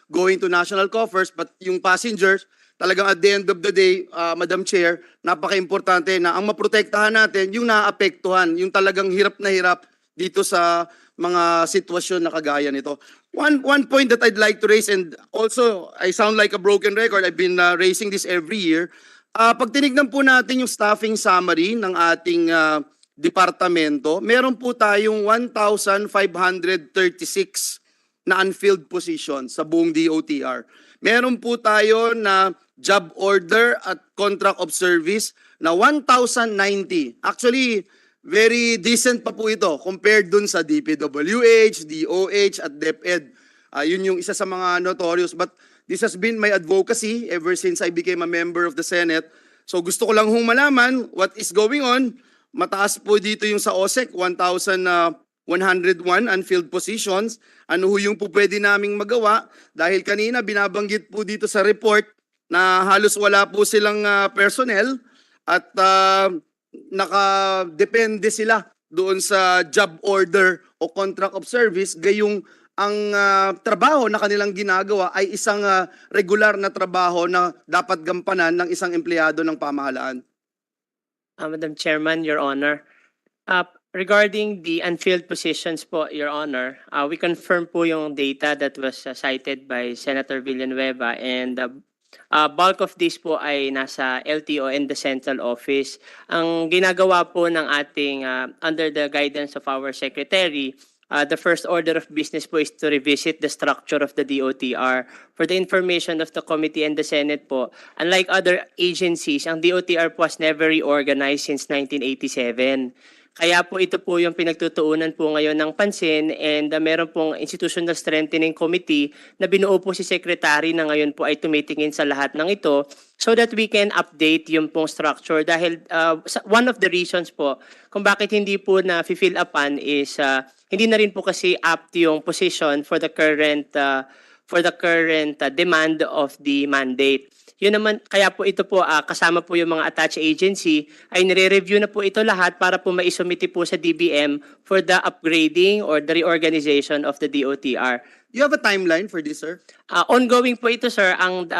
going to national coffers, but yung passengers, talagang at the end of the day, Madam Chair, napaka-importante na ang maprotektahan natin yung naapektuhan, yung talagang hirap na hirap dito sa mga sitwasyon na kagaya nito. One point that I'd like to raise, and also I sound like a broken record, I've been raising this every year. Pag tinignan po natin yung staffing summary ng ating departamento, meron po tayong 1,536 na unfilled positions sa buong DOTR. Meron po tayo na job order at contract of service na 1,090. Actually, very decent pa po ito compared dun sa DPWH, DOH at DepEd. Yun yung isa sa mga notorious. But this has been my advocacy ever since I became a member of the Senate. So gusto ko lang malaman what is going on. Mataas po dito yung sa OSEC, 1,101 unfilled positions. Ano yung po pwede naming magawa? Dahil kanina binabanggit po dito sa report na halos wala po silang personnel at nakadepende sila doon sa job order o contract of service, gayong ang trabaho na kanilang ginagawa ay isang regular na trabaho na dapat gampanan ng isang empleyado ng pamahalaan. Madam Chairman, Your Honor, regarding the unfilled positions po, Your Honor, we confirm po yung data that was cited by Senator Villanueva, and bulk of this po ay nasa LTO and the central office. Ang ginagawa po ng ating, under the guidance of our secretary, the first order of business po is to revisit the structure of the DOTR. For the information of the committee and the Senate po, unlike other agencies, ang DOTR po has never reorganized since 1987. Kaya po ito po yung pinagtutuunan po ngayon ng pansin, and meron pong Institutional Strengthening Committee na binuo po si Secretary na ngayon po ay tumitingin sa lahat ng ito so that we can update yung pong structure. Dahil one of the reasons po kung bakit hindi po na fill upan is hindi na rin po kasi apt yung position for the current demand of the mandate. Yun naman, kaya po ito po kasama po yung mga attached agency ay nire-review na po ito lahat para po maisumiti po sa DBM for the upgrading or the reorganization of the DOTR. You have a timeline for this, sir? Ongoing po ito, sir. Ang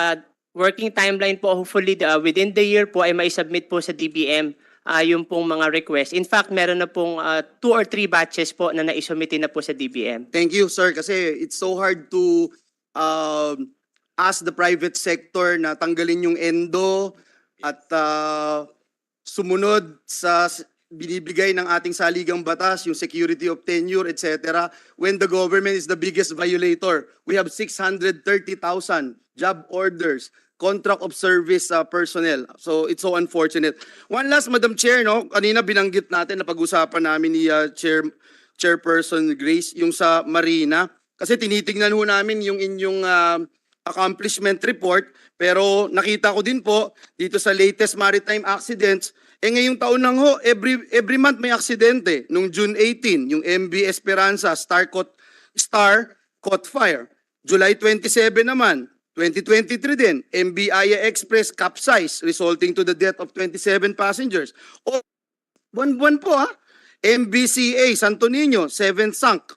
working timeline po, hopefully within the year po ay maisubmit po sa DBM yung pong mga request. In fact, meron na pong 2 or 3 batches po na naisumiti na po sa DBM. Thank you, sir, kasi it's so hard to ask the private sector na tanggalin yung endo at sumunod sa binibigay ng ating saligang batas, yung security of tenure, etc., when the government is the biggest violator. We have 630,000 job orders, contract of service personnel. So it's so unfortunate. One last, Madam Chair, no? Kanina binanggit natin na pag-usapan namin ni Chairperson Grace yung sa Marina. Kasi tinitingnan ho namin yung inyong accomplishment report, pero nakita ko din po dito sa latest maritime accidents, ngayong taon lang ho, every month may aksidente. Nung June 18, yung MV Esperanza, Star caught fire. July 27 naman, 2023 din, MV Aya Express capsized, resulting to the death of 27 passengers. Buwan-buwan po ha. MBCA, Santo Niño, 7 sunk,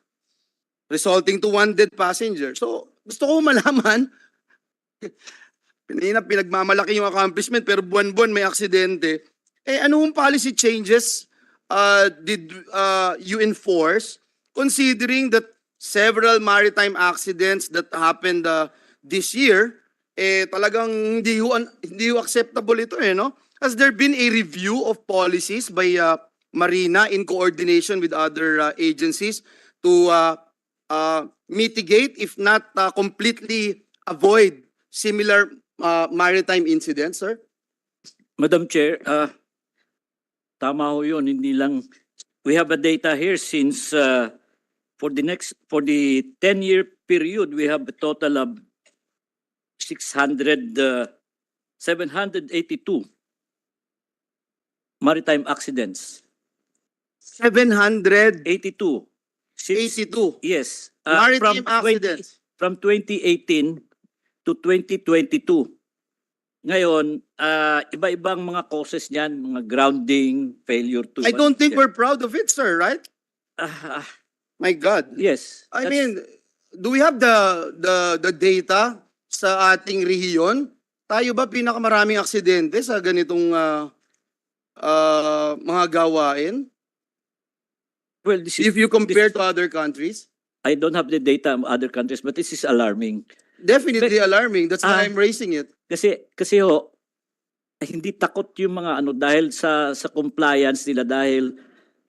resulting to 1 dead passenger. So, gusto ko malaman, pinagmamalaki yung accomplishment pero buwan-buwan may aksidente. Eh, anong policy changes did you enforce considering that several maritime accidents that happened this year, eh talagang hindi ho acceptable ito eh, no? Has there been a review of policies by Marina in coordination with other agencies to mitigate, if not completely avoid similar maritime incidents, sir? Madam Chair, tama ho yun, hindi lang, we have a data here since for the 10-year period, we have a total of 782 maritime accidents. 782. 82. Yes. Maritime accidents. From 2018 to 2022. Ngayon, iba-ibang mga causes niyan, mga grounding, failure to... I don't think we're proud of it, sir, right? My God. Yes. I mean, do we have the data sa ating rehiyon? Tayo ba pinakamaraming aksidente sa ganitong mga gawain? Well, if you compare to other countries? I don't have the data of other countries, but this is alarming. Definitely alarming. That's why I'm raising it. Kasi ho, hindi takot yung mga dahil sa compliance nila, dahil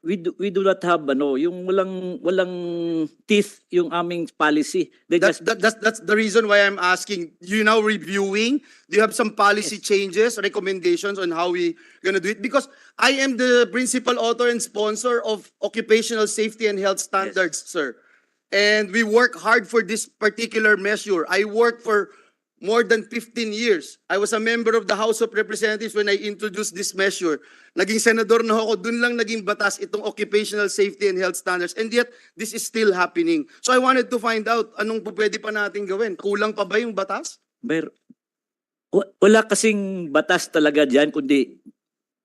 we do not have yung walang teeth yung aming policy. That's the reason why I'm asking. You now reviewing? Do you have some policy changes, recommendations on how we gonna do it? Because I am the principal author and sponsor of occupational safety and health standards, sir. And we work hard for this particular measure. I worked for more than 15 years. I was a member of the House of Representatives when I introduced this measure. Naging senador na ako, dun lang naging batas itong occupational safety and health standards. And yet, this is still happening. So I wanted to find out, anong pwede pa natin gawin? Kulang pa ba yung batas? Wala kasing batas talaga dyan, kundi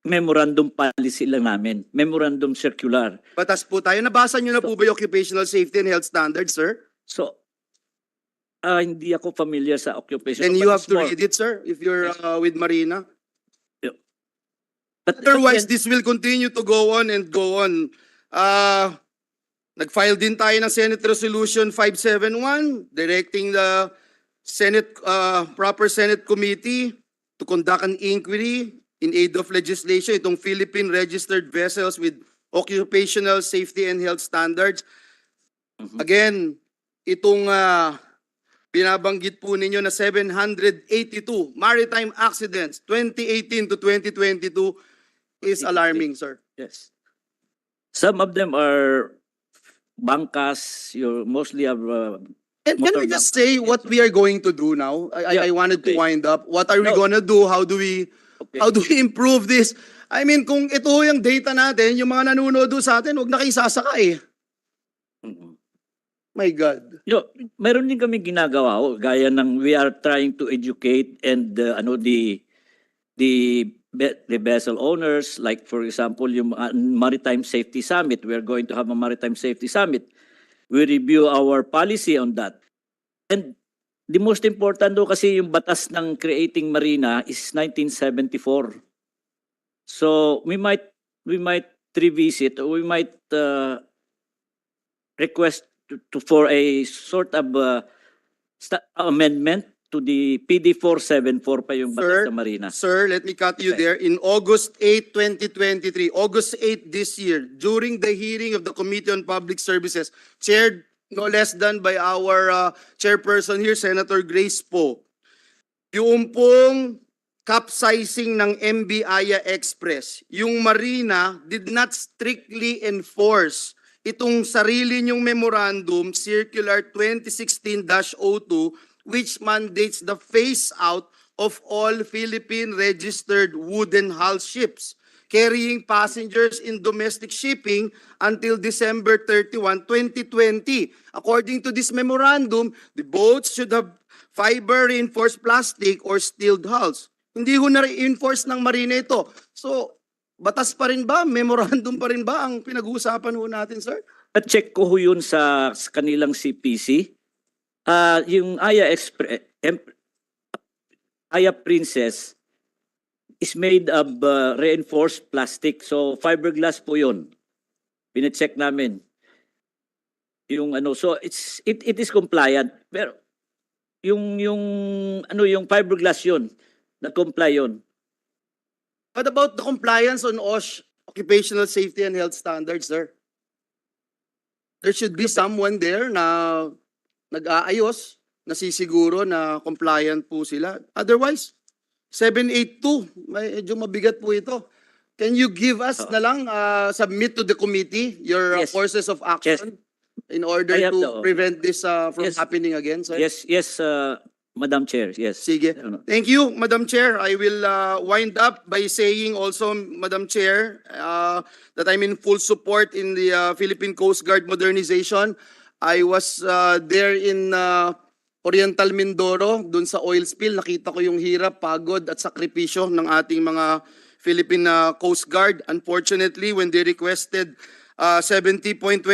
memorandum policy lang namin. Memorandum circular. Batas po tayo. Nabasa nyo na po ba yung occupational safety and health standards, sir? So, hindi ako familiar sa occupational. Then you have to read it, sir, if you're with Marina. But otherwise, this will continue to go on and go on. Nag-file din tayo ng Senate Resolution 571 directing the Senate, proper Senate committee to conduct an inquiry in aid of legislation, itong Philippine registered vessels with occupational safety and health standards. Again, itong binabanggit po ninyo na 782 maritime accidents 2018 to 2022 is alarming, sir. Yes. Some of them are bangkas, you mostly have And can we just say what we are going to do now? I wanted to wind up. What are we gonna do? How do we improve this? I mean, kung ito yung data natin, yung mga nanonood sa atin, huwag na kayo sasakay. My God. Meron din kami ginagawa, gaya ng we are trying to educate and the vessel owners, like for example, yung Maritime Safety Summit. We are going to have a Maritime Safety Summit. We review our policy on that. And the most important do kasi yung batas ng creating Marina is 1974. So we might revisit, or we might request for a sort of amendment to the PD 474 pa yung batas sa Marina. Sir, let me cut you there. In August 8, 2023, August 8 this year, during the hearing of the Committee on Public Services, chaired no less than by our chairperson here, Senator Grace Poe, yung pong capsizing ng MV Aya Express, yung Marina did not strictly enforce itong sarili niyong memorandum, Circular 2016-02, which mandates the phase out of all Philippine registered wooden hull ships carrying passengers in domestic shipping until December 31, 2020. According to this memorandum, the boats should have fiber-reinforced plastic or steeled hulls. Hindi ho na-reinforce ng Marina ito. So, Batas pa rin ba? Memorandum pa rin ba ang pinag-uusapan ho natin, sir? Check ko ho yun sa kanilang CPC. Yung Aya Princess is made of reinforced plastic. So fiberglass po yun. Pine-check namin. Yung ano, so it is compliant. Pero yung fiberglass yun, na-comply yun. What about the compliance on OSH, Occupational Safety and Health Standards, sir? There should be someone there na nag-aayos, nasisiguro na compliant po sila. Otherwise, 782, medyo mabigat po ito. Can you give us na lang, submit to the committee your Yes. courses of action in order I have to prevent this from Yes. happening again, sir? Yes, Madam Chair, yes. Sige. Thank you, Madam Chair. I will wind up by saying also, Madam Chair, that I'm in full support in the Philippine Coast Guard modernization. I was there in Oriental Mindoro, dun sa oil spill. Nakita ko yung hirap, pagod at sakripisyo ng ating mga Philippine Coast Guard. Unfortunately, when they requested 70.21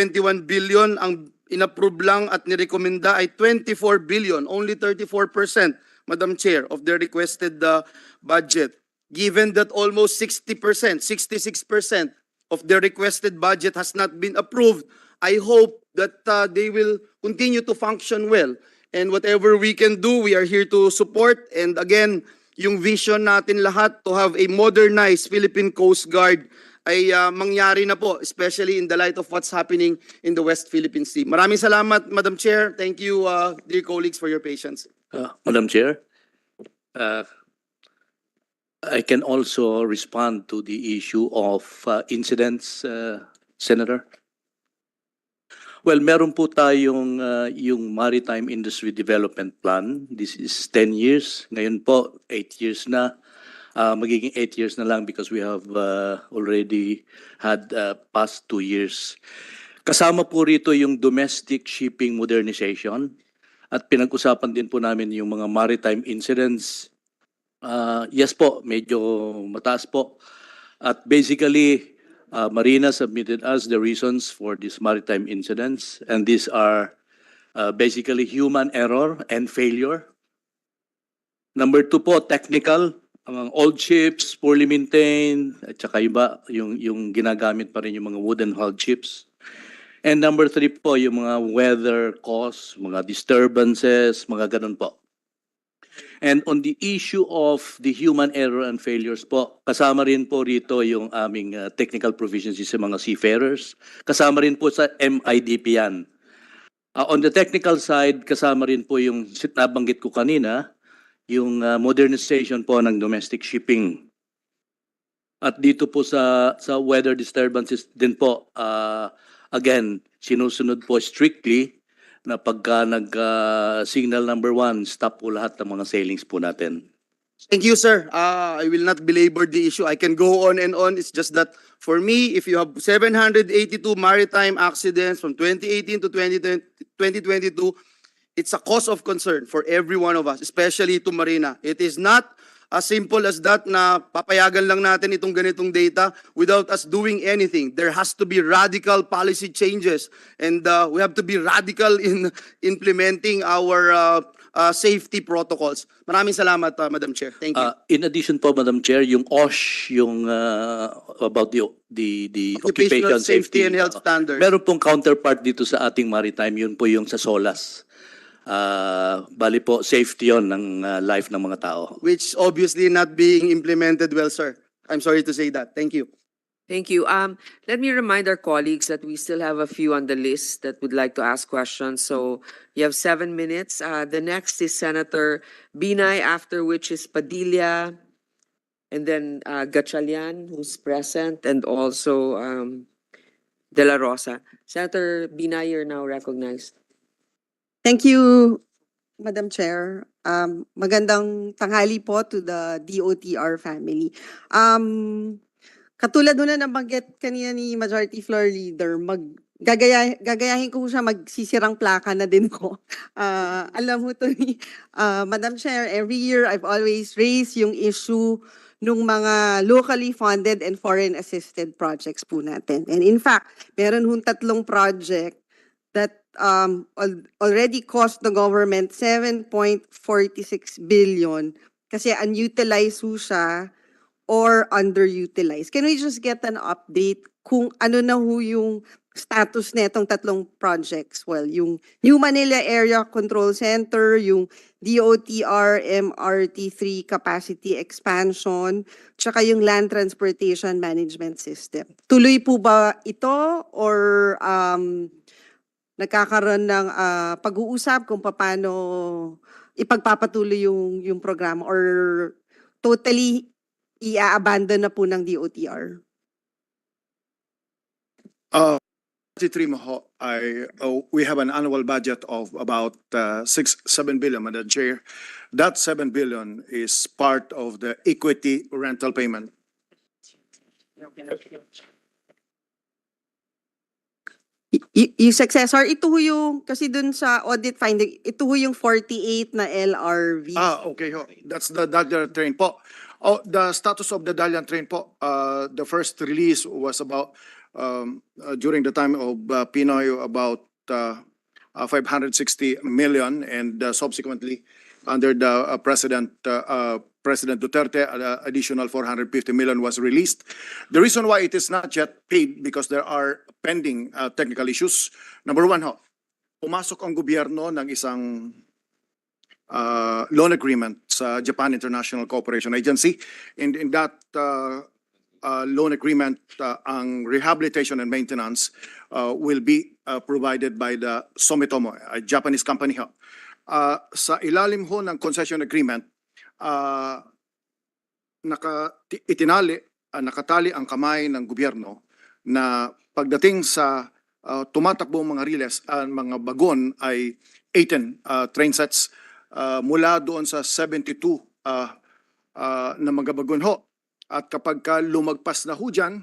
billion, ang inapprove lang at nirekomenda ay 24 billion, only 34%, Madam Chair, of their requested budget. Given that almost 60%, 66% of their requested budget has not been approved, I hope that they will continue to function well. And whatever we can do, we are here to support. And again, yung vision natin lahat to have a modernized Philippine Coast Guard ay mangyari na po, especially in the light of what's happening in the West Philippine Sea. Maraming salamat, Madam Chair. Thank you, dear colleagues, for your patience. Madam Chair, I can also respond to the issue of incidents, Senator. Well, meron po tayong yung Maritime Industry Development Plan. This is 10 years. Ngayon po, 8 years na. Magiging 8 years na lang because we have already had past 2 years. Kasama po rito yung domestic shipping modernization at pinag-usapan din po namin yung mga maritime incidents. Yes po, medyo mataas po. At basically, Marina submitted us the reasons for these maritime incidents, and these are basically human error and failure. Number 2 po, technical. Ang old ships, poorly maintained, at saka iba, yung ginagamit pa rin yung mga wooden hulled ships. And number 3 po, yung mga weather cause, mga disturbances, mga ganun po. And on the issue of the human error and failures po, kasama rin po rito yung aming technical proficiency sa mga seafarers. Kasama rin po sa MIDP yan. On the technical side, kasama rin po yung nabanggit ko kanina, yung modernization po ng domestic shipping. At dito po sa weather disturbances din po, again, sinusunod po strictly na pagka nag-signal number 1, stop po lahat ng mga sailings po natin. Thank you, sir. I will not belabor the issue. I can go on and on. It's just that for me, if you have 782 maritime accidents from 2018 to 2022, it's a cause of concern for every one of us, especially to Marina. It is not as simple as that na papayagan lang natin itong ganitong data without us doing anything. There has to be radical policy changes, and we have to be radical in implementing our safety protocols. Maraming salamat, Madam Chair. Thank you. In addition po, Madam Chair, yung OSH, yung about the Occupational Safety and Health Standards. Meron pong counterpart dito sa ating maritime, yun po yung sa SOLAS. Bali po, safety yon ng life ng mga tao. Which obviously not being implemented well, sir. I'm sorry to say that. Thank you. Thank you. Let me remind our colleagues that we still have a few on the list that would like to ask questions. So you have 7 minutes. The next is Senator Binay, after which is Padilla, and then Gatchalian, who's present, and also De La Rosa. Senator Binay, you're now recognized. Thank you, Madam Chair. Magandang tanghali po to the DOTR family. Katulad na nabanggit kanina ni Majority Floor Leader, gagayahin ko siya, magsisirang plaka na din ko. Alam mo to ni Madam Chair, every year I've always raised yung issue nung mga locally funded and foreign assisted projects po natin. And in fact, meron hong 3 project that already cost the government 7.46 billion kasi unutilized ho siya or underutilized. Can we just get an update kung ano na ho yung status netong 3 projects? Well, yung New Manila Area Control Center, yung DOTR MRT3 capacity expansion, tsaka yung Land Transportation Management System. Tuloy po ba ito or nagkakaroon ng pag-uusap kung paano ipagpapatuloy yung programa or totally i-abandon na po ng DOTR? We have an annual budget of about 7 billion, Madam Chair. That 7 billion is part of the equity rental payment. Yung successor, ito ho yung, kasi dun sa audit finding, ito ho yung 48 na LRV. Okay ho. That's the Dalian train po. The status of the Dalian train po, the first release was about, during the time of Pinoy, about 560 million, and subsequently, under the President Duterte, additional 450 million was released. The reason why it is not yet paid because there are pending technical issues. Number one, pumasok ang gobyerno ng isang loan agreement sa Japan International Cooperation Agency. In that loan agreement, ang rehabilitation and maintenance will be provided by the Sumitomo, a Japanese company. Sa ilalim ho ng concession agreement, nakatali ang kamay ng gobyerno na pagdating sa tumatakbong mga riles, mga bagon ay 18 train sets mula doon sa 72 na mga bagon ho. At kapag lumagpas na ho dyan,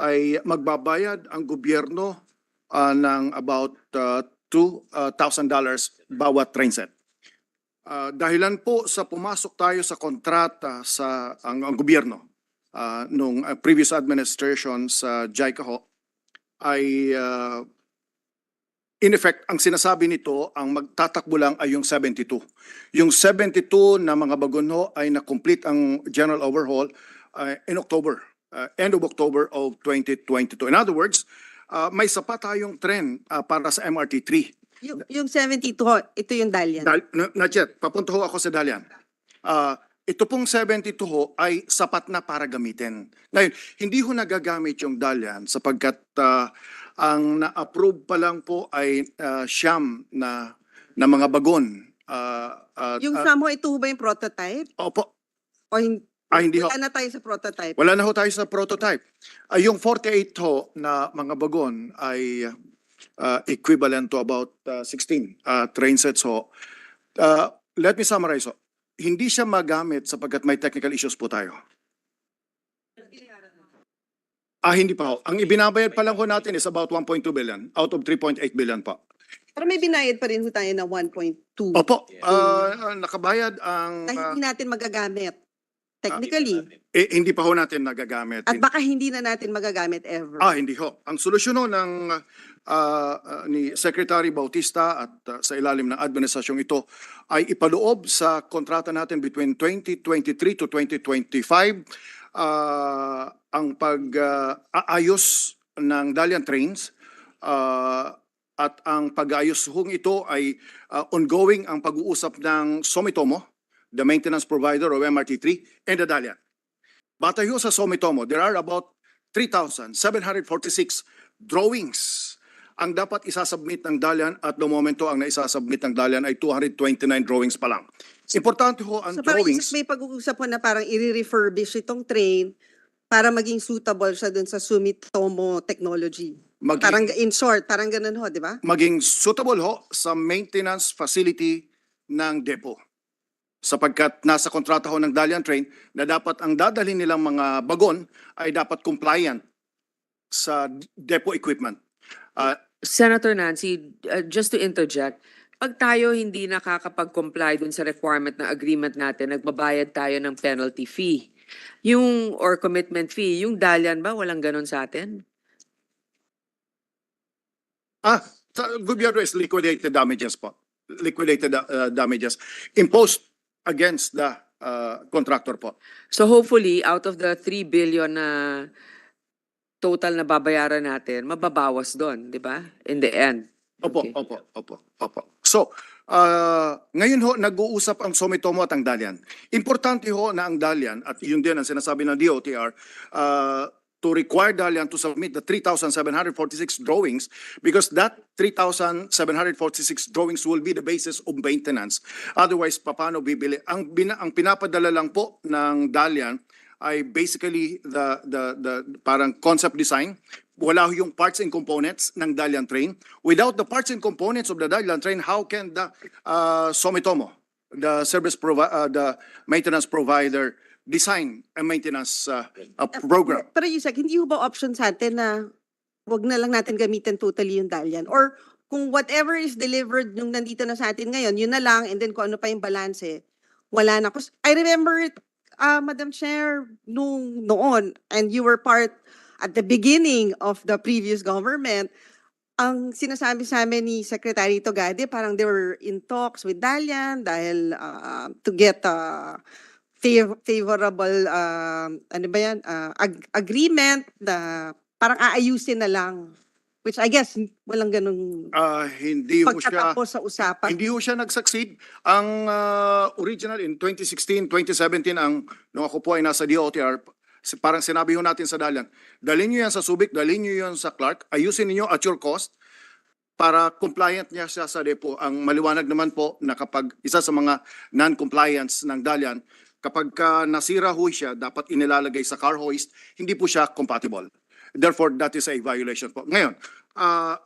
ay magbabayad ang gobyerno ng about $2,000 bawat train set. Dahilan po sa pumasok tayo sa kontrata sa ang gobyerno nung previous administration sa JICA ho, ay in effect, ang sinasabi nito, ang magtatakbo lang ay yung 72. Yung 72 na mga bagon ho ay na-complete ang general overhaul in October, end of October of 2022. In other words, may sapat tayong tren para sa MRT3. Yung 72 ho, ito yung Dalian. Not yet. Papunta ho ako sa Dalian. Ito pong 72 ho ay sapat na para gamitin. Ngayon, hindi ho nagagamit yung Dalian sapagkat ang na-approve pa lang po ay siyam na mga bagon. Yung siyam ho, ito ho ba yung prototype? Opo. O hindi ho. wala na tayo sa prototype? Wala na ho tayo sa prototype. Yung 48 ho na mga bagon ay equivalent to about 16 train sets ho. Let me summarize ho. Hindi siya magamit sapagkat may technical issues po tayo. Hindi pa ho. Ang ibinabayad pa lang ho natin is about 1.2 billion out of 3.8 billion pa. Pero may binayad pa rin ho tayo na 1.2. Opo. Nakabayad ang... Na hindi natin magagamit. Technically. Hindi pa ho natin nagagamit. At baka hindi na natin magagamit ever. Hindi ho. Ang solusyon ho ng ni Secretary Bautista at sa ilalim ng administrasyong ito ay ipaloob sa kontrata natin between 2023 to 2025 ang pag-aayos ng Dalian trains at ang pag-aayos hong ito ay ongoing ang pag-uusap ng Sumitomo, the maintenance provider of MRT3, and the Dalian. Batay ho sa Sumitomo, there are about 3,746 drawings ang dapat isasubmit ng Dalian at no momento ang naisasubmit ng Dalian ay 229 drawings pa lang. Importante ho ang drawings. May pag-uusap po na parang i-refurbish itong train para maging suitable siya dun sa Sumitomo technology. Parang in short, parang ganun ho, di ba? Maging suitable ho sa maintenance facility ng depo. Sapagkat nasa kontrata ho ng Dalian train na dapat ang dadalhin nilang mga bagon ay dapat compliant sa depo equipment. Senator Nancy, just to interject, pag tayo hindi nakakapag-comply dun sa requirement ng agreement natin, nagbabayad tayo ng penalty fee. Yung, or commitment fee, yung Dalian ba, walang ganun sa atin? Gobyerno is liquidated damages po. Liquidated damages imposed against the contractor po. So hopefully, out of the 3 billion na total na babayaran natin, mababawas doon, di ba? In the end. Opo, Okay. opo. So, ngayon ho, nag-uusap ang Sumitomo at ang Dalian. Importante ho na ang Dalian, at yun din ang sinasabi ng DOTR, to require Dalian to submit the 3,746 drawings because that 3,746 drawings will be the basis of maintenance. Otherwise, paano bibili? Ang pinapadala lang po ng Dalian ay basically the parang concept design. Wala yung parts and components ng Dalian train. Without the parts and components of the Dalian train, how can the Sumitomo, the maintenance provider, design a maintenance program? Pero Yusek, hindi ho ba option sa atin na wag na lang natin gamitin totally yung Dalian? Or kung whatever is delivered nung nandito na sa atin ngayon, yun na lang, and then kung ano pa yung balance, wala na. 'Cause I remember it, Madam Chair, noon, and you were part at the beginning of the previous government, ang sinasabi sa amin ni Secretary Togade, parang they were in talks with Dalian dahil to get favorable agreement na parang aayusin na lang, which I guess walang ganung Hindi ho siya pagtatapos sa usapan. Hindi ho siya nag-succeed. Ang original in 2016, 2017, nung ako po ay nasa DOTR, parang sinabi ho natin sa Dalian, dalhin nyo yan sa Subic, dalhin nyo yan sa Clark, ayusin niyo at your cost para compliant niya siya sa depo. Ang maliwanag naman po na kapag isa sa mga non-compliance ng Dalian, kapag nasira ho siya, dapat inilalagay sa car hoist, hindi po siya compatible. Therefore, that is a violation po. Ngayon,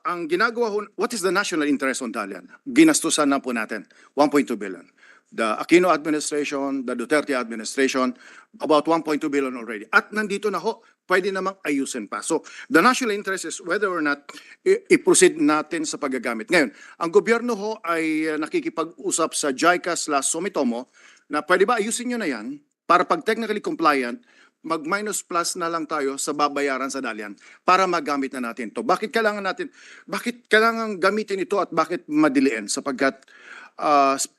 ang ginagawa ho, what is the national interest on Dalian? Ginastusan na po natin, 1.2 billion. The Aquino administration, the Duterte administration, about 1.2 billion already. At nandito na ho, pwede namang ayusin pa. So, the national interest is whether or not i-proceed natin sa paggagamit. Ngayon, ang gobyerno ho ay nakikipag-usap sa JICA/Sumitomo na pwede ba ayusin nyo na yan para pag technically compliant, mag-minus plus na lang tayo sa babayaran sa Dalian para magamit na natin to. Bakit kailangan gamitin ito at bakit madiliin? Sapagkat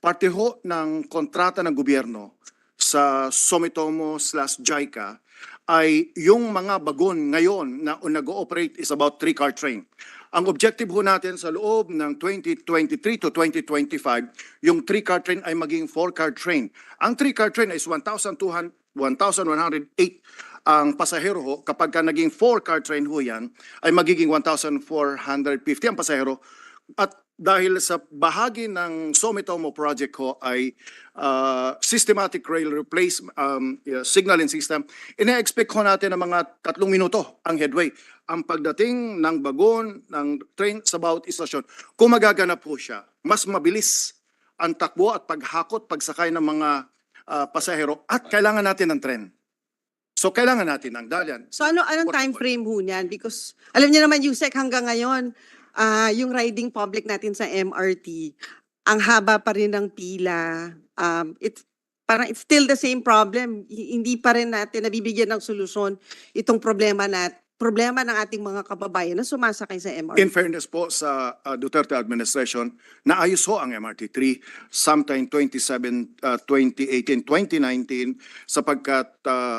parte ho ng kontrata ng gobyerno sa Sumitomo/JICA ay yung mga bagon ngayon na nag-ooperate is about 3-car train. Ang objective ho natin sa loob ng 2023 to 2025, yung 3-car train ay maging 4-car train. Ang 3-car train is 1,108 ang pasahero ho. Kapag naging 4-car train ho yan, ay magiging 1,450 ang pasahero. At dahil sa bahagi ng Sumitomo project ko ay systematic rail replacement signaling system, ina-expect ko natin ng mga 3 minuto ang headway. Ang pagdating ng bagon, ng train sa bawat istasyon, kung magaganap po siya, mas mabilis ang takbo at paghakot, pagsakay ng mga pasahero at kailangan natin ng tren. So kailangan natin ng Dalian. So anong time frame ho niyan? Because alam niyo naman, Yusek, hanggang ngayon, yung riding public natin sa MRT, ang haba pa rin ng pila. Parang it's still the same problem. Hindi pa rin natin nabibigyan ng solusyon itong problema ng ating mga kababayan na sumasakay sa MRT. In fairness po sa Duterte administration, naayos ho ang MRT3 sometime 2018, 2019 sapagkat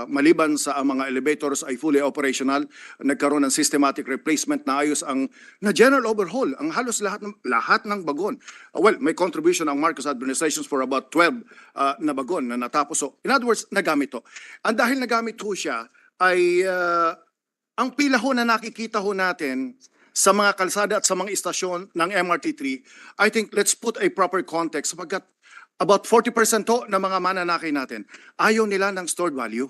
maliban sa mga elevators ay fully operational, nagkaroon ng systematic replacement, naayos ang general overhaul, ang halos lahat ng bagon. Well, may contribution ang Marcos administrations for about 12 na bagon na natapos. So, in other words, nagamit ho. Ang dahil nagamit ho siya ay ang pila ho na nakikita ho natin sa mga kalsada at sa mga istasyon ng MRT3, I think let's put a proper context sapagkat about 40% ho ng mga mananakay natin ayaw nila ng stored value.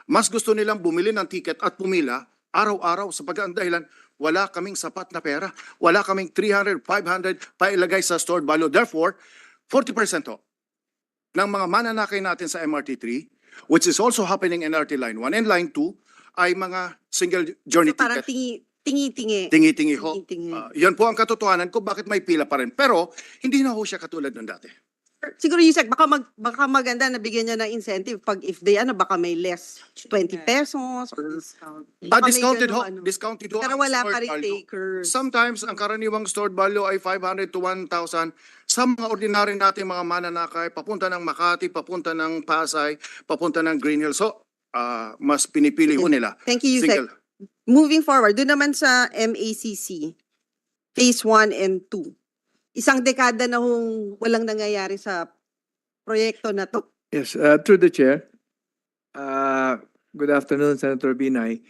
Mas gusto nilang bumili ng ticket at pumila araw-araw sapagkat ang dahilan, wala kaming sapat na pera, wala kaming 300, 500 pa ilagay sa stored value. Therefore, 40% ho ng mga mananakay natin sa MRT3, which is also happening in RT Line 1 and Line 2, ay mga single journey So parang ticket. Tingi-tingi. Tingi-tingi ho. Tingi-tingi. Yan po ang katotohanan ko bakit may pila pa rin. Pero hindi na ho siya katulad ng dati. Siguro Yusek, baka maganda na bigyan niya ng incentive pag if they baka may less 20 pesos or discount. Baka may Discounted ho. ganung Discounted ho. Pero ang wala stored pa rin value. takers. Sometimes, ang karaniwang stored value ay 500 to 1,000. Sa mga ordinary nating mga mananakay, papunta ng Makati, papunta ng Pasay, papunta ng Green Hills. So, mas pinipili ho nila. Thank you, Yusek. Single. Moving forward, doon naman sa MACC, Phase 1 and 2. Isang dekada na hong walang nangyayari sa proyekto na to. Yes, through the chair. Good afternoon, Senator Binay.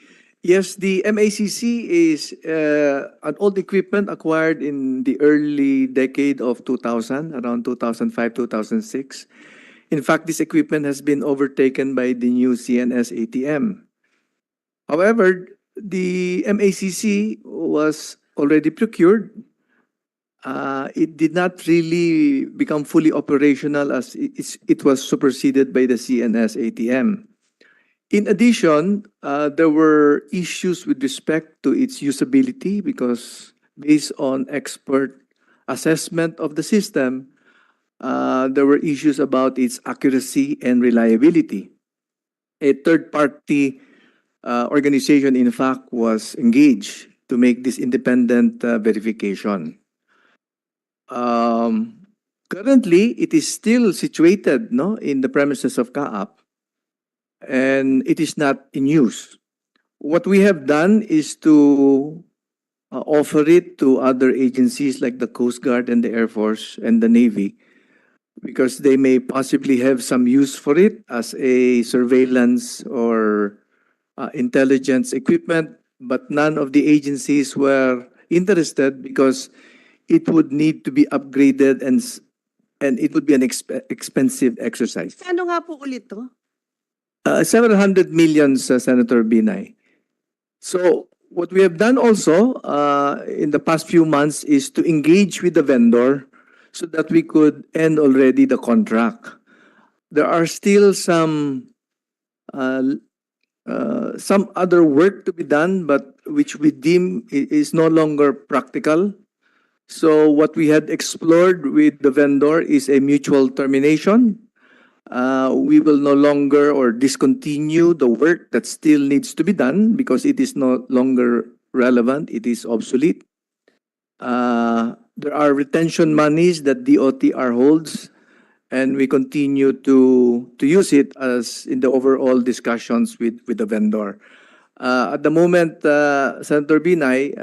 Yes, the MACC is an old equipment acquired in the early decade of 2000, around 2005, 2006. In fact, this equipment has been overtaken by the new CNS ATM. However, the MACC was already procured. It did not really become fully operational as it was superseded by the CNS ATM. In addition, there were issues with respect to its usability because based on expert assessment of the system, there were issues about its accuracy and reliability. A third-party organization, in fact, was engaged to make this independent verification. Currently, it is still situated in the premises of CAAP, and it is not in use. What we have done is to offer it to other agencies like the Coast Guard and the Air Force and the Navy because they may possibly have some use for it as a surveillance or intelligence equipment, but none of the agencies were interested because it would need to be upgraded and it would be an expensive exercise. Kano nga po ulit to? Several hundred millions, Senator Binay. So what we have done also in the past few months is to engage with the vendor so that we could end already the contract. There are still some other work to be done, but which we deem is no longer practical. So what we had explored with the vendor is a mutual termination. We will no longer or discontinue the work that still needs to be done because it is no longer relevant, it is obsolete. There are retention monies that DOTR holds, and we continue to use it as in the overall discussions with the vendor. At the moment, Senator Binay,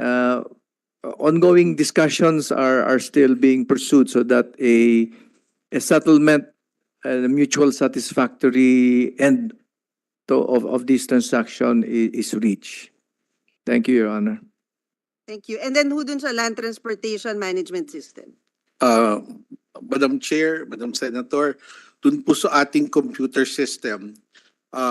ongoing discussions are still being pursued so that a settlement and a mutual satisfactory end of this transaction is reached. Thank you, Your Honor. Thank you. And then who dun sa Land Transportation Management System? Madam Chair, Madam Senator, dun po sa ating computer system,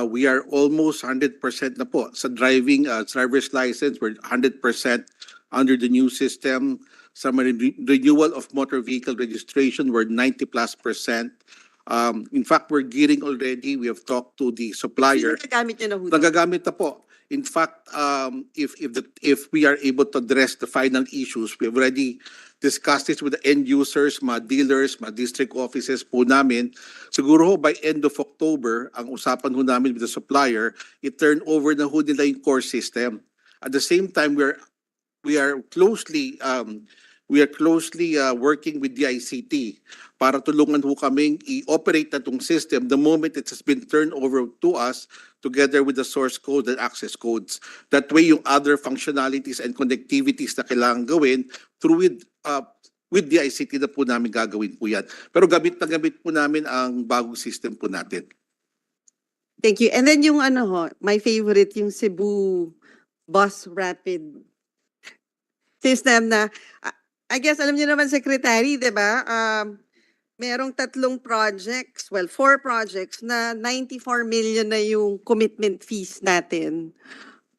we are almost 100% na po. Sa driver's license, we're 100% under the new system. Sa renewal of motor vehicle registration, we're 90+%. In fact, we're gearing already. We have talked to the supplier. Nagagamit niyo na ho? Nagagamit na po. In fact, if we are able to address the final issues, we have already discussed this with the end users, mga dealers, mga district offices po namin. Siguro ho by end of October, ang usapan ho namin with the supplier, i-turn over na ho nila yung core system. At the same time, we are closely working with the ICT para tulungan ho kaming i-operate na itong system the moment it has been turned over to us together with the source code and access codes. That way, yung other functionalities and connectivities na kailangan gawin through with the ICT na po namin gagawin po yan. Pero gamit na gamit po namin ang bagong system po natin. Thank you. And then yung my favorite, yung Cebu Bus Rapid System na, I guess alam niyo naman, Secretary, di ba? Merong 3 projects, 4 projects na 94 million na yung commitment fees natin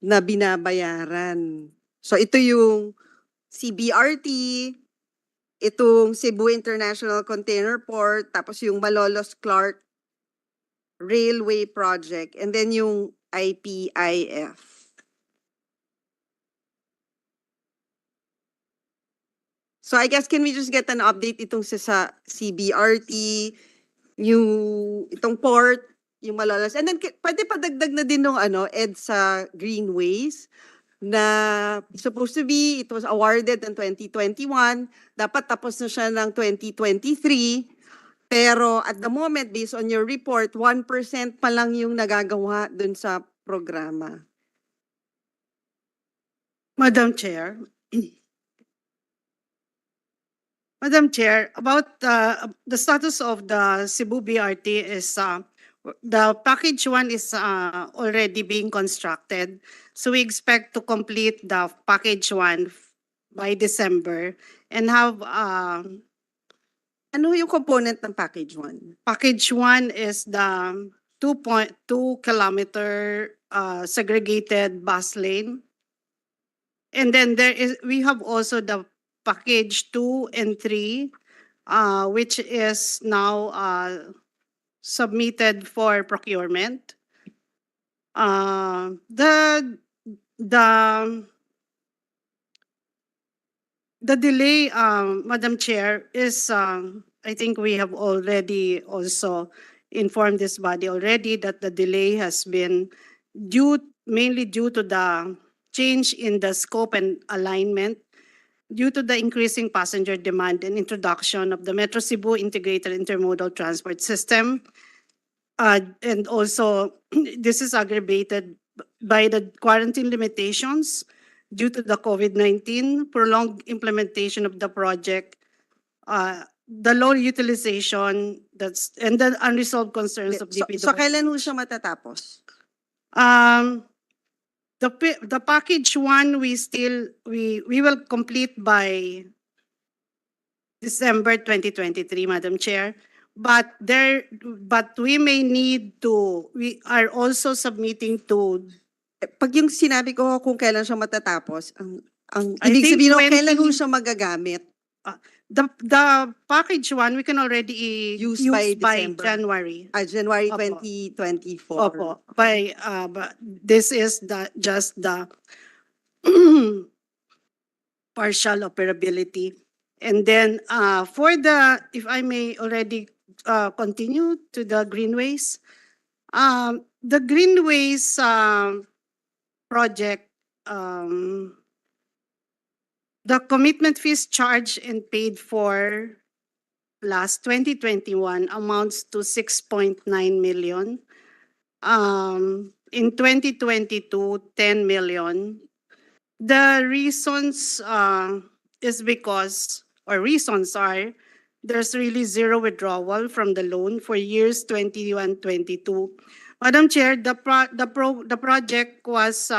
na binabayaran. So ito yung CBRT, itong Cebu International Container Port, tapos yung Malolos Clark Railway Project, and then yung IPIF. So I guess can we just get an update itong sa CBRT, itong port, yung Malolos. And then pwede padagdag na din ng EDSA Greenways na supposed to be, it was awarded in 2021. Dapat tapos na siya ng 2023. Pero at the moment, based on your report, 1% pa lang yung nagagawa dun sa programa. Madam Chair. Madam Chair, about the status of the Cebu BRT is the package 1 is already being constructed. So we expect to complete the package 1 by December and have Ano yung component ng package 1? package 1 is the 2.2 kilometer segregated bus lane. And then we have also the package 2 and 3, which is now submitted for procurement. The delay, Madam Chair, is I think we have already also informed this body already that the delay has been mainly due to the change in the scope and alignment due to the increasing passenger demand and introduction of the Metro Cebu Integrated Intermodal Transport System. And also, this is aggravated by the quarantine limitations due to the COVID-19, prolonged implementation of the project, the low utilization, and the unresolved concerns of DPW. So kailan ho siya matatapos? The package 1 we will complete by December 2023, Madam Chair. But we may need to, we are also submitting to. Pag yung sinabi ko kung kailan siya matatapos, ang I ibig think sabihin kailan ho siya magagamit? The package 1 we can already use by December. January. January Opo. 2024. Opo. But this is just the partial operability. And then if I may already continue to the greenways, the greenways project, the commitment fees charged and paid for last 2021 amounts to 6.9 million. In 2022, 10 million. The reasons is because, or reasons are, there's really zero withdrawal from the loan for years 21-22. Madam Chair, the project was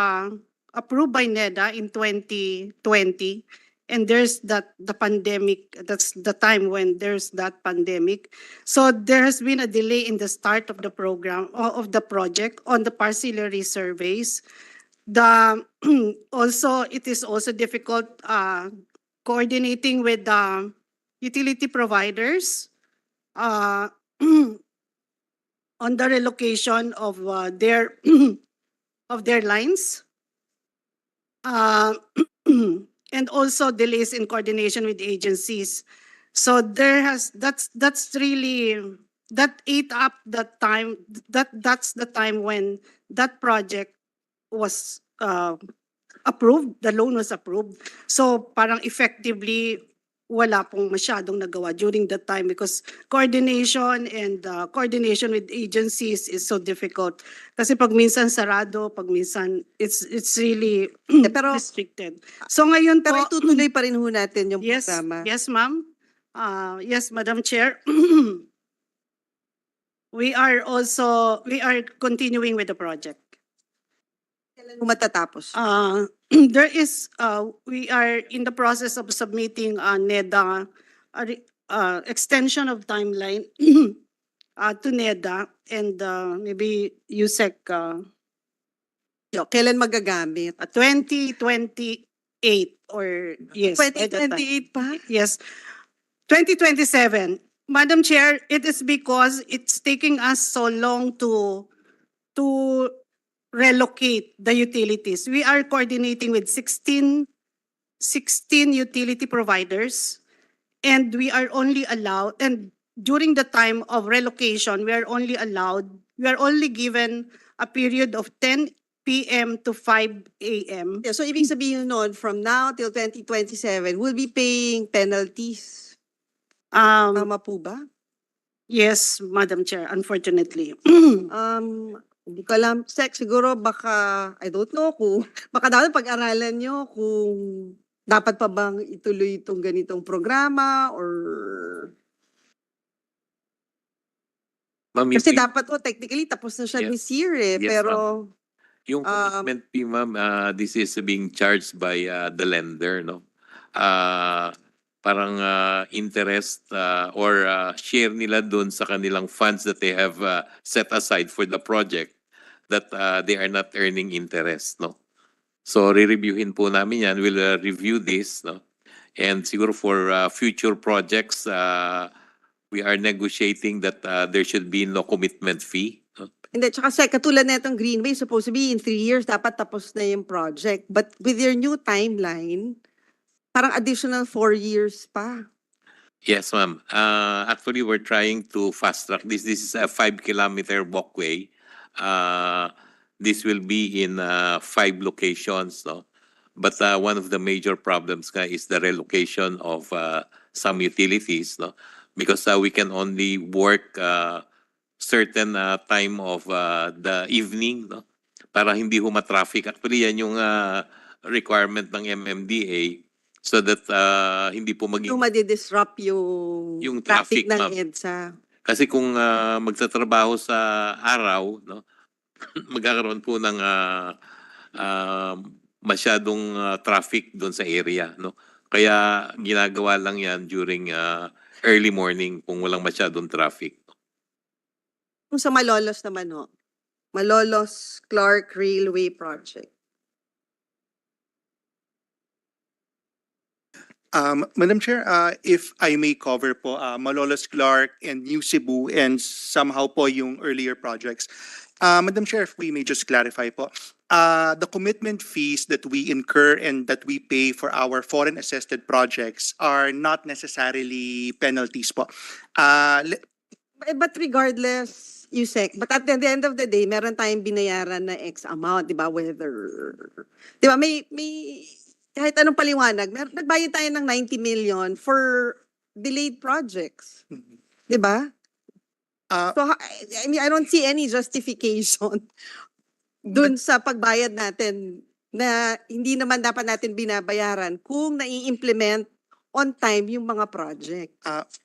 approved by NEDA in 2020, and there's the pandemic. That's the time when there's that pandemic. So there has been a delay in the start of the program of the project on the parcellary surveys. Also, it is also difficult coordinating with the utility providers on the relocation of their lines, and also delays in coordination with agencies. So that's really that ate up the time. That's the time when that project was approved, the loan was approved. So parang effectively wala pong masyadong nagawa during that time because coordination with agencies is so difficult. Kasi pag minsan sarado, pag minsan it's really restricted. So ngayon po, Pero itutuloy pa rin ho natin yung yes, programa. yes ma'am. Yes, Madam Chair. We are continuing with the project. Kailan ho matatapos? There is, we are in the process of submitting NEDA extension of timeline to NEDA and maybe USEC. Kailan magagamit? 2028 or yes. 2028 pa? Yes. 2027. Madam Chair, it is because it's taking us so long to relocate the utilities. We are coordinating with 16 utility providers. And we are only allowed, and during the time of relocation, we are only given a period of 10 p.m. to 5 a.m. Yeah, so ibig sabihin nun, from now till 2027, we'll be paying penalties. Tama po ba? Yes, Madam Chair, unfortunately. Hindi ko alam, Sec, siguro baka, I don't know kung, baka dapat pag-aralan nyo kung dapat pa bang ituloy itong ganitong programa or... Ma'am, Kasi dapat technically tapos na siya Yes. this year eh, Yes, pero... yung commitment fee, ma'am, this is being charged by the lender, no? Parang interest or share nila doon sa kanilang funds that they have set aside for the project that they are not earning interest, no? So, re-reviewin po namin yan. We'll review this, no? And siguro for future projects, we are negotiating that there should be no commitment fee. No? Hindi, tsaka Sec, katulad na itong Greenway, supposed to be in 3 years, dapat tapos na yung project. But with your new timeline, parang additional 4 years pa. Yes, ma'am. Actually, we're trying to fast track this. This is a 5-kilometer walkway. This will be in 5 locations, no? But one of the major problems is the relocation of some utilities, no? Because we can only work certain time of the evening, no? Para hindi traffic. Actually, yan yung requirement ng MMDA so that hindi po maging Yung madidisrupt yung traffic, ng ma'am. EDSA. Kasi kung magtatrabaho sa araw, no, magkakaroon po ng masyadong traffic doon sa area, no. Kaya ginagawa lang yan during early morning kung walang masyadong traffic. Kung sa Malolos naman ho, Malolos Clark Railway Project. Madam Chair, if I may cover po, Malolos Clark and New Cebu and somehow po yung earlier projects. Madam Chair, if we may just clarify po, the commitment fees that we incur and that we pay for our foreign assisted projects are not necessarily penalties po. But regardless, Yusek, but at the end of the day, meron tayong binayaran na X amount, di ba? Whether, di ba, may kahit anong paliwanag, nagbayad tayo ng 90 million for delayed projects. Di ba? So, I mean, I don't see any justification dun sa pagbayad natin na hindi naman dapat natin binabayaran kung nai-implement on time yung mga project.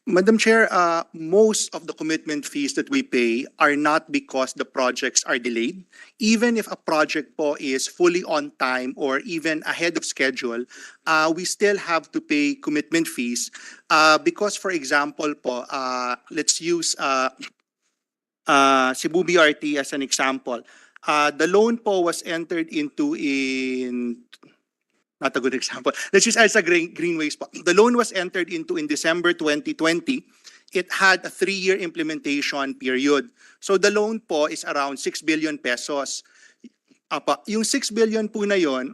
Madam Chair, most of the commitment fees that we pay are not because the projects are delayed. Even if a project po is fully on time or even ahead of schedule, we still have to pay commitment fees because, for example po, let's use Cebu BRT as an example. The loan po was entered into in not a good example. Let's use Elsa Greenways po. The loan was entered into in December 2020. It had a 3-year implementation period. So the loan po is around 6 billion pesos. Yung 6 billion po na yon,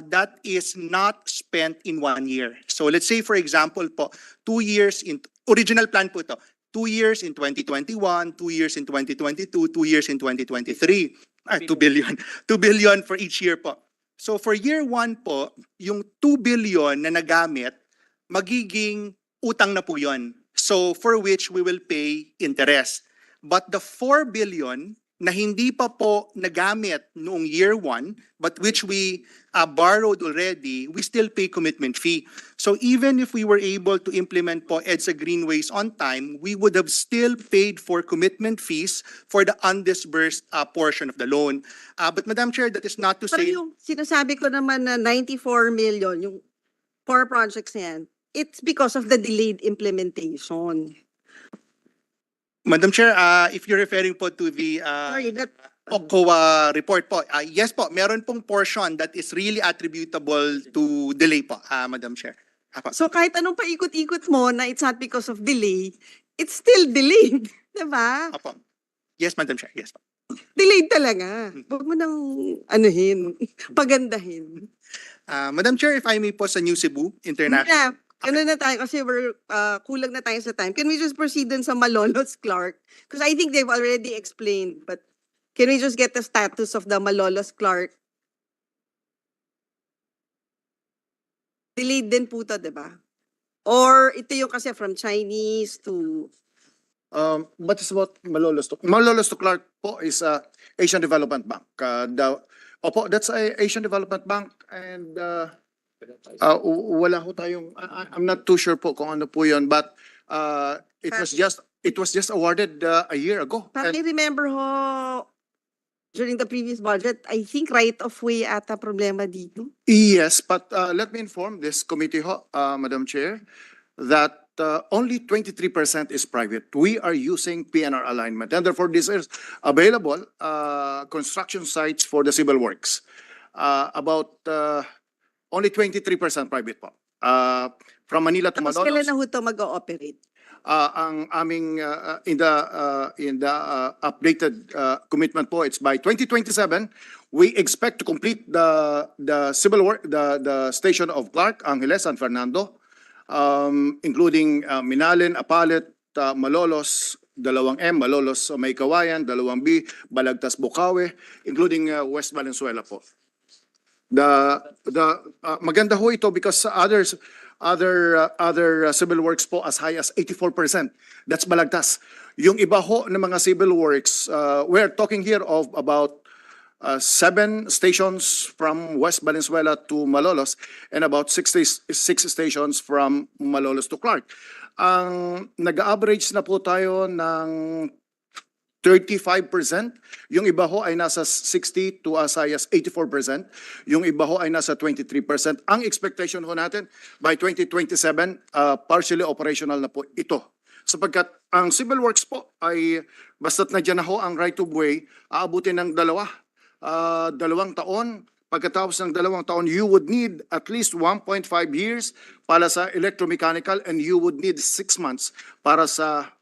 that is not spent in 1 year. So let's say for example po, 2 years in original plan po to. 2 years in 2021, 2 years in 2022, 2 years in 2023. 2 billion. 2 billion for each year po. So for year 1 po, yung 2 billion na nagamit, magiging utang na po yun. So for which we will pay interest. But the 4 billion na hindi pa po nagamit noong year 1, but which we borrowed already, we still pay commitment fee. So even if we were able to implement po EDSA Greenways on time, we would have still paid for commitment fees for the undisbursed portion of the loan. But Madam Chair, that is not to Pero say... yung sinasabi ko naman na 94 million, yung 4 projects na yan, it's because of the delayed implementation. Madam Chair, if you're referring po to the OCOA report po, yes po, meron pong portion that is really attributable to delay po, Madam Chair. So kahit anong paikot-ikot mo na it's not because of delay, it's still delayed. Diba? Apo. Yes, Madam Chair. Yes po. Delayed talaga. Huwag mo nang anuhin, pagandahin. Madam Chair, if I may po sa New Cebu International. Ano na tayo kasi kulang na tayo sa time. Can we just proceed dun sa Malolos Clark? Because I think they've already explained, but can we just get the status of the Malolos Clark? Delayed din po to, di ba? Or ito yung kasi from Chinese to... What is about Malolos to? Malolos to Clark po is Asian Development Bank. Opo, that's a Asian Development Bank and wala ho tayong I'm not too sure po kung ano po 'yon, but it was just awarded a year ago. Parang I remember ho, during the previous budget, I think right of way ata problema dito. Yes, but let me inform this committee ho, Madam Chair, that only 23% is private. We are using PNR alignment, and therefore this is available construction sites for the civil works. About only 23% private po. From Manila to Tapos Malolos. kailan na ho ito mag-ooperate? Ang aming in the updated commitment po, it's by 2027 we expect to complete the civil work, the station of Clark, Angeles, San Fernando, including Minalin, Apalit, Malolos, 2M, Malolos, May Kawayan, 2B, Balagtas, Bukawe, including West Valenzuela po. Maganda ho ito because other civil works po as high as 84%. That's Balagtas. Yung iba ho ng mga civil works, we're talking here of about 7 stations from West Valenzuela to Malolos and about 66 stations from Malolos to Clark. Ang nag-average na po tayo ng 35%. Yung iba ho ay nasa 60 to as high as 84%. Yung iba ho ay nasa 23%. Ang expectation ho natin by 2027, partially operational na po ito. Sapagkat ang civil works po ay basta't na dyan na ho ang right of way, aabutin ng 2 taon. Pagkatapos ng 2 taon, you would need at least 1.5 years para sa electromechanical and you would need 6 months para sa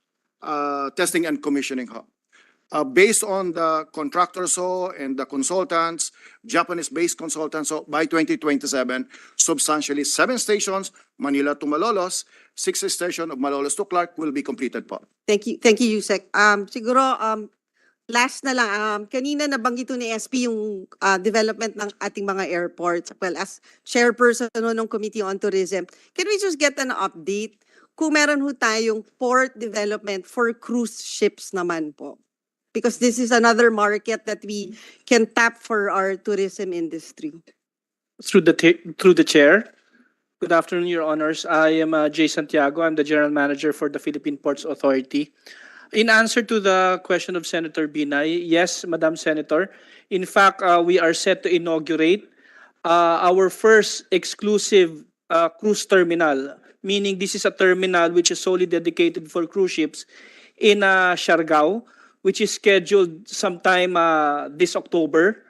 testing and commissioning ho. Based on the contractors and the consultants, Japanese-based consultants, so by 2027, substantially 7 stations, Manila to Malolos, 6 stations of Malolos to Clark will be completed po. Thank you, Yusek. Siguro, last na lang, kanina nabanggit ni SP yung development ng ating mga airports, well as chairperson ng Committee on Tourism. Can we just get an update kung meron ho tayong port development for cruise ships naman po? Because this is another market that we can tap for our tourism industry. Through the chair. Good afternoon, Your Honors. I am Jay Santiago. I'm the General Manager for the Philippine Ports Authority. In answer to the question of Senator Binay, yes, Madam Senator. In fact, we are set to inaugurate our first exclusive cruise terminal, meaning this is a terminal which is solely dedicated for cruise ships in Siargao, which is scheduled sometime this October.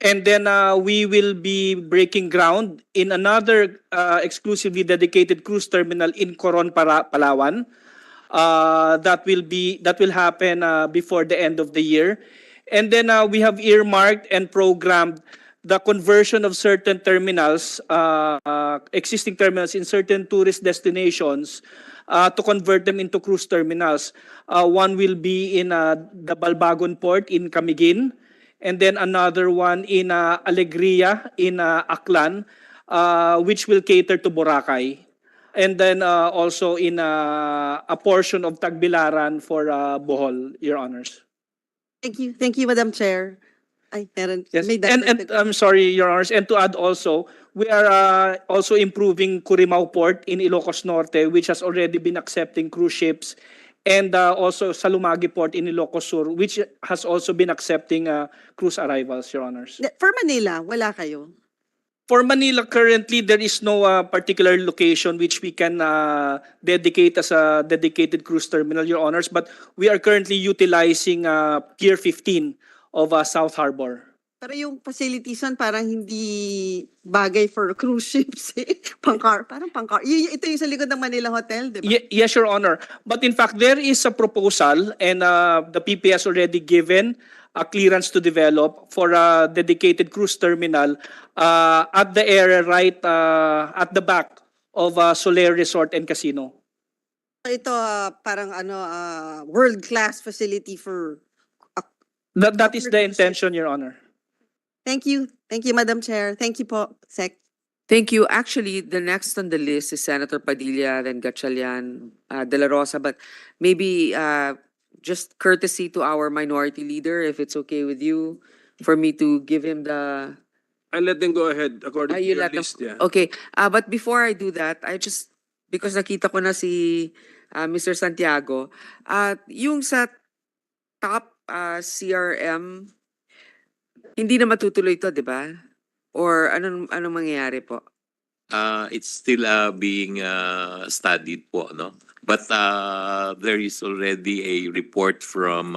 And then we will be breaking ground in another exclusively dedicated cruise terminal in Coron, Palawan. That will happen before the end of the year. And then we have earmarked and programmed the conversion of certain terminals, existing terminals in certain tourist destinations, to convert them into cruise terminals. One will be in the Balbagon port in Camiguin, and then another one in Alegria in Aklan, which will cater to Boracay. And then also in a portion of Tagbilaran for Bohol, Your Honors. Thank you, Madam Chair. Ay, meron. Yes, May and I'm sorry, Your Honors, and to add also, we are also improving Curimao Port in Ilocos Norte, which has already been accepting cruise ships, and also Salumagi Port in Ilocos Sur, which has also been accepting cruise arrivals, Your Honors. For Manila, wala kayo? For Manila, currently, there is no particular location which we can dedicate as a dedicated cruise terminal, Your Honors, but we are currently utilizing Pier 15 of South Harbor. Pero yung facilities nun parang hindi bagay for cruise ships eh. Parang pangkar. Ito yung sa likod ng Manila Hotel, di ba? Yes, Your Honor. But in fact, there is a proposal and the PP has already given a clearance to develop for a dedicated cruise terminal at the area right at the back of Soler Resort and Casino. Ito parang world-class facility for That is the intention, Your Honor. Thank you. Thank you, Madam Chair. Thank you po, Sec. Thank you. Actually, the next on the list is Senator Padilla, then Gatchalian, De La Rosa, but maybe just courtesy to our minority leader, if it's okay with you, for me to give him the... I let them go ahead according to you your let them- list, yeah. Okay, but before I do that, because nakita ko na si Mr. Santiago, yung sa top CRM, hindi na matutuloy to, di ba? Or anong mangyayari po? It's still being studied po, no? But there is already a report from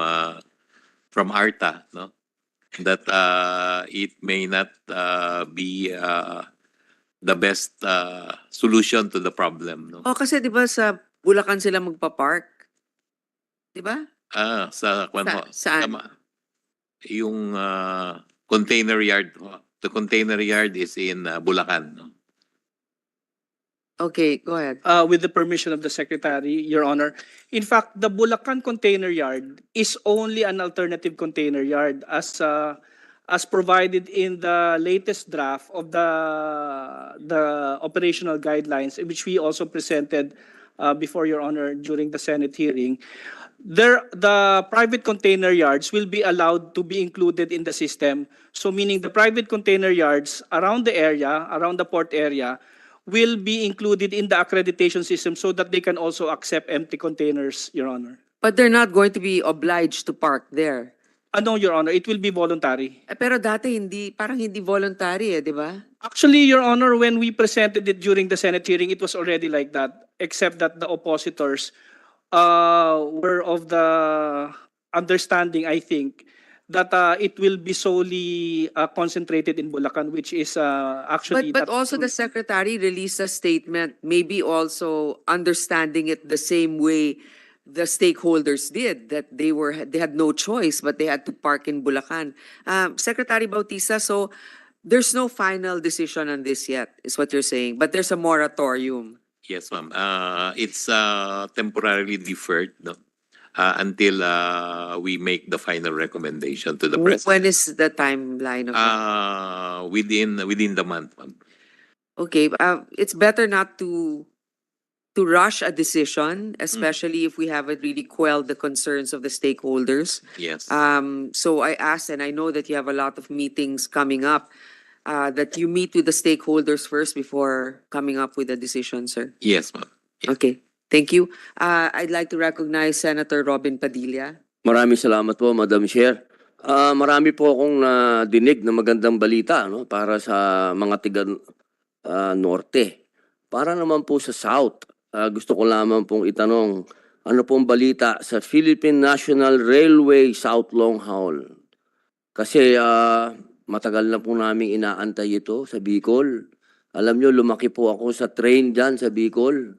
ARTA, no? That it may not be the best solution to the problem, no? Oh, kasi di ba sa Bulacan sila magpa-park? Di ba? Sa kwan ho, Saan? tama. Yung container yard ho. The container yard is in Bulacan, no? Okay, go ahead. With the permission of the Secretary, Your Honor. In fact, the Bulacan Container Yard is only an alternative container yard as provided in the latest draft of the operational guidelines, which we also presented before Your Honor during the Senate hearing. The private container yards will be allowed to be included in the system. So meaning the private container yards around the area, around the port area, will be included in the accreditation system so that they can also accept empty containers, Your Honor. But they're not going to be obliged to park there. No, Your Honor, it will be voluntary. Pero dati parang hindi voluntary di ba? Actually, Your Honor, when we presented it during the Senate hearing, it was already like that, except that the oppositors were of the understanding, I think, that it will be solely concentrated in Bulacan, which is actually... But also the Secretary released a statement, maybe also understanding it the same way the stakeholders did, that they had no choice, but they had to park in Bulacan. Secretary Bautista, so there's no final decision on this yet, is what you're saying, but there's a moratorium. Yes, ma'am. It's temporarily deferred, no? Until we make the final recommendation to the president. When is the timeline of that? Within the month, ma'am. Okay, it's better not to rush a decision, especially if we haven't really quelled the concerns of the stakeholders. Yes. So I asked, and I know that you have a lot of meetings coming up, that you meet with the stakeholders first before coming up with a decision, sir. Yes, ma'am. Okay, thank you. I'd like to recognize Senator Robin Padilla. Maraming salamat po, Madam Chair. Marami po akong dinig na magandang balita, no, para sa mga tiga Norte. Para naman po sa South, gusto ko lamang pong itanong, ano pong balita sa Philippine National Railway South Long Haul? Kasi matagal na po namin inaantay ito sa Bicol. Alam nyo, lumaki po ako sa train dyan sa Bicol.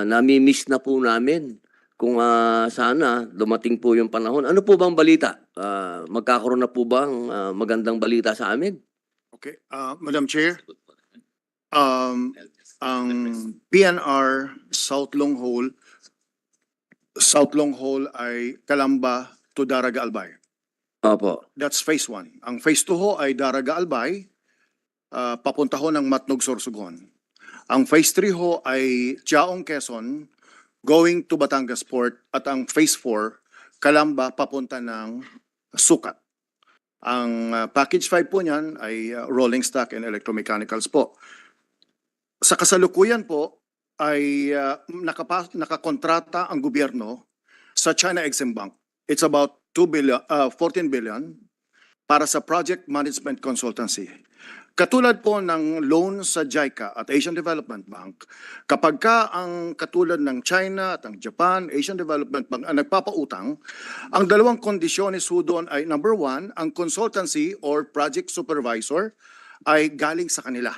Nami-miss na po namin. Kung sana dumating po yung panahon. Ano po bang balita? Magkakaroon na po bang magandang balita sa amin? Okay, Madam Chair, ang PNR South Long Haul ay Calamba to Daraga Albay. Opo. That's phase 1. Ang phase 2 ho ay Daraga Albay, papunta ho ng Matnog, Sorsogon. Ang phase 3 ho ay Chaong, Quezon, going to Batangas Port, at ang phase 4, Calamba, papunta ng Sucat. Ang package 5 po niyan ay rolling stock and electromechanicals po. Sa kasalukuyan po ay nakakontrata ang gobyerno sa China Exim Bank. It's about 14 billion para sa project management consultancy. Katulad po ng loan sa JICA at Asian Development Bank, kapag ka ang katulad ng China at ang Japan, Asian Development Bank ang nagpapautang, ang dalawang kondisyones ho doon ay number 1, ang consultancy or project supervisor ay galing sa kanila.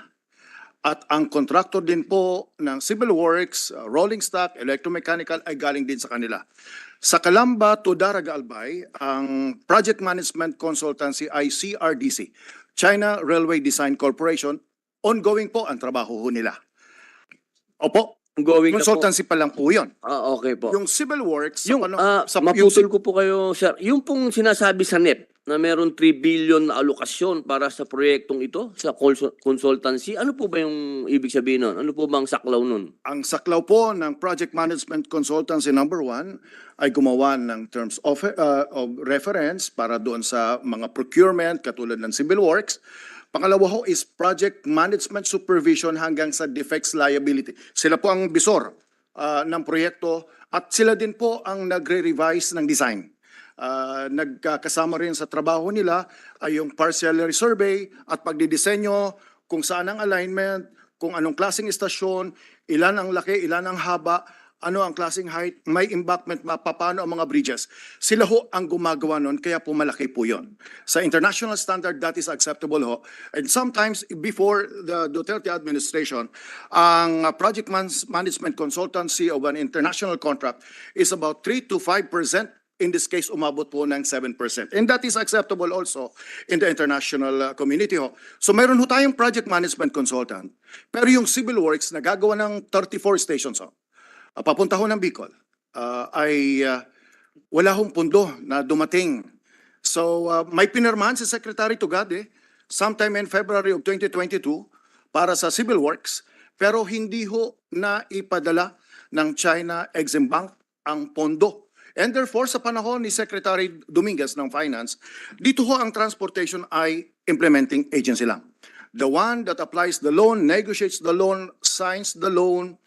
At ang contractor din po ng civil works, rolling stock, electromechanical ay galing din sa kanila. Sa Calamba to Daraga Albay, ang project management consultancy ay CRDC, China Railway Design Corporation. Ongoing po ang trabaho ho nila. Opo, Going na po. consultancy pa lang po yun. Okay po. Yung civil works, Yung, yung maputol ko po kayo, sir. Yung pong sinasabi sa NEP na meron 3 billion na alokasyon para sa proyektong ito, sa consultancy, ano po ba yung ibig sabihin nun? Ano po ba ang saklaw nun? ang saklaw po ng Project Management Consultancy number 1 ay gumawa ng terms of reference para doon sa mga procurement katulad ng civil works. Pangalawa ho is Project Management Supervision hanggang sa defects liability. Sila po ang bisor ng proyekto at sila din po ang nagre-revise ng design. Nagkakasama rin sa trabaho nila ay yung parcellary survey at pagdidisenyo kung saan ang alignment, kung anong klaseng istasyon, ilan ang laki, ilan ang haba, ano ang klaseng height, may embankment, paano ang mga bridges. Sila ho ang gumagawa nun, kaya po malaki po yun. Sa international standard, that is acceptable ho. And sometimes, before the Duterte administration, ang project management consultancy of an international contract is about 3 to 5%. In this case, umabot po ng 7%. And that is acceptable also in the international community ho. So mayroon ho tayong project management consultant. Pero yung civil works na gagawa ng 34 stations ho, papunta ho ng Bicol, wala hong pundo na dumating. So may pinirmahan si Secretary Tugade sometime in February of 2022 para sa civil works, pero hindi ho na ipadala ng China Exim Bank ang pondo. And therefore, sa panahon ni Secretary Dominguez ng Finance, dito ho ang transportation ay implementing agency lang. The one that applies the loan, negotiates the loan, signs the loan,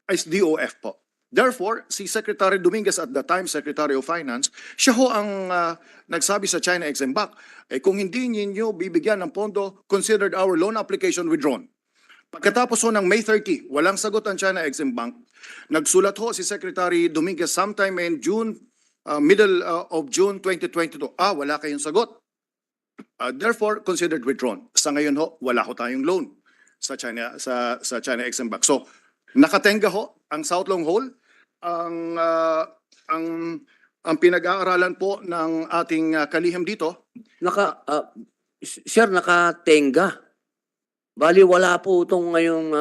is DOF po. Therefore, si Secretary Dominguez at the time, Secretary of Finance, siya ho ang nagsabi sa China Exim Bank, kung hindi ninyo bibigyan ng pondo, considered our loan application withdrawn. Pagkatapos ho ng May 30, walang sagot ang China Exim Bank. Nagsulat ho si Secretary Dominguez sometime in June, middle of June 2022. Wala kayong sagot. Therefore, considered withdrawn. Sa ngayon ho, wala ho tayong loan sa China Exim Bank. So, nakatenga ho ang South Long Hole, ang pinag-aaralan po ng ating kalihim dito. Sir, nakatenga. Bali, wala po itong ngayong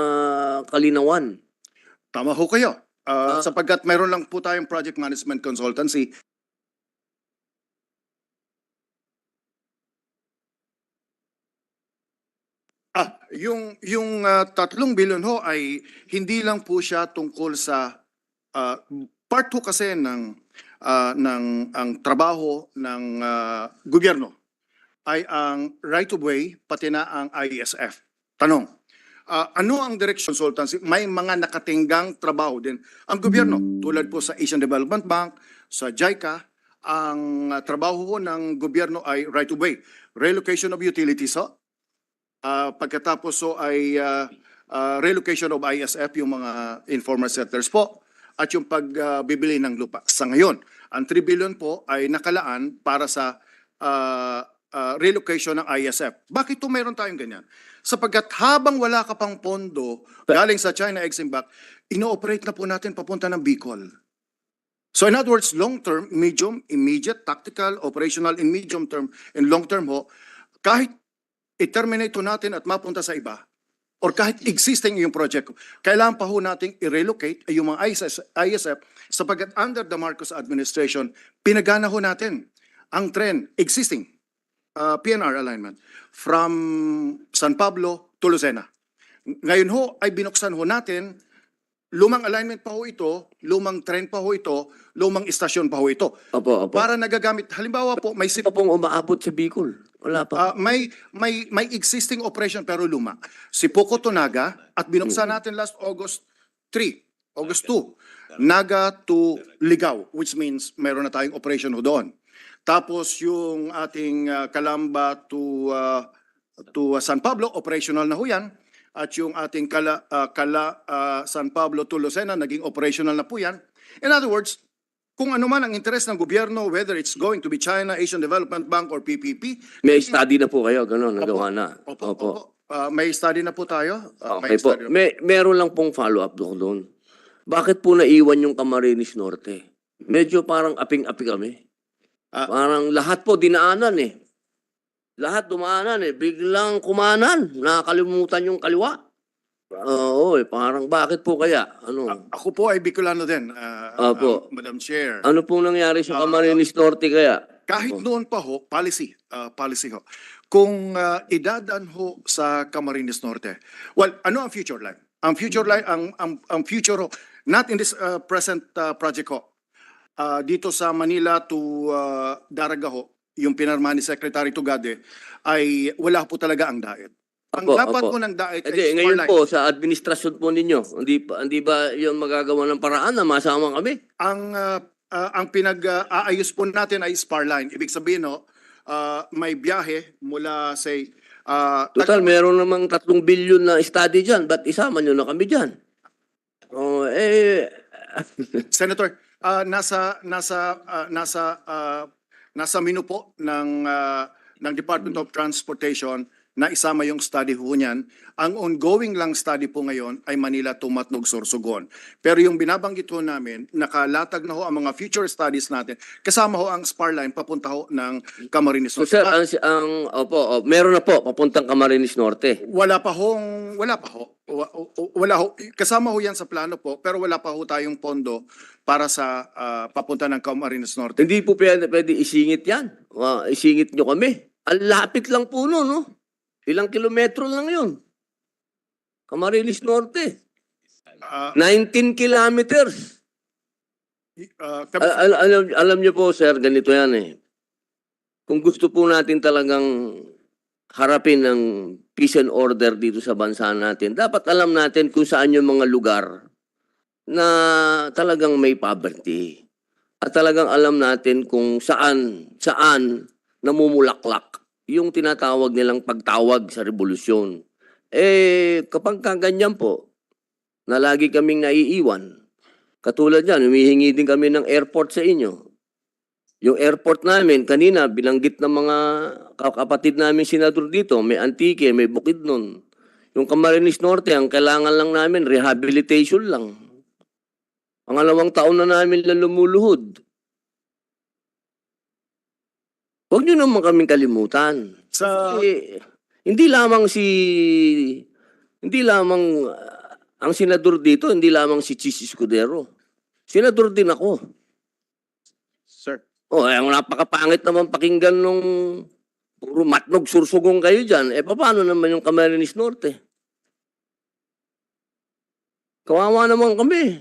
kalinawan. Tama ho kayo. Sapagkat mayroon lang po tayong project management consultancy. Yung 3 billion ho ay hindi lang po siya tungkol sa part ho kasi ng ang trabaho ng gobyerno ay ang right of way pati na ang ISF. Tanong, ano ang direction consultancy? May mga nakatinggang trabaho din. Ang gobyerno, tulad po sa Asian Development Bank, sa JICA, ang trabaho ho ng gobyerno ay right of way. Relocation of utilities ho. Pagkatapos ho ay relocation of ISF, yung mga informal settlers po, at yung pagbibili ng lupa. Sa ngayon, ang 3 billion po ay nakalaan para sa relocation ng ISF. Bakit po mayroon tayong ganyan? Sapagkat habang wala ka pang pondo galing sa China Exim Bank, ino-operate na po natin papunta ng Bicol. So in other words, long-term, medium, immediate, tactical, operational, in medium term, and long-term ho, kahit i-terminate natin at mapunta sa iba, or kahit existing yung project, kailangan pa ho natin i-relocate yung mga ISF sapagkat under the Marcos administration, pinagana ho natin ang trend existing PNR alignment from San Pablo to Lucena. Ngayon ho ay binuksan ho natin, lumang alignment pa ho ito, lumang trend pa ho ito, lumang istasyon pa ho ito. Opo. Para nagagamit, halimbawa po, may pong umaabot sa Bicol. Wala pa. may existing operation pero luma. Si Poco to Naga at binuksan natin last August 2, Naga to Ligao, which means mayroon na tayong operation ho doon. Tapos yung ating Calamba to San Pablo, operational na ho yan. At yung ating San Pablo to Lucena, naging operational na po yan. In other words, kung ano man ang interes ng gobyerno, whether it's going to be China, Asian Development Bank, or PPP. May study na po kayo, gano'n, nagawa na. Opo. May study na po tayo. Okay po. Meron lang pong follow-up doon. Bakit po naiwan yung Camarines Norte? Medyo parang aping-api kami. Parang lahat po dinaanan eh. Lahat dumaanan eh. Biglang kumanan. Nakakalimutan yung kaliwa. Oo, parang bakit po kaya? Ano? Ako po ay Bicolano din, Opo. Madam Chair. Ano pong nangyari sa Camarines Norte kaya? Kahit noon pa ho, policy ho. Kung idadaan ho sa Camarines Norte. Well, ano ang future line? Ang future line, ang future ho, not in this present project ho. Dito sa Manila to Daraga ho, yung pinarma ni Secretary Tugade, ay wala po talaga ang daet. Ang Opo, dapat opo. po ng daet Hindi, ay ngayon Starlight. po sa administrasyon po ninyo, hindi ba 'yung magagawa ng paraan na masama kami? Ang pinag-aayos po natin ay Sparline. Ibig sabihin no, may biyahe mula say Total, meron namang 3 billion na study diyan, ba't isama nyo na kami diyan? Oh, Senator, nasa menu po ng Department of Transportation na isama yung study ho niyan. Ang ongoing lang study po ngayon ay Manila to Matnog Sorsogon. Pero yung binabanggit ho namin, nakalatag na ho ang mga future studies natin. Kasama ho ang Sparline papunta ho ng Camarines so Norte. sir, meron na po papuntang Camarines Norte. Wala pa ho. Wala ho. Kasama ho yan sa plano po, pero wala pa ho tayong pondo para sa papunta ng Camarines Norte. Hindi po pwede isingit yan. Isingit nyo kami. Ang lapit lang po no, no? Ilang kilometro lang yun. Camarines Norte. 19 kilometers. Alam niyo po, sir, ganito yan eh. Kung gusto po natin talagang harapin ng peace and order dito sa bansa natin, dapat alam natin kung saan yung mga lugar na talagang may poverty. At talagang alam natin kung saan namumulaklak yung tinatawag nilang pagtawag sa revolusyon. Kapag ganyan po, na lagi kaming naiiwan, katulad yan, humihingi din kami ng airport sa inyo. Yung airport namin, kanina, binanggit ng mga kapatid namin senador dito, may Antique, may Bukidnon. Yung Camarines Norte, ang kailangan lang namin, rehabilitation lang. Pangalawang taon na namin lang lumuluhod. Huwag nyo naman kaming kalimutan. Hindi lamang ang senador dito, hindi lamang si Chis Escudero. Senador din ako. Sir. Ang napakapangit naman pakinggan nung puro Matnog Sursugong kayo dyan. Paano naman yung Camarines Norte? Kawawa naman kami.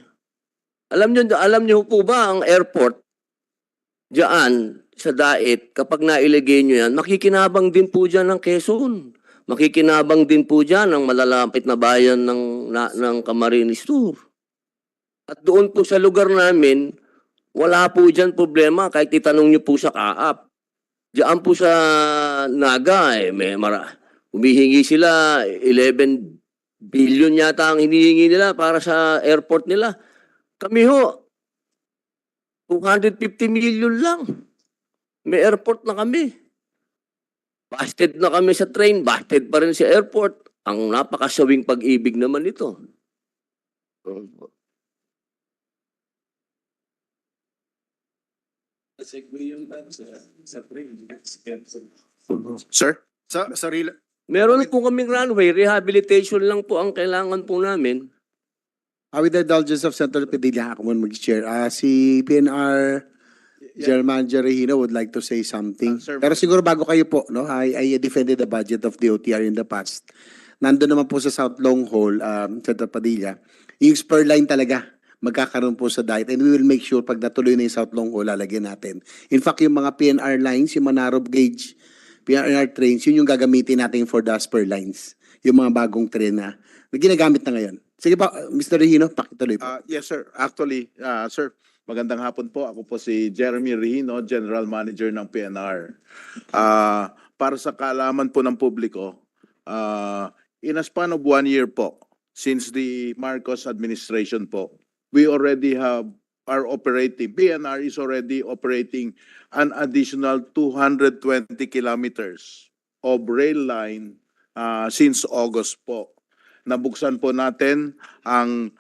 Alam niyo po ba ang airport diyan sa Daet, kapag nailagay nyo yan, makikinabang din po dyan ng Quezon. Makikinabang din po dyan ng malalapit na bayan ng Camarines Sur. At doon po sa lugar namin, wala po dyan problema kahit itanong nyo po sa Kaap. Diyan po sa Naga, humihingi sila 11 billion yata ang hinihingi nila para sa airport nila. Kami ho, 250 million lang. May airport na kami. Busted na kami sa train, busted pa rin sa airport. Ang napakasawing pag-ibig naman ito. Sir? Sa meron po kaming runway, rehabilitation lang po ang kailangan po namin. With the indulgence of Senator Padilla, ako muna mag-chair. Si PNR General Manager Regino would like to say something. Pero siguro bago kayo po, no? I defended the budget of DOTR in the past. Nandun naman po sa South Long Hall, Senator Padilla, yung spur line talaga magkakaroon po sa diet, and we will make sure pag natuloy na yung South Long Hall, lalagyan natin. In fact, yung mga PNR lines, yung mga narrow gauge PNR trains, yun yung gagamitin natin for the spur lines. Yung mga bagong train na ginagamit na ngayon. Sige pa, Mr. Regino, pakituloy po. Yes, sir. Actually, sir, magandang hapon po. Ako po si Jeremy Regino, General Manager ng PNR. Para sa kaalaman po ng publiko, in a span of 1 year po, since the Marcos administration po, we already are operating, PNR is already operating an additional 220 kilometers of rail line since August po. Nabuksan po natin ang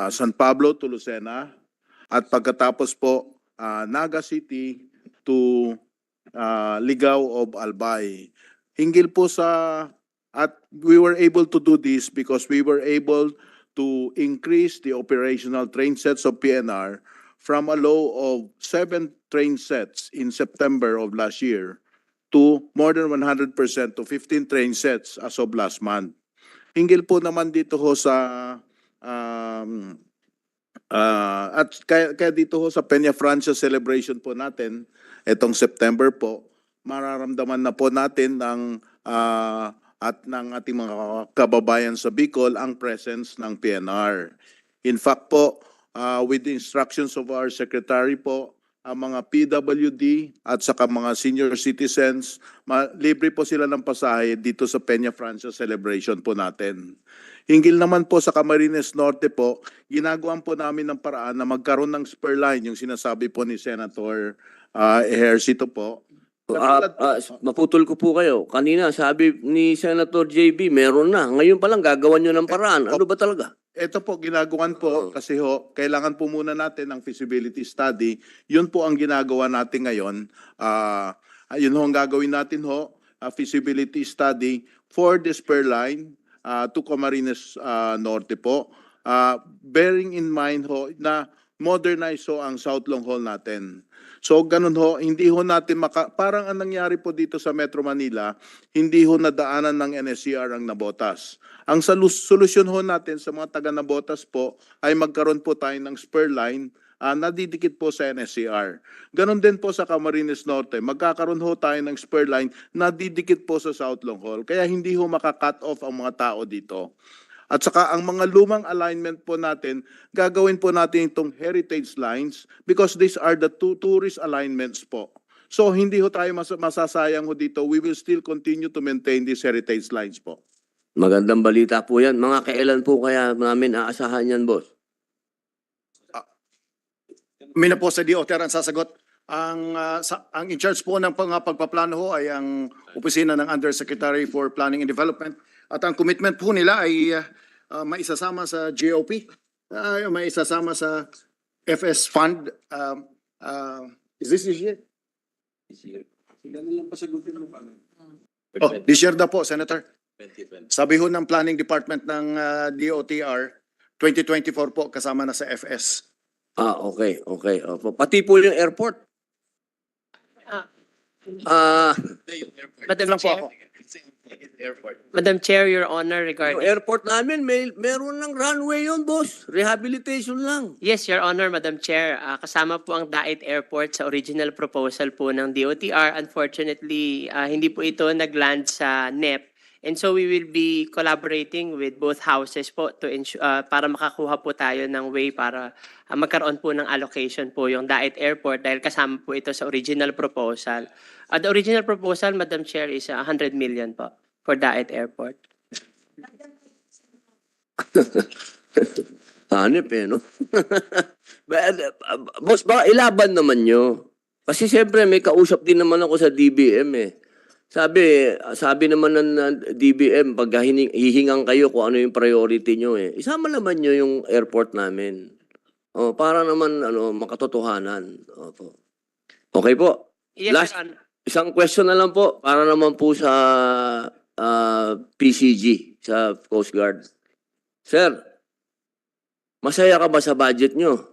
San Pablo to Lucena at pagkatapos po Naga City to Ligao of Albay. Hinggil po sa At we were able to do this because we were able to increase the operational train sets of PNR from a low of 7 train sets in September of last year to more than 100% to 15 train sets as of last month. Hinggil po naman dito ho sa at kaya dito ho sa Peña Francia celebration po natin, etong September po, mararamdaman na po natin at ng ating mga kababayan sa Bicol ang presence ng PNR. In fact po, with the instructions of our secretary po, ang mga PWD at saka mga senior citizens, libre po sila ng pasahe dito sa Peña Francia celebration po natin. Hinggil naman po sa Camarines Norte po, ginagawan po namin ng paraan na magkaroon ng spur line, yung sinasabi po ni Senator Ejercito po. Maputol ko po kayo. Kanina sabi ni Senator JB, meron na. Ngayon pa lang gagawan nyo ng paraan. Ano ba talaga? Ito po, ginagawan po kasi ho, kailangan po muna natin ng feasibility study. Yun po ang ginagawa natin ngayon. Yun ho ang gagawin natin ho, feasibility study for the spur line to Camarines Norte po. Bearing in mind ho na modernize ho ang South Long Haul natin. So ganun ho, hindi ho natin parang ang nangyari po dito sa Metro Manila, hindi ho nadaanan ng NSCR ang Nabotas. Ang solusyon ho natin sa mga taga Nabotas po ay magkaroon po tayo ng spur line na didikit po sa NSCR. Ganon din po sa Camarines Norte, magkakaroon ho tayo ng spur line na didikit po sa South Long Haul. Kaya hindi ho maka-cut off ang mga tao dito. At saka ang mga lumang alignment po natin, gagawin po natin itong heritage lines because these are the two tourist alignments po. So hindi ho tayo masasayang ho dito. We will still continue to maintain these heritage lines po. Magandang balita po yan. Mga kailan po kaya namin aasahan yan, boss? Mina po sa DOTR ang sasagot. Ang in charge po ng pagpaplano ho ay ang opisina ng Undersecretary for Planning and Development. At ang commitment po nila ay maisasama sa GOP, maisasama sa FS Fund. Is this year? This year na po, Senator. Sabi ho ng Planning Department ng DOTR, 2024 po kasama na sa FS. Okay. Pati po yung airport. Madam Chair. Madam Chair, Your Honor, Yung regarding... airport namin, meron ng runway yun, boss. Rehabilitation lang. Yes, Your Honor, Madam Chair. Kasama po ang Dait Airport sa original proposal po ng DOTR. Unfortunately, hindi po ito nag-land sa NEP. And so we will be collaborating with both houses po to ensure, para makakuha po tayo ng way para magkaroon po ng allocation po yung Dait Airport dahil kasama po ito sa original proposal. The original proposal, Madam Chair, is 100 million po for Dait Airport. Hanip no? Boss, baka ilaban naman nyo. Kasi siyempre may kausap din naman ako sa DBM Sabi naman ng DBM, pag hihingang kayo kung ano yung priority nyo isama naman nyo yung airport namin. Para naman makatotohanan. Opo. Okay po. Yes, Last, Your Honor. isang question na lang po para naman po sa PCG, sa Coast Guard. Sir, masaya ka ba sa budget nyo?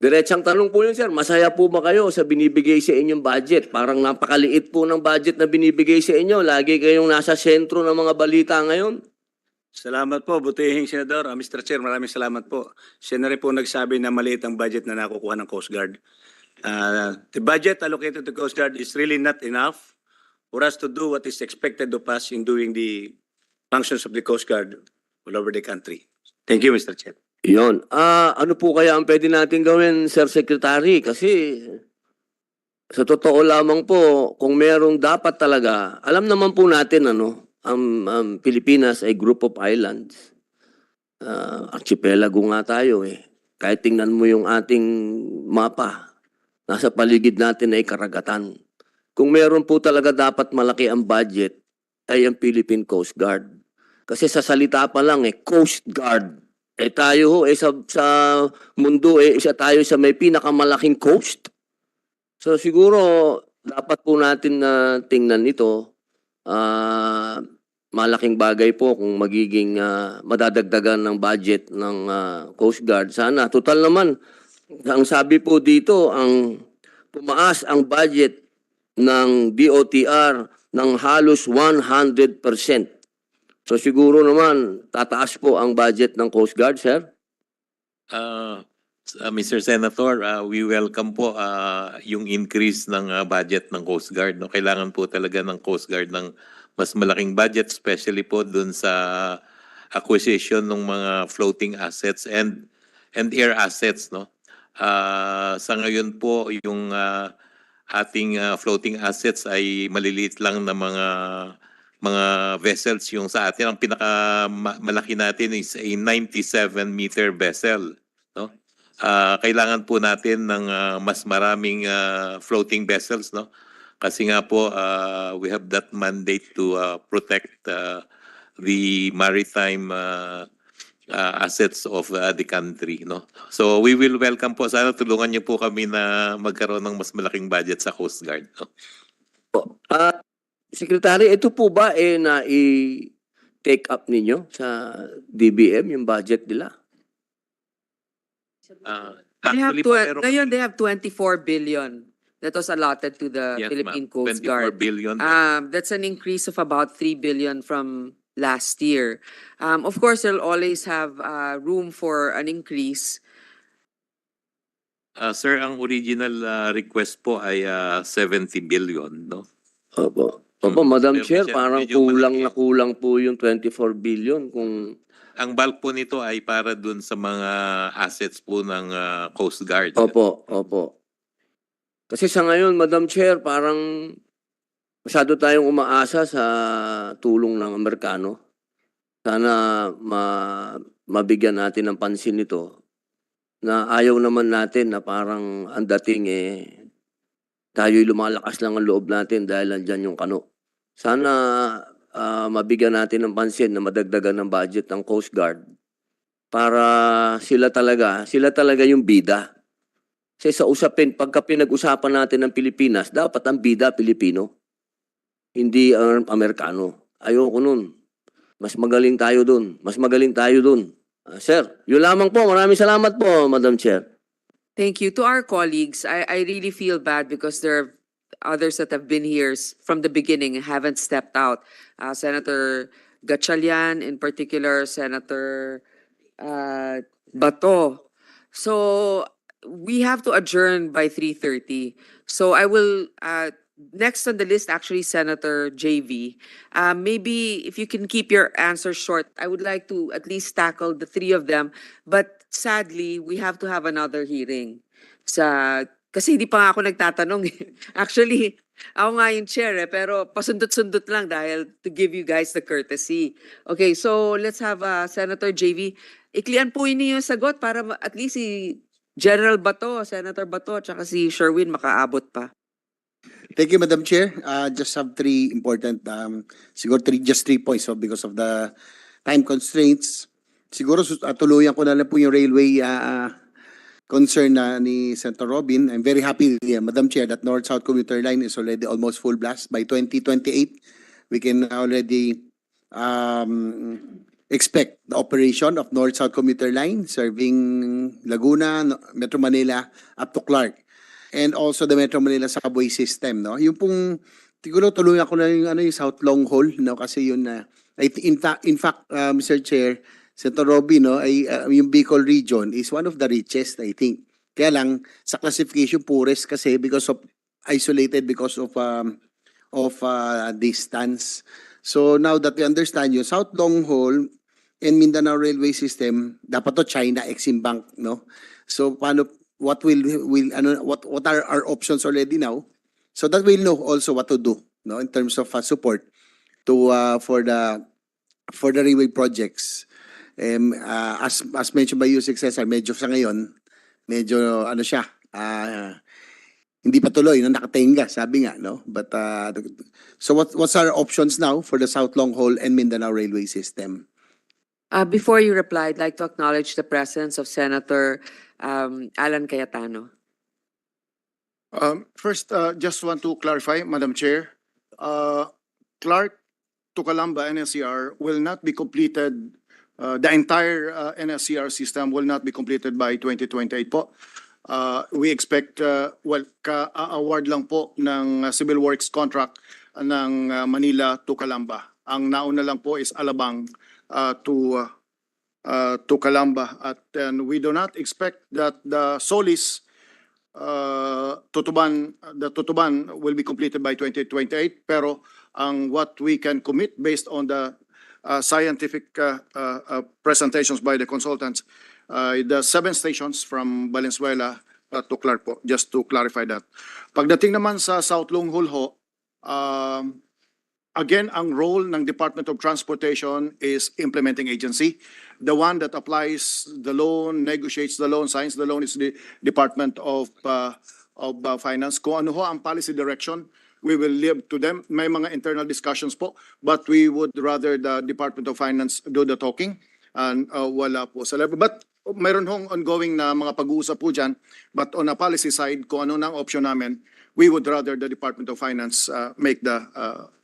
Diretsang tanong po yun, sir. Masaya po ba kayo sa binibigay sa inyong budget? Parang napakaliit po ng budget na binibigay sa inyo. Lagi kayong nasa sentro ng mga balita ngayon. Salamat po, butihing Senador. Mr. Chair, maraming salamat po. Siya na rin po nagsabi na maliit ang budget na nakukuha ng Coast Guard. The budget allocated to Coast Guard is really not enough for us to do what is expected of us in doing the functions of the Coast Guard all over the country. Thank you, Mr. Chair. Yun. Ano po kaya ang pwede natin gawin, Sir Secretary? Kasi sa totoo lamang po, kung merong dapat talaga, alam naman po natin ang Pilipinas ay group of islands. Archipelago nga tayo Kahit tingnan mo yung ating mapa, nasa paligid natin ay karagatan. Kung meron po talaga dapat malaki ang budget, ay ang Philippine Coast Guard. Kasi sa salita pa lang Coast Guard. Tayo sa mundo isa tayo sa may pinakamalaking coast. So siguro dapat po natin na tingnan ito. Malaking bagay po kung magiging madadagdagan ng budget ng Coast Guard. Sana, total naman, ang sabi po dito, ang tumaas ang budget ng DOTR ng halos 100%. So siguro naman, tataas po ang budget ng Coast Guard, sir? Mr. Senator, we welcome po yung increase ng budget ng Coast Guard. No? Kailangan po talaga ng Coast Guard ng mas malaking budget, especially po dun sa acquisition ng mga floating assets and air assets. No? Sa ngayon po, yung ating floating assets ay maliliit lang na mga vessels. Yung sa atin, ang pinakamalaki natin is a 97-meter vessel. No? Kailangan po natin ng mas maraming floating vessels, no? Kasi nga po we have that mandate to protect the maritime assets of the country, no? So we will welcome po, sana tulungan niyo po kami na magkaroon ng mas malaking budget sa Coast Guard, no? Secretary, ito po ba na-take up ninyo sa DBM, yung budget nila? Ngayon they have 24 billion that was allotted to the Yes, Philippine ma'am. Coast 24 Guard. billion. That's an increase of about 3 billion from last year. Of course, they'll always have room for an increase. Sir, ang original request po ay 70 billion, no? Opo. Opo, Madam Chair, parang medyo kulang malaki. na kulang po yung 24 billion kung Ang bulk po nito ay para dun sa mga assets po ng Coast Guard. Opo, opo. Kasi sa ngayon, Madam Chair, parang masyado tayong umaasa sa tulong ng Amerikano. Sana mabigyan natin ng pansin ito na ayaw naman natin na parang ang dating tayo'y lumalakas lang ang loob natin dahil nandyan yung kano. Sana mabigyan natin ng pansin na madagdagan ng budget ng Coast Guard para sila talaga yung bida. Kasi sa usapin, pagka pinag-usapan natin ng Pilipinas, dapat ang bida Pilipino, hindi ang Amerikano. Ayoko nun. Mas magaling tayo dun. Sir, yun lamang po. Maraming salamat po, Madam Chair. Thank you. To our colleagues, I really feel bad because there are others that have been here from the beginning and haven't stepped out. Senator Gatchalian in particular, Senator Bato. So we have to adjourn by 3:30. So I will, next on the list, actually, Senator JV. Maybe if you can keep your answers short, I would like to at least tackle the three of them. But sadly, we have to have another hearing. Kasi hindi pa nga ako nagtatanong. Actually, ako nga yung chair pero pasundot-sundot lang dahil to give you guys the courtesy. Okay, so let's have Senator JV. Iklian po niyo yung sagot para at least si General Bato, Senator Bato, tsaka si Sherwin makaabot pa. Thank you, Madam Chair. Just have three important, siguro just 3 points because of the time constraints. Siguro tuluyan ko na lang po yung railway concern ni Senator Robin. I'm very happy, Madam Chair, that North-South Commuter Line is already almost full blast. By 2028, we can already expect the operation of North-South Commuter Line serving Laguna, Metro Manila, up to Clark. And also the Metro Manila subway system, no? Yung pong siguro tuluyan ko na yung South Long Haul, no? Kasi yun na in fact, Mr. Chair, Senator Robby, no, ay yung Bicol region is one of the richest, I think. Kaya lang sa classification poorest kasi because of isolated because of distance. So now that we understand yung South Long Haul and Mindanao Railway System, dapat to China Exim Bank, no? So what are our options already now, so that we'll know also what to do, no, in terms of support to for the railway projects. As mentioned by you, Cesar, medyo sa ngayon, medyo siya, hindi pa tuloy, no, nakatenga, sabi nga, no? But so what's our options now for the South Long Haul and Mindanao Railway System? Before you reply, I'd like to acknowledge the presence of Senator Alan Cayetano. First, just want to clarify, Madam Chair. Clark to Calamba NSCR will not be completed, the entire NSCR system will not be completed by 2028 po. We expect, award lang po ng civil works contract ng Manila to Calamba. Ang nauna lang po is Alabang to Calamba. At we do not expect that the Solis the Tutuban will be completed by 2028, pero ang what we can commit based on the scientific presentations by the consultants, the 7 stations from Valenzuela to Clark po, just to clarify that. Pagdating naman sa South Longhol ho, again, ang role ng Department of Transportation is implementing agency. The one that applies the loan, negotiates the loan, signs the loan is the Department of Finance. Kung ano ho ang policy direction, we will leave to them. May mga internal discussions po, but we would rather the Department of Finance do the talking. And wala po sa level. But mayroon hong ongoing na mga pag-uusap po dyan. But on a policy side, kung ano nang option namin, we would rather the Department of Finance make the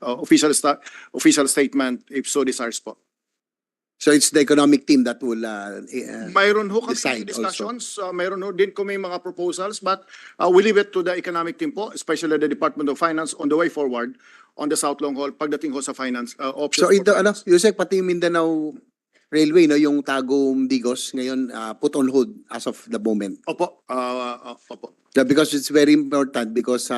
official statement if so desires po. So it's the economic team that will Mayroon ho kami decide discussions, mayroon ho din kami mga proposals, but we leave it to the economic team po, especially the Department of Finance on the way forward on the South Long Haul pagdating ho sa finance options. So ito, Yusek, pati Mindanao Railway, no, yung Tagum Digos, ngayon put on hold as of the moment. Opo, opo. Yeah, because it's very important because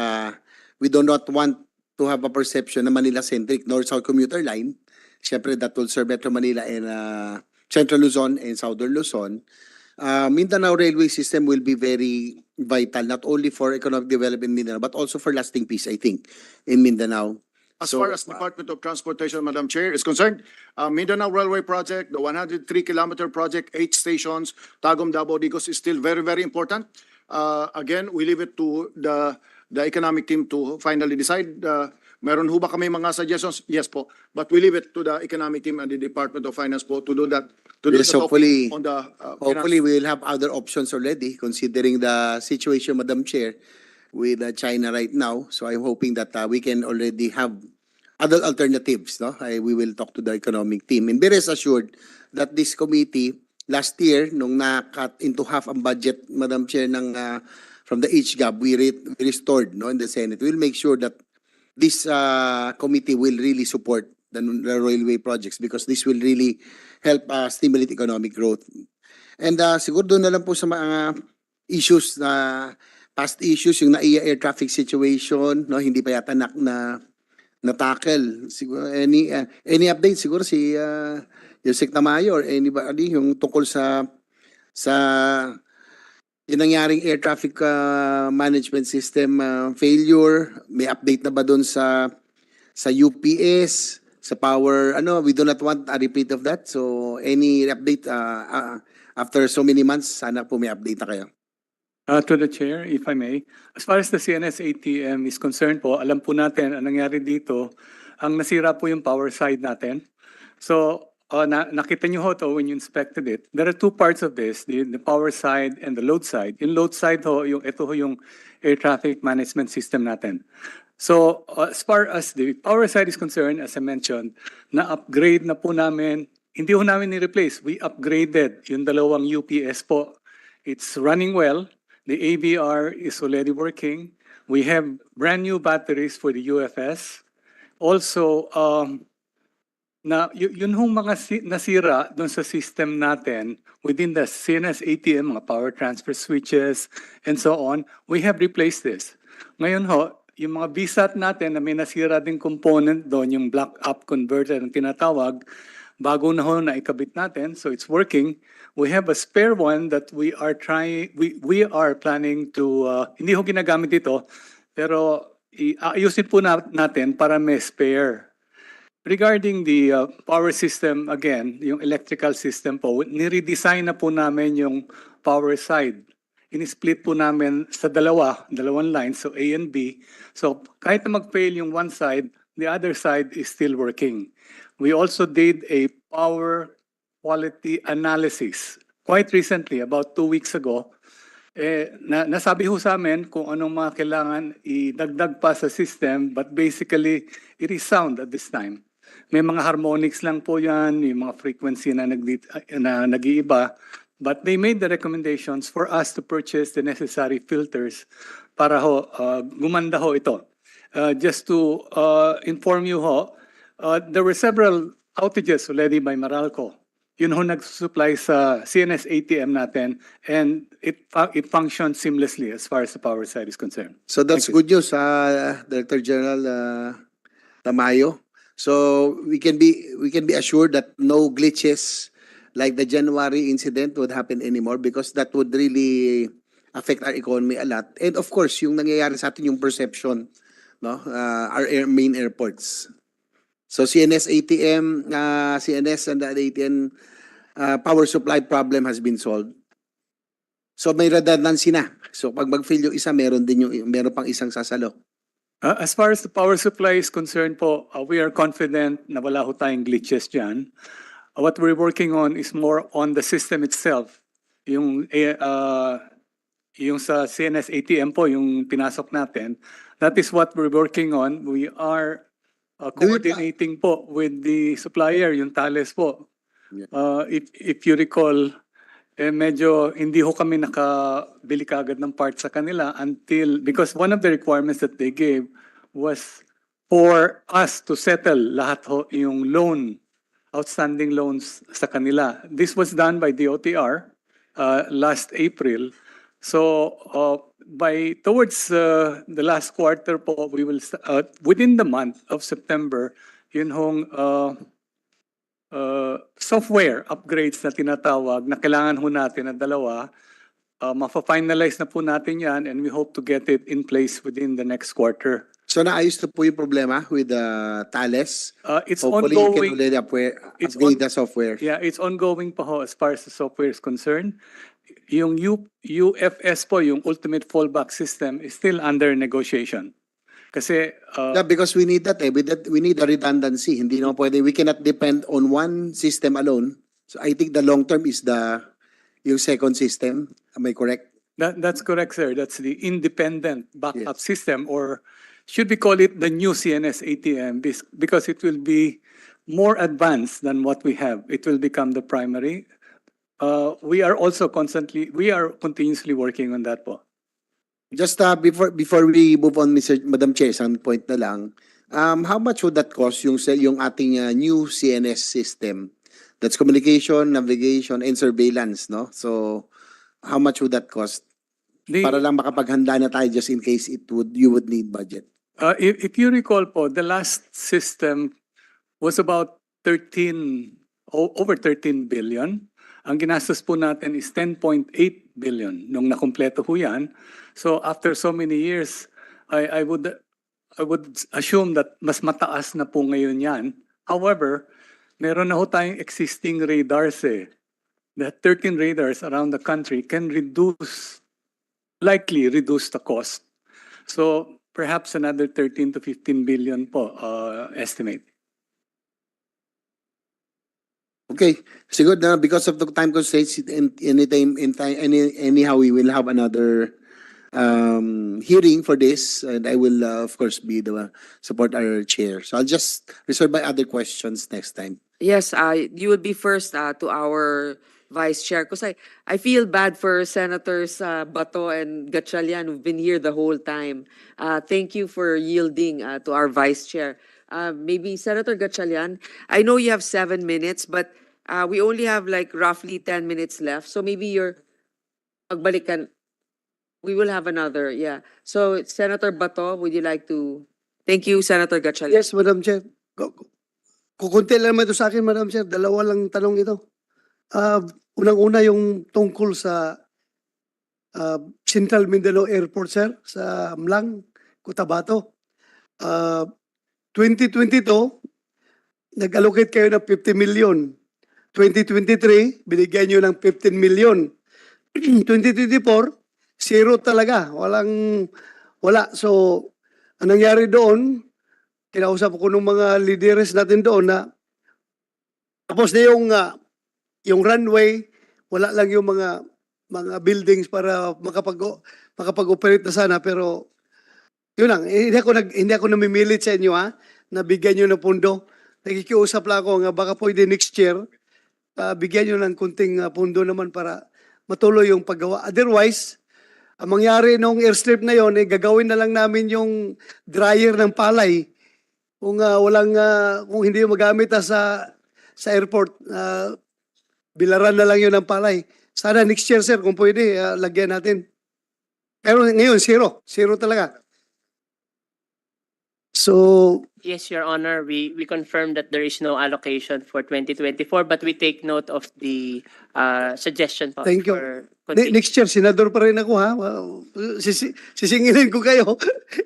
we do not want to have a perception na Manila-centric North-South commuter line. Siyempre, that will serve Metro Manila and Central Luzon and Southern Luzon. Mindanao Railway System will be very vital, not only for economic development in Mindanao, but also for lasting peace, I think, in Mindanao. As far as Department of Transportation, Madam Chair, is concerned, Mindanao Railway Project, the 103-kilometer project, 8 stations, Tagum, Davao, Digos is still very, very important. Again, we leave it to the economic team to finally decide. Meron ho ba kami mga suggestions? Yes po. But we leave it to the economic team and the Department of Finance po to do that. To do Yes, the hopefully, talking on the hopefully we will have other options already considering the situation, Madam Chair, with China right now. So I'm hoping that we can already have other alternatives. No, we will talk to the economic team and be rest assured that this committee last year, nung na-cut into half ang budget, Madam Chair, ng from the HGAB, we restored, no, in the Senate. We'll make sure that this committee will really support the railway projects because this will really help stimulate economic growth. And siguro doon na lang po sa mga issues na past issues, yung NAIA air traffic situation, no, hindi pa yata na tackle. Siguro any update siguro si Yusek Tamayo or anybody yung tungkol sa yung nangyaring air traffic management system failure, may update na ba doon sa UPS, sa power, we do not want a repeat of that. So any update after so many months, sana po may update na kayo. To the Chair, if I may. As far as the CNS ATM is concerned po, alam po natin ang nangyari dito, ang nasira po yung power side natin. So, nakita nyo ho to when you inspected it. There are 2 parts of this, the power side and the load side. Yung load side ho, ito ho yung air traffic management system natin. So, as far as the power side is concerned, as I mentioned, na-upgrade na po namin, hindi ho namin ni-replace, we upgraded yung dalawang UPS po. It's running well. The AVR is already working. We have brand new batteries for the UFS. Also, yun hong mga nasira doon sa system natin within the CNS ATM, mga power transfer switches, and so on, we have replaced this. Ngayon ho, yung mga VSAT natin na may nasira ding component doon, yung black up converter na tinatawag, bago na ho na ikabit natin, so it's working. We have a spare one that we are planning to, hindi ho ginagamit ito, pero ayusin po natin para may spare. Regarding the power system, again, yung electrical system po, niredesign na po namin yung power side. In-split po namin sa dalawang lines, so A and B. So kahit na mag-fail yung one side, the other side is still working. We also did a power quality analysis quite recently, about 2 weeks ago. Nasabi ho sa amin kung anong mga kailangan idagdag pa sa system, but basically, it is sound at this time. May mga harmonics lang po yan, yung mga frequency na nag-iiba, but they made the recommendations for us to purchase the necessary filters para ho, gumanda ho ito. Just to inform you ho, there were several outages already by Meralco. Yun ho nag-supply sa CNS ATM natin, and it functions seamlessly as far as the power side is concerned. So that's Thank you. good news, Director General Tamayo. So we can be assured that no glitches like the January incident would happen anymore, because that would really affect our economy a lot. And of course, yung nangyayari sa atin yung perception, no, our main airports. So CNS ATM, CNS and the ATM power supply problem has been solved. So may redundancy na. So pag mag-fail yung isa, meron pang isang sasalo. As far as the power supply is concerned po, we are confident na wala ho tayong glitches dyan. What we're working on is more on the system itself. Yung sa CNS ATM po, yung pinasok natin, that is what we're working on. We are coordinating po with the supplier, yung Thales po. If you recall, medyo hindi ho kami nakabili kagad ng parts sa kanila because one of the requirements that they gave was for us to settle lahat ho yung outstanding loans sa kanila. This was done by DOTR last April. So towards the last quarter po, we will within the month of September, yun hong software upgrades na tinatawag na kailangan ho natin na dalawa, mafa-finalize na po natin yan, and we hope to get it in place within the next quarter. So naayos na po yung problema with Thales. It's Hopefully ongoing. you can already upgrade the software. Yeah, it's ongoing pa ho as far as the software is concerned. Yung UFS po, yung Ultimate Fallback System, is still under negotiation. Kasi yeah, because we need that. We need a redundancy. Hindi naman pwede. We cannot depend on one system alone. So I think the long term is yung second system. Am I correct? That's correct, sir. That's the independent backup system, or should we call it the new CNS ATM, because it will be more advanced than what we have. It will become the primary. We are continuously working on that po. Just before we move on, Madam Chair, isang point na lang. How much would that cost yung ating new CNS system? That's communication, navigation, and surveillance, no? So how much would that cost? Para lang makapaghanda na tayo just in case you would need budget. If you recall po, the last system was about over 13 billion. Ang ginastos po natin is 10.8 billion nung nakumpleto ho yan. So after so many years, I would assume that mas mataas na po ngayon yan. However, meron na ho tayong existing radars eh. The 13 radars around the country can likely reduce the cost. So perhaps another 13 to 15 billion po estimate. Okay, siguro na because of the time constraints, anyhow we will have another hearing for this, and I will of course support our chair. So I'll just reserve my other questions next time. Yes, you would be first to our vice chair, because I feel bad for Senators Bato and Gatchalian who've been here the whole time. Thank you for yielding to our vice chair. Maybe Senator Gatchalian, I know you have 7 minutes, but we only have like roughly 10 minutes left. So maybe pagbalikan, we will have another, yeah. So Senator Bato, would you like to? Thank you, Senator Gatchalian. Yes, Madam Chair. Kukunti lang naman ito sa akin, Madam Chair. Dalawa lang tanong ito. Unang-una yung tungkol sa Central Mindanao Airport, sir, sa Mlang, Cotabato. 2022, nag-allocate kayo ng 50 million. 2023, binigyan nyo ng 15 million. 2024, zero talaga. Wala. So, ang nangyari doon, kinausap ko ng mga leaders natin doon na tapos na yung runway, wala lang yung mga mga buildings para makapag-operate na sana, pero yun lang, hindi ako namimilit sa inyo ha, na bigyan nyo ng pondo. Nakikiusap lang ako nga baka pwede next year, bigyan nyo ng kunting pondo naman para matuloy yung paggawa. Otherwise, ang mangyari nung airstrip na yon, gagawin na lang namin yung dryer ng palay. Kung kung hindi magamit sa airport, bilaran na lang yun ng palay. Sana next year, sir, kung pwede, lagyan natin. Pero ngayon, zero. Zero talaga. So, Yes, Your Honor, we confirm that there is no allocation for 2024, but we take note of the suggestion po. thank you. for continue. Next year, senador pa rin ako ha. Sisingilin ko kayo.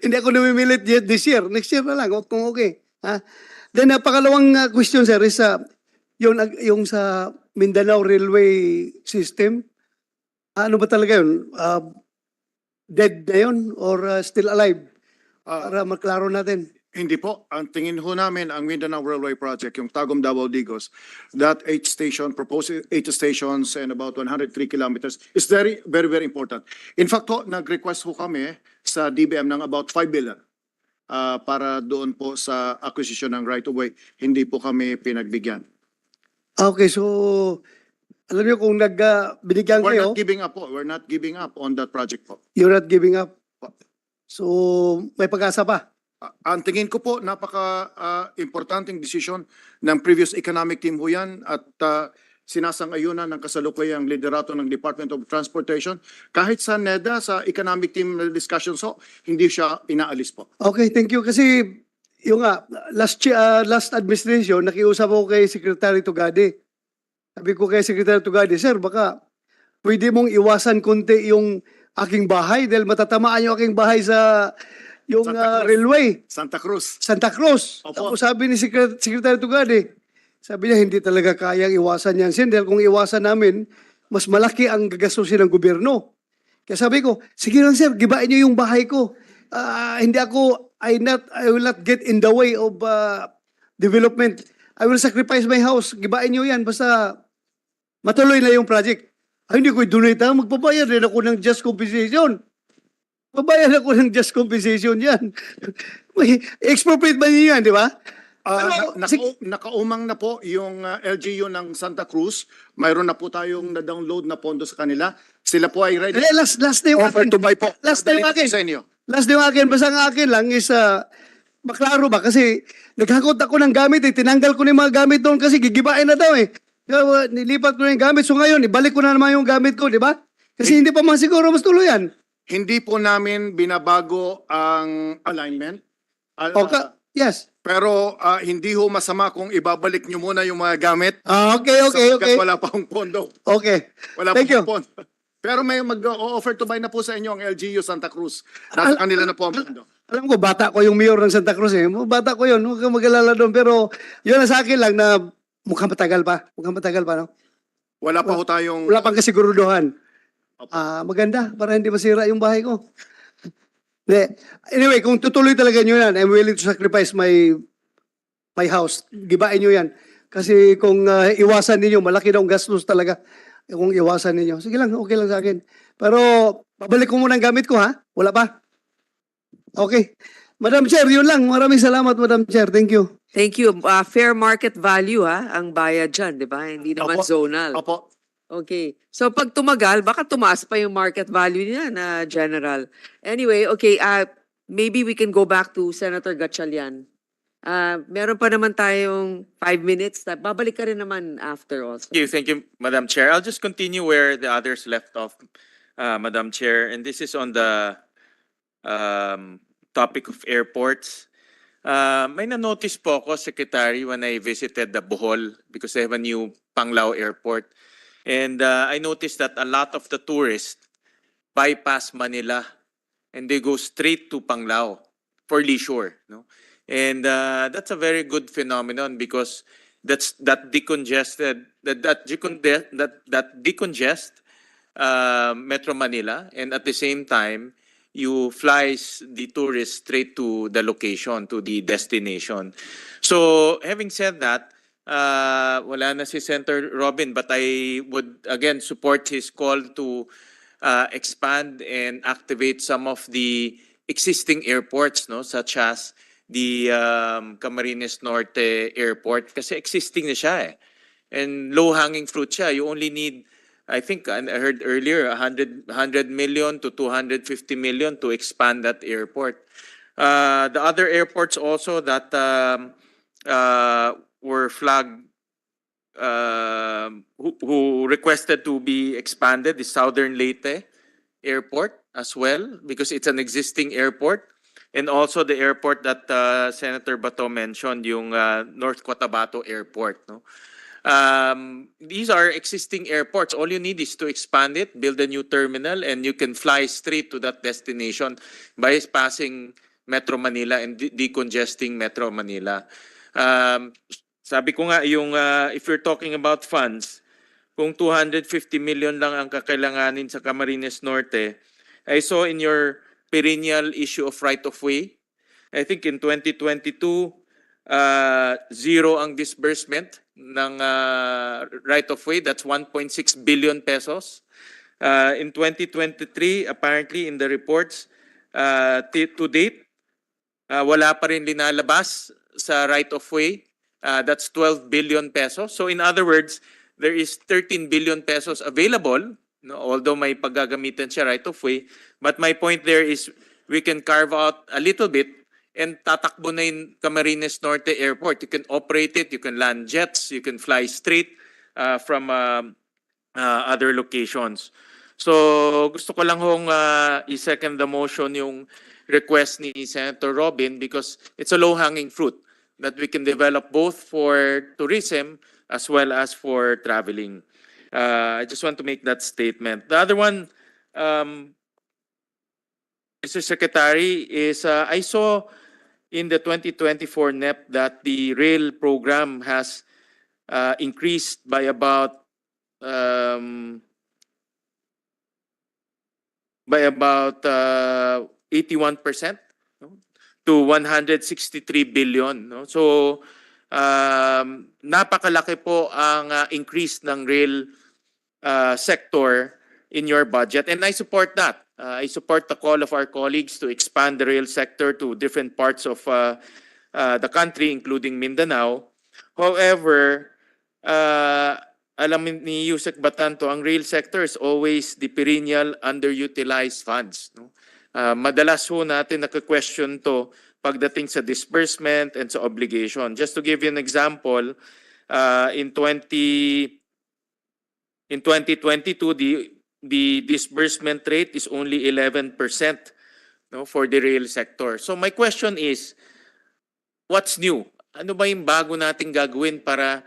Hindi ako namimilit yet this year. Next year na lang, kung okay. Ha? Then, pangalawang question, sir, is yung sa Mindanao Railway System. Ano ba talaga yun? Dead na yun or still alive? Para maklaro natin. Hindi po. Ang tingin ho namin, ang Mindanao Railway Project, yung Tagum Davao Digos, that 8 stations and about 103 kilometers is very, very, very important. In fact ho, nag-request ho kami sa DBM ng about 5 billion para doon po sa acquisition ng right-of-way. Hindi po kami pinagbigyan. Okay, so alam niyo kung binigyan We're kayo, not giving up po. We're not giving up on that project po. you're not giving up. So, may pag-asa pa. Ang tingin ko po, napaka-importanting decision ng previous economic team ho yan at sinasang-ayunan ng kasalukuyang liderato ng Department of Transportation. Kahit sa NEDA, sa economic team discussions ho, hindi siya inaalis po. Okay, thank you. Kasi yung last administration, nakiusap ako kay Secretary Tugade. Sabi ko kay Secretary Tugade, sir, baka pwede mong iwasan konti yung aking bahay dahil matatamaan yung aking bahay sa yung railway. Santa Cruz. Santa Cruz. Opo. Tapos sabi ni Secretary Tugade, sabi niya hindi talaga kayang iwasan yan, sir, dahil kung iwasan namin, mas malaki ang gagastusin ng gobyerno. Kaya sabi ko, sige lang sir, gibain niyo yung bahay ko. Hindi ako, I will not get in the way of development. I will sacrifice my house. Gibain niyo yan, basta matuloy na yung project. Ay, hindi ko i-donate ha. Magbabayad rin ako ng just compensation. Babayad ako ng just compensation yan. Expropriate ba niyo yan, di ba? Nakaumang na po yung LGU ng Santa Cruz. Mayroon na po tayong na-download na pondo sa kanila. Sila po ay ready. Last na yung Offer akin. to buy po. Last na yung akin. Sa inyo. Last na yung akin. Basta ang akin lang is, maklaro ba? Kasi naghakot ako ng gamit eh. Tinanggal ko na yung mga gamit doon kasi gigibain na daw eh. Kaya, nilipat ko na yung gamit. So ngayon, ibalik ko na naman yung gamit ko, di ba? Kasi hindi pa masiguro mas tuluyan. Hindi po namin binabago ang alignment. Yes. Pero hindi ho masama kung ibabalik nyo muna yung mga gamit. Okay. Sapagkat wala pa akong pondo. Okay. Wala Thank pa you. akong pondo. Pero may mag-offer to buy na po sa inyo ang LGU Santa Cruz. Nasa kanila na po ang pondo. Alam ko, bata ko yung mayor ng Santa Cruz eh. Bata ko yun. Huwag kang mag-alala doon. Pero yun na sa akin lang na mukhang matagal pa. Mukhang matagal pa, no? Wala pa ho tayong... Wala pang kasiguruduhan. Maganda para hindi masira yung bahay ko. Anyway, kung tutuloy talaga nyo yan, I'm willing to sacrifice my house. Gibain nyo yan. Kasi kung iwasan ninyo, malaki daw ang gastos talaga. Kung iwasan ninyo. Sige lang, okay lang sa akin. Pero, babalik ko muna ang gamit ko, ha? Wala pa? Okay. Madam Chair, yun lang. Maraming salamat, Madam Chair. Thank you. Thank you. Fair market value ang bayad dyan, di ba? Hindi naman zonal. Opo. Okay. So pag tumagal, baka tumaas pa yung market value niya na general. Anyway, okay, maybe we can go back to Senator Gatchalian. Meron pa naman tayong 5 minutes. Babalik ka rin naman after also. Thank you, Madam Chair. I'll just continue where the others left off, Madam Chair. And this is on the topic of airports. May na-notice po ako, Secretary, when I visited the Bohol because they have a new Panglao Airport. And I noticed that a lot of the tourists bypass Manila and they go straight to Panglao for leisure. No? And that's a very good phenomenon because that decongest Metro Manila, and at the same time you flies the tourists straight to the location, to the destination. So having said that, wala na si Senator Robin, but I would again support his call to expand and activate some of the existing airports, no, such as the Camarines Norte Airport, kasi existing na siya eh. And low-hanging fruit siya. You only need, I think, I heard earlier, 100 million to 250 million to expand that airport. The other airports also that were flagged, who requested to be expanded, the Southern Leyte Airport as well, because it's an existing airport. And also the airport that Senator Bato mentioned, yung North Cotabato Airport. No? These are existing airports. All you need is to expand it, build a new terminal, and you can fly straight to that destination by passing Metro Manila and decongesting Metro Manila. Sabi ko nga, yung if you're talking about funds, kung 250 million lang ang kakailanganin sa Camarines Norte, I saw in your perennial issue of right-of-way, I think in 2022, zero ang disbursement ng right-of-way. That's 1.6 billion pesos. In 2023, apparently in the reports, to date, wala pa rin linalabas sa right-of-way. That's 12 billion pesos. So in other words, there is 13 billion pesos available, no, although may paggagamitan siya right-of-way. But my point there is we can carve out a little bit and tatakbo na yung Camarines Norte Airport. You can operate it, you can land jets, you can fly straight from other locations. So gusto ko lang hong i-second the motion yung request ni Senator Robin because it's a low-hanging fruit that we can develop both for tourism as well as for traveling. I just want to make that statement. The other one, Mr. Secretary, is I saw in the 2024 NEP that the rail program has increased by about 81%, no, to 163 billion. No? So, napakalaki po ang increase ng rail sector in your budget. And I support that. I support the call of our colleagues to expand the rail sector to different parts of the country, including Mindanao. However, alam ni Yusek Batanto, ang rail sector is always the perennial underutilized funds. No? Madalas ho natin naka-question to pagdating sa disbursement and sa obligation. Just to give you an example, in 2022, the disbursement rate is only 11%, no, for the rail sector. So my question is, what's new? Ano ba yung bago nating gagawin para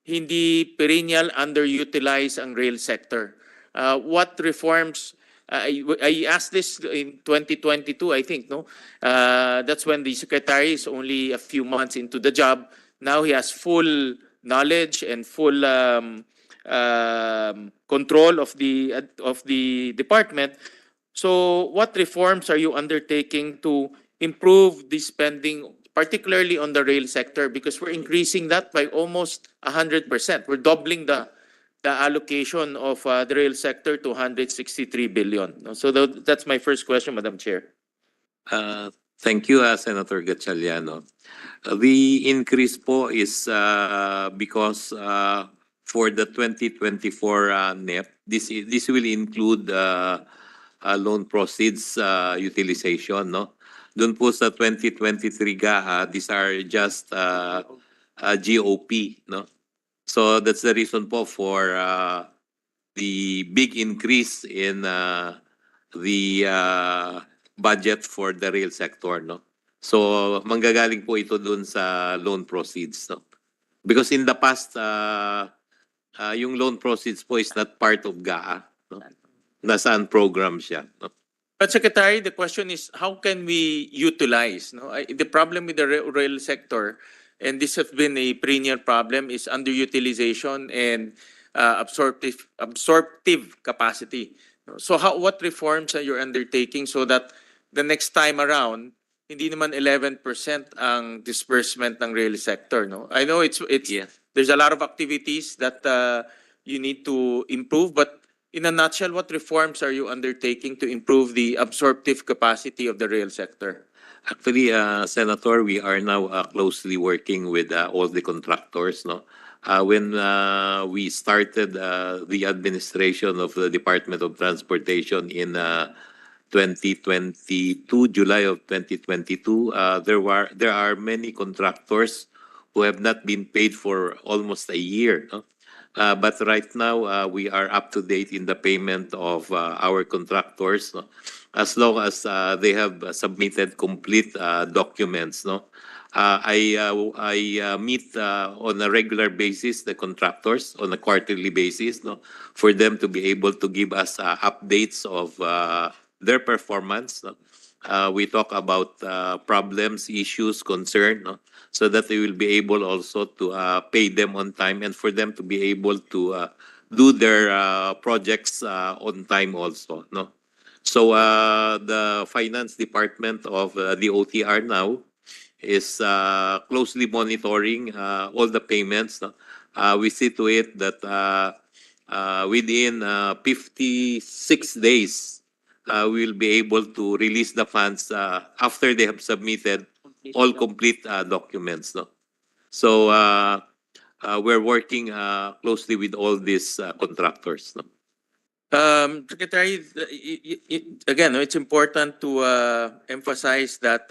hindi perennial underutilized ang rail sector? What reforms? I asked this in 2022, I think, no? That's when the secretary is only a few months into the job. Now he has full knowledge and full control of the department. So what reforms are you undertaking to improve the spending, particularly on the rail sector? Because we're increasing that by almost 100%. We're doubling the allocation of the rail sector to 163 billion. So that's my first question, Madam Chair. Thank you, Senator Gatchaliano. The increase po is because for the 2024 NEP, this will include loan proceeds utilization, no? Doon po sa 2023 GAA, these are just GOP, no? So that's the reason po for the big increase in the budget for the rail sector, no? So manggagaling po ito dun sa loan proceeds, no? Because in the past, yung loan proceeds po is not part of GAA, no? Nasaan program siya, no? But Secretary, the question is, how can we utilize? No, the problem with the rail sector, and this has been a perennial problem, is underutilization and absorptive capacity. So what reforms are you undertaking so that the next time around, hindi naman 11% ang disbursement ng rail sector? No, I know it's there's a lot of activities that you need to improve, but in a nutshell, what reforms are you undertaking to improve the absorptive capacity of the rail sector? Actually, Senator, we are now closely working with all the contractors. No, when we started the administration of the Department of Transportation in 2022, July of 2022, there are many contractors who have not been paid for almost a year. No? But right now, we are up to date in the payment of our contractors, no? As long as they have submitted complete documents. No? I meet on a regular basis the contractors on a quarterly basis, no? For them to be able to give us updates of their performance. No? We talk about problems, issues, concern, no? So that they will be able also to pay them on time and for them to be able to do their projects on time also. No? So the finance department of the OTR now is closely monitoring all the payments. No? We see to it that within 56 days, we will be able to release the funds after they have submitted all complete documents. No? So we're working closely with all these contractors. No? Secretary, again, it's important to emphasize that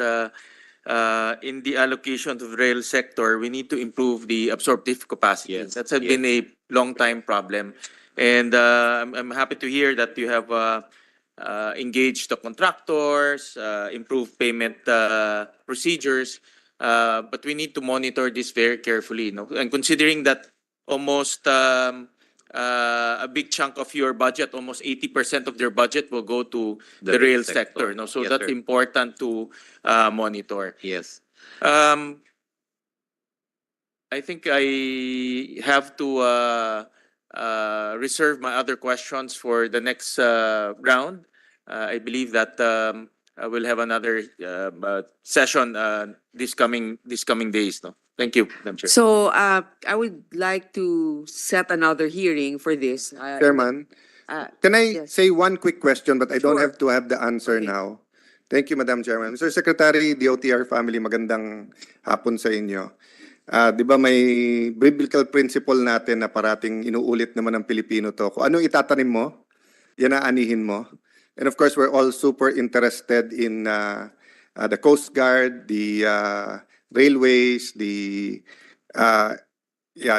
in the allocation to the rail sector, we need to improve the absorptive capacity. Yes, That's been a long time problem. And I'm happy to hear that you have engaged the contractors, improved payment procedures, but we need to monitor this very carefully. No? And considering that almost a big chunk of your budget, almost 80% of their budget will go to the rail sector. No? So Yes, that's sir. important to monitor. Yes. I think I have to reserve my other questions for the next round. I believe that I will have another session this coming days. No? Thank you, Madam Chair. So I would like to set another hearing for this. Chairman, can I yes. say one quick question, but I don't Sure. have to have the answer Okay. now. Thank you, Madam Chairman. Mr. Secretary, DOTR family, magandang hapon sa inyo. Di ba may biblical principle natin na parating inuulit naman ng Pilipino to. Kung anong itatanim mo, yan ang anihin mo. And of course, we're all super interested in the Coast Guard, the railways, the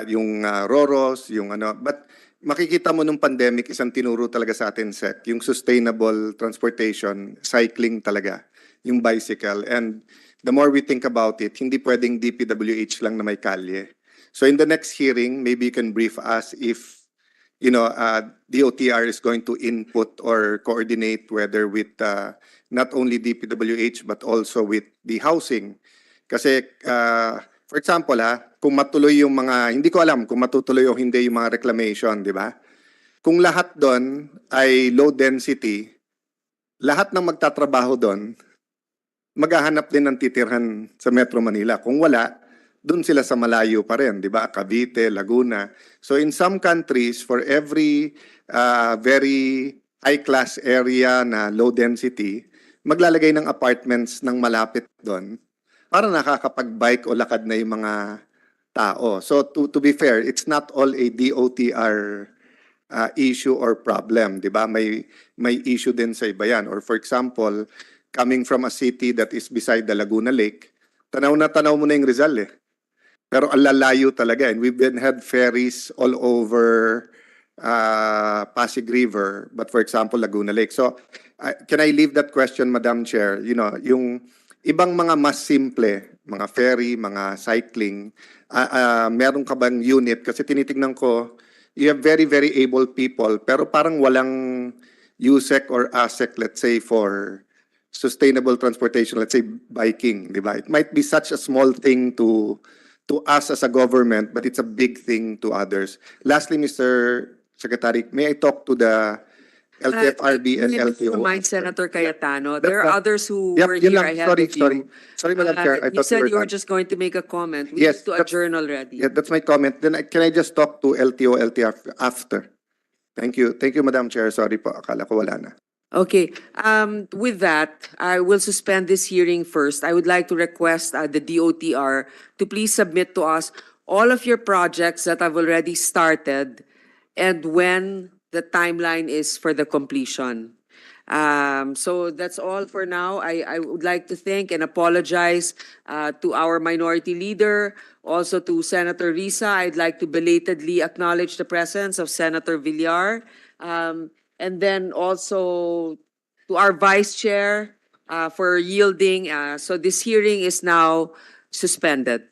yung ROROs, yung ano. But makikita mo nung pandemic, isang tinuro talaga sa atin, Sec, yung sustainable transportation, cycling talaga, yung bicycle. And the more we think about it, hindi pwedeng DPWH lang na may kalye. So in the next hearing, maybe you can brief us if, you know, DOTR is going to input or coordinate whether with not only DPWH but also with the housing. Kasi, for example, kung matuloy yung mga, hindi ko alam kung matutuloy o hindi yung mga reclamation, di ba? Kung lahat doon ay low density, lahat ng magtatrabaho doon, maghahanap din ng titirhan sa Metro Manila. Kung wala, doon sila sa malayo pa rin, di ba? Cavite, Laguna. So in some countries, for every very high-class area na low density, maglalagay ng apartments ng malapit doon para nakakapag-bike o lakad na yung mga tao. So to be fair, it's not all a DOTR issue or problem, di ba? May issue din sa iba yan. Or for example, coming from a city that is beside the Laguna Lake, tanaw na tanaw mo na yung Rizal eh. Pero ang lalayo talaga. And we've had ferries all over Pasig River, but for example, Laguna Lake. So, can I leave that question, Madam Chair? You know, yung ibang mga mas simple, mga ferry, mga cycling, meron ka bang unit? Kasi tinitingnan ko, you have very, very able people, pero parang walang USEC or ASEC, let's say, for sustainable transportation, let's say biking, di ba? It might be such a small thing to us as a government, but it's a big thing to others. Lastly, Mr. Secretary, may I talk to the LTFRB and Let me LTO. remind Senator Cayetano, That- there are that- others who Yep, were yun here lang. ahead Sorry, of you. Sorry, Madam Chair. I You thought said were you were done. just going to make a comment. We Yes, need to that's- adjourn already. Yeah, that's my comment. Then can I just talk to LTO, LTF after? Thank you. Thank you, Madam Chair. Sorry po. Akala ko wala na. Okay, with that, I will suspend this hearing first. I would like to request the DOTR to please submit to us all of your projects that have already started and when the timeline is for the completion. So that's all for now. I would like to thank and apologize to our minority leader, also to Senator Risa. I'd like to belatedly acknowledge the presence of Senator Villar. And then also to our Vice Chair for yielding. So this hearing is now suspended.